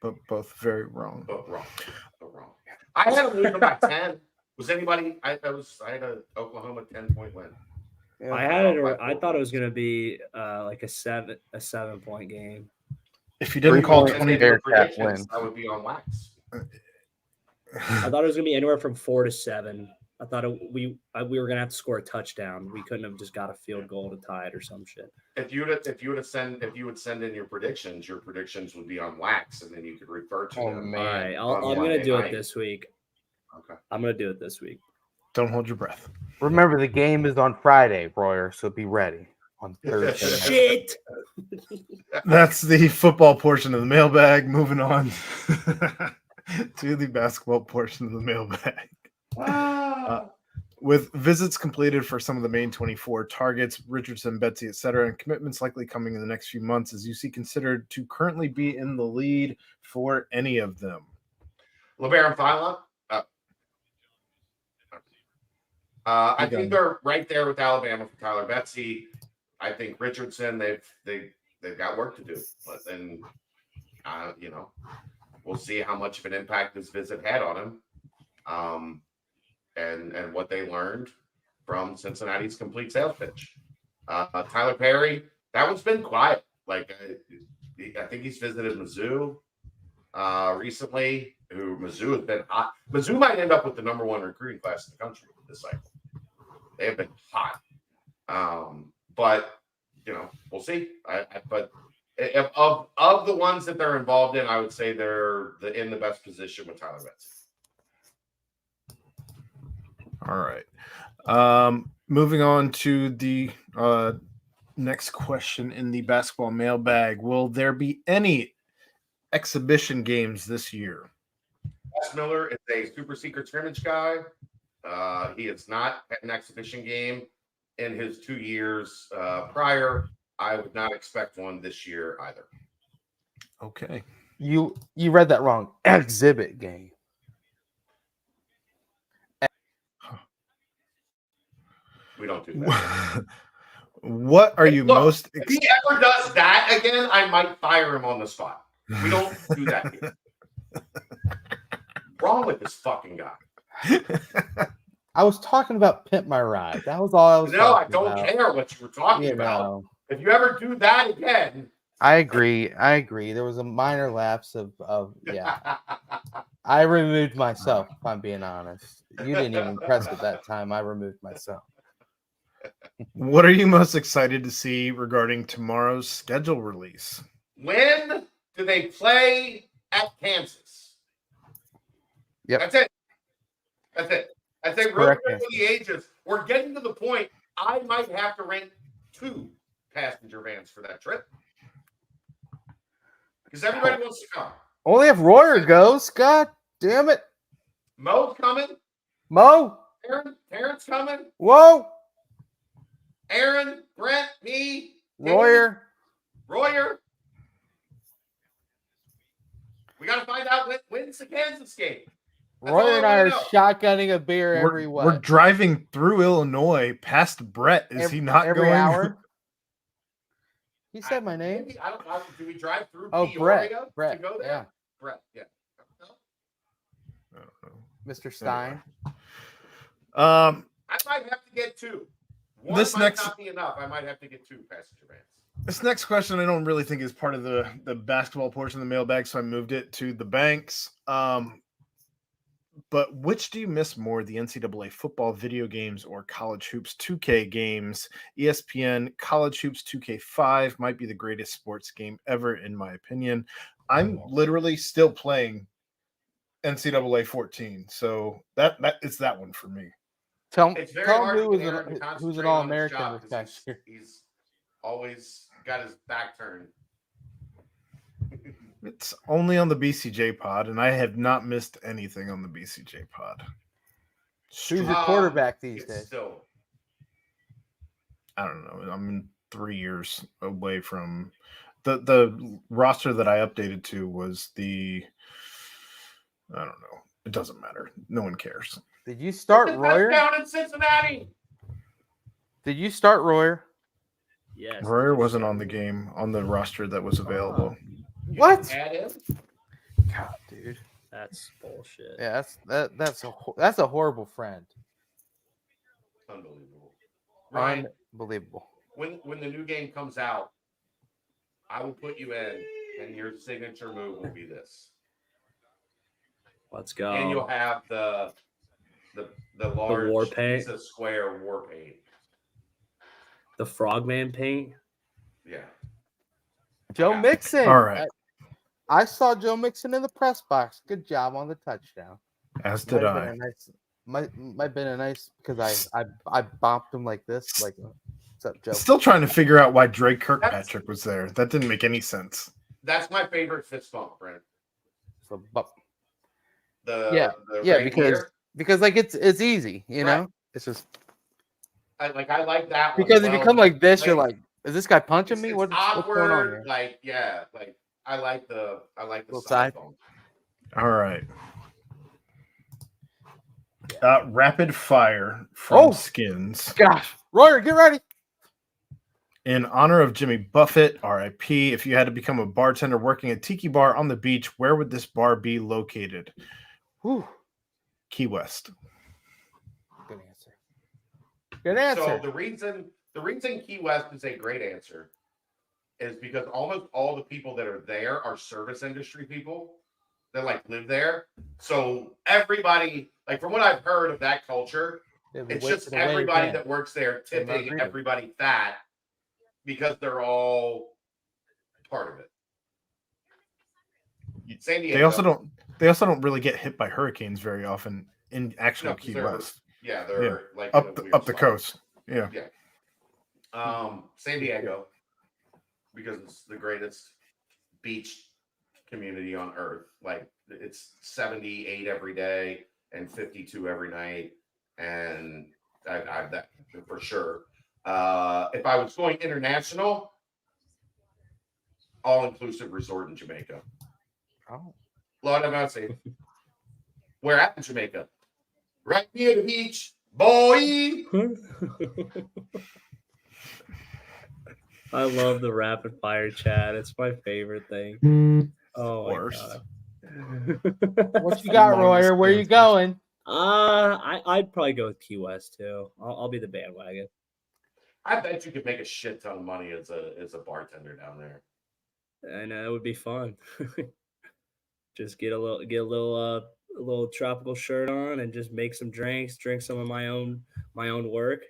But both very wrong. Both wrong. I had them losing by 10. Was anybody? I had an Oklahoma 10-point win. Yeah, I had it. I thought it was going to be like a 7-point game. If you didn't call 20 Bearcat win, I would be on wax. I thought it was going to be anywhere from 4 to 7. I thought we were going to have to score a touchdown. We couldn't have just got a field goal to tie it or some shit. If you would send in your predictions would be on wax, and then you could refer to them. Man. All right, I'm going to do it this week. Okay, I'm going to do it this week. Don't hold your breath. Remember, the game is on Friday, Royer, so be ready on Thursday. Shit. That's the football portion of the mailbag. Moving on to the basketball portion of the mailbag. With visits completed for some of the main 24 targets, Richardson, Betsy, etc., and commitments likely coming in the next few months, is UC considered to currently be in the lead for any of them? LeBaron Philon. I think they're right there with Alabama for Tyler Betsy. I think Richardson, they've got work to do, but then we'll see how much of an impact this visit had on him, and what they learned from Cincinnati's complete sales pitch. Tyler Perry, that one's been quiet. Like I think he's visited Mizzou recently. Mizzou has been hot. Mizzou might end up with the #1 recruiting class in the country this cycle. They have been hot, but we'll see. But of the ones that they're involved in, I would say they're in the best position with Tyler Betsy. All right. Moving on to the next question in the basketball mailbag. Will there be any exhibition games this year? Wes Miller is a super secret scrimmage guy. He has not had an exhibition game in his 2 years prior. I would not expect one this year either. Okay. You read that wrong. Exhibit game. We don't do that. What are you most if he ever does that again, I might fire him on the spot. We don't do that here. What's wrong with this fucking guy? I was talking about Pimp My Ride. That was all I was No, I talking don't about. care what you were talking about. If you ever do that again. I agree. There was a minor lapse of yeah. I removed myself, if I'm being honest. You didn't even press it that time. I removed myself. What are you most excited to see regarding tomorrow's schedule release? When do they play at Kansas? Yep. That's it. I think road trip for the ages. We're getting to the point I might have to rent 2 passenger vans for that trip. Because everybody wants to come. Only if Royer goes. God damn it. Mo's coming. Mo. Terrence coming. Whoa. Aaron, Brent, me. Royer. We got to find out when's the Kansas game. Royer and I are shotgunning a beer every way. We're driving through Illinois past Brett. Is he not every going? Hour? He said my name. I don't know. Do we drive through Brett to go there? Yeah. Brett, yeah. I don't know. Mr. Stein. I might have to get 2. One This might next not be enough. I might have to get 2 passenger vans. This next question I don't really think is part of the basketball portion of the mailbag, so I moved it to the banks. But which do you miss more, the NCAA football video games or College Hoops 2K games? ESPN College Hoops 2K5 might be the greatest sports game ever, in my opinion. I'm literally still playing NCAA 14, so that it's that one for me. Tell It's very hard to who's get Aaron to concentrate an on his All-American job this past year. He's always got his back turned. It's only on the BCJ pod, and I have not missed anything on the BCJ pod. Who's your quarterback these days? Still, I don't know. I'm 3 years away from the roster that I updated to was I don't know. It doesn't matter. No one cares. Did you start Royer? Down in Cincinnati. Did you start Royer? Yes. Royer wasn't on the roster that was available. What? Add him? God, dude. That's bullshit. Yeah, that's a horrible friend. Unbelievable. Ryan, Unbelievable. when the new game comes out, I will put you in, and your signature move will be this. Let's go. And you'll have the large war paint. piece of square war paint. The Frogman paint. Yeah. Joe Mixon. All right. I saw Joe Mixon in the press box. Good job on the touchdown. As did I. Might have been a nice because I bopped him like this. Like, what's up, Joe? Still trying to figure out why Drake Kirkpatrick was there. That didn't make any sense. That's my favorite fist bump, Brent. So, Because because like it's easy, you know. It's just I like that one. because if you come like this, you're like, like, is this guy punching me? it's What's awkward. going on here? Like, yeah, like I like the Little side side. phone. All right. Rapid fire from Skins. Gosh, Royer, get ready. In honor of Jimmy Buffett, RIP, if you had to become a bartender working a tiki bar on the beach, where would this bar be located? Whew. Key West. Good answer. Good answer. So the reason Key West is a great answer is because almost all the people that are there are service industry people that like live there. So everybody, like from what I've heard of that culture, it's just everybody that works there tipping everybody fat because they're all part of it. San Diego. They also don't really get hit by hurricanes very often in actual Key West. Yeah, they're like up the coast. Yeah. San Diego, because it's the greatest beach community on earth. Like it's 78 every day and 52 every night, and I that for sure. If I was going international, all-inclusive resort in Jamaica. Oh, Lord have mercy. Where at in Jamaica? Right near the beach, boy. I love the rapid fire chat. It's my favorite thing. Oh my god. What you got, Royer? Where you going? I'd probably go with Key West too. I'll be the bandwagon. I bet you could make a shit ton of money as a bartender down there. I know it would be fun. Just get a little tropical shirt on and just make some drinks, drink some of my own work.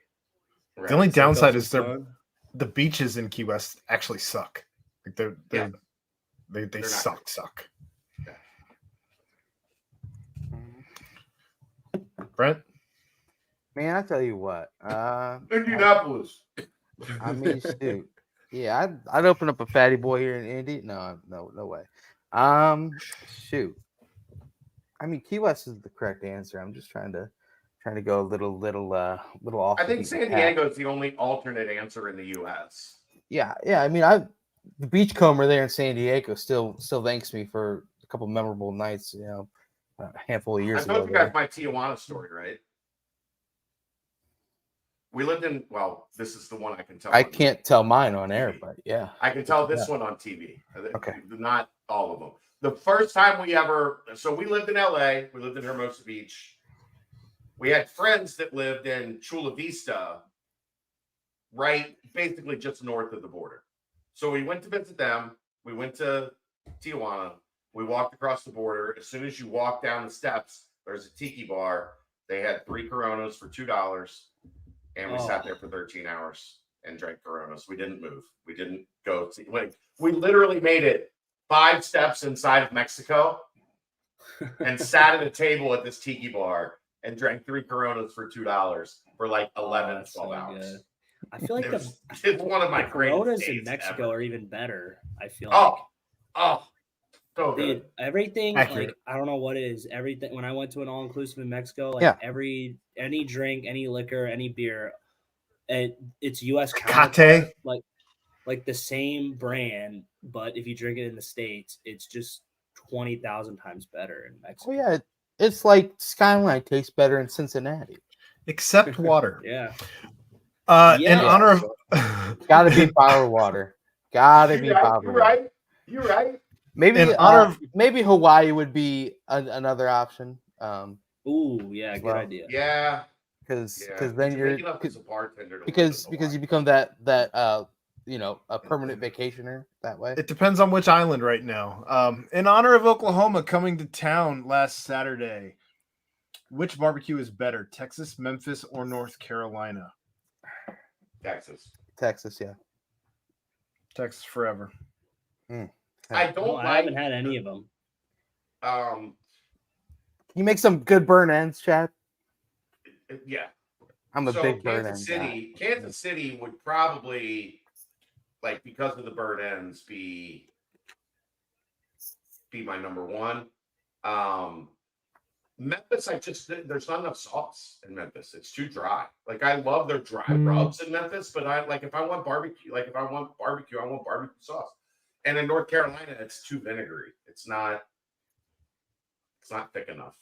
Right. The only downside is the beaches in Key West actually suck. Like they suck. Yeah. Brent? Man, I tell you what. Indianapolis. I mean, shoot. Yeah, I'd open up a fatty boy here in Indy. No way. Shoot. I mean, Key West is the correct answer. I'm just trying to go a little off. I think San Diego is the only alternate answer in the U.S. Yeah. I mean, the beachcomber there in San Diego still thanks me for a couple memorable nights. You know, a handful of years ago. I told you guys my Tijuana story, right? We lived in. Well, this is the one I can tell. I can't tell mine on air, but yeah, I can tell this one on TV. Okay, not all of them. The first time we lived in LA. We lived in Hermosa Beach. We had friends that lived in Chula Vista, right, basically just north of the border. So we went to visit them. We went to Tijuana. We walked across the border. As soon as you walk down the steps, there's a tiki bar. They had 3 Coronas for $2, and we sat there for 13 hours and drank Coronas. We didn't move. We didn't go see. We literally made it 5 steps inside of Mexico and sat at a table at this tiki bar and drank 3 Coronas for $2 for like 11, 12 hours. Good. I feel like it's one of my Coronas in Mexico are even better. I feel so good. Dude, everything accurate. Like I don't know what it is. Everything when I went to an all inclusive in Mexico, like any drink, any liquor, any beer, it's U.S. counterpart, like the same brand, but if you drink it in the States, it's just 20,000 times better in Mexico. Oh yeah, it's like Skyline tastes better in Cincinnati, except water. Yeah. In honor of gotta be bottled water. Gotta be bottled water. You're right. Maybe in honor of maybe Hawaii would be another option. Ooh, yeah, good idea. Yeah, because then you're as a bartender because you become that a permanent vacationer that way. It depends on which island right now. In honor of Oklahoma coming to town last Saturday, which barbecue is better, Texas, Memphis, or North Carolina? Texas, yeah. Texas forever. I haven't had any of them. Can you make some good burn ends, Chad? Yeah. I'm a big burn end guy. Kansas City would probably, like, because of the burn ends, be my number one. Memphis, there's not enough sauce in Memphis. It's too dry. Like I love their dry rubs in Memphis, but if I want barbecue, I want barbecue sauce. And in North Carolina, it's too vinegary. It's not thick enough.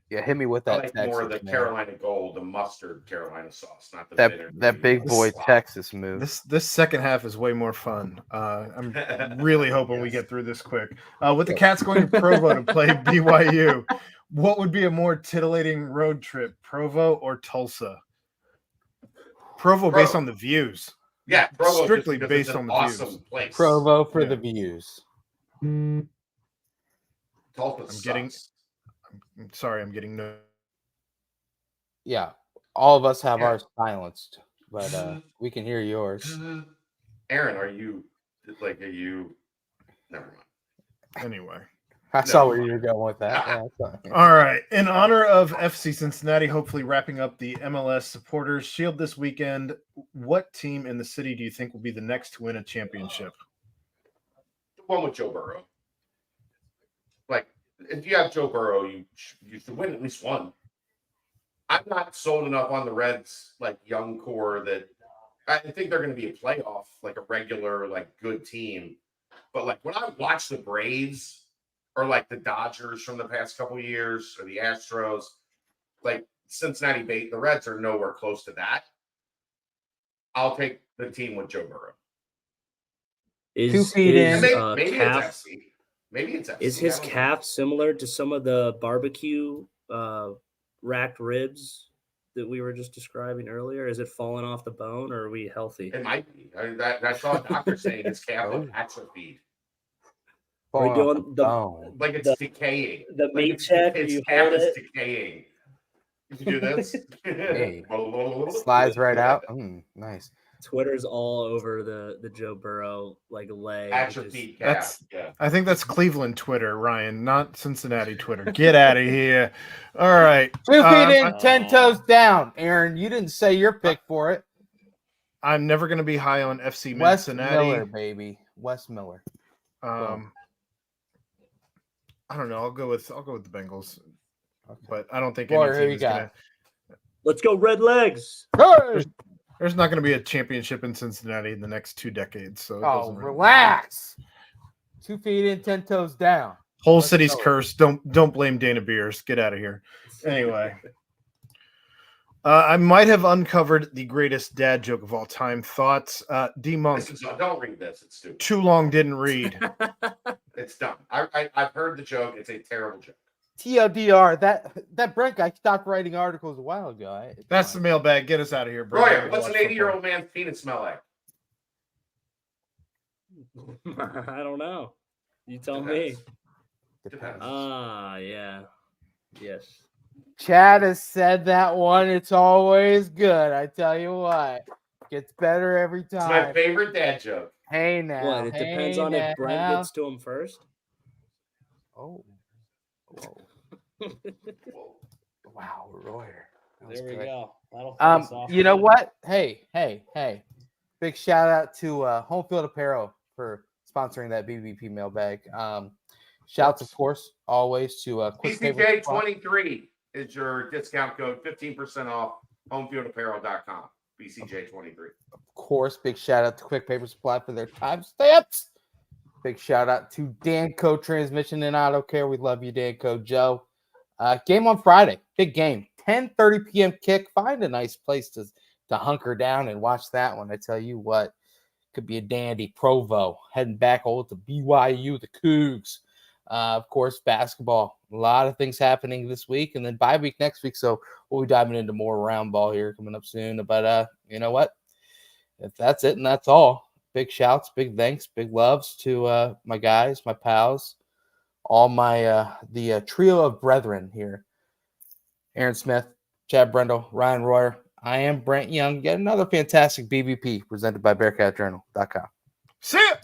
Yeah, hit me with I that. like Texas, more of the man. Carolina Gold, the mustard Carolina sauce, not the that big boy Texas move. This second half is way more fun. I'm really hoping we get through this quick. With the Cats going to Provo to play BYU, what would be a more titillating road trip, Provo or Tulsa? Provo based on the views. Yeah, Provo strictly based on the awesome views. Place. Provo for the views. Tulsa I'm sorry, I'm getting no. Yeah, all of us have ours silenced, but we can hear yours. Aaron, are you? Never mind. Anyway. I saw where you were going with that. Yeah, all right. In honor of FC Cincinnati hopefully wrapping up the MLS Supporters Shield this weekend, what team in the city do you think will be the next to win a championship? The one with Joe Burrow. Like, if you have Joe Burrow, you should win at least one. I'm not sold enough on the Reds, young core, that I think they're going to be a playoff, a regular, good team. But when I watch the Braves or the Dodgers from the past couple of years or the Astros, Cincinnati, the Reds are nowhere close to that. I'll take the team with Joe Burrow. Maybe it's FC. Maybe it's FC. Is his calf similar to some of the barbecue racked ribs that we were just describing earlier? Is it falling off the bone, or are we healthy? It might be. I saw a doctor saying his calf is atrophied. Are we doing it's decaying. The meat check. His calf is decaying. You can do this. Hey. Slides right out. Nice. Twitter's all over the Joe Burrow leg. Atrophied calf. I think that's Cleveland Twitter, Ryan, not Cincinnati Twitter. Get out of here. All right. 2 feet in, 10 toes down. Aaron, you didn't say your pick for it. I'm never going to be high on FC Wes Cincinnati. Miller, baby. Wes Miller. I don't know. I'll go with the Bengals. Okay. But I don't think any team is going to. Let's go Red Legs. There's not going to be a championship in Cincinnati in the next 2 decades. So relax. 2 feet in, 10 toes down. Whole city's cursed. Don't blame Dana Beers. Get out of here. Anyway, I might have uncovered the greatest dad joke of all time. Thoughts? D-Monk. Don't read this. It's stupid. Too long didn't read. It's dumb. I've heard the joke. It's a terrible joke. TLDR, that Brent guy stopped writing articles a while ago. That's the mailbag. Get us out of here, bro. Royer, what's an 80-year-old man's penis smell like? I don't know. You tell me. Depends. Yeah. Yes. Chad has said that one. It's always good. I tell you what. Gets better every time. It's my favorite dad joke. Hey now. What? It depends on if Brent gets to him first. Oh. Whoa. Wow, Royer. There we go. You know what? Hey. Big shout out to Home Field Apparel for sponsoring that BBP mailbag. Shouts, of course, always to BCJ23 is your discount code, 15% off homefieldapparel.com. BCJ23. Of course, big shout out to Quick Paper Supply for their timestamps. Big shout out to Danco Transmission and Auto Care. We love you, Danco. Joe. Game on Friday. Big game. 10:30 p.m. kick. Find a nice place to hunker down and watch that one. I tell you what, could be a dandy. Provo heading back over to BYU, the Cougs. Of course, basketball. A lot of things happening this week, and then bye week next week. So we'll be diving into more round ball here coming up soon. But you know what? If that's it and that's all, big shouts, big thanks, big loves to my guys, my pals, all my the trio of brethren here. Aaron Smith, Chad Brendel, Ryan Royer. I am Brent Young. Yet another fantastic BBP presented by BearcatJournal.com. See ya!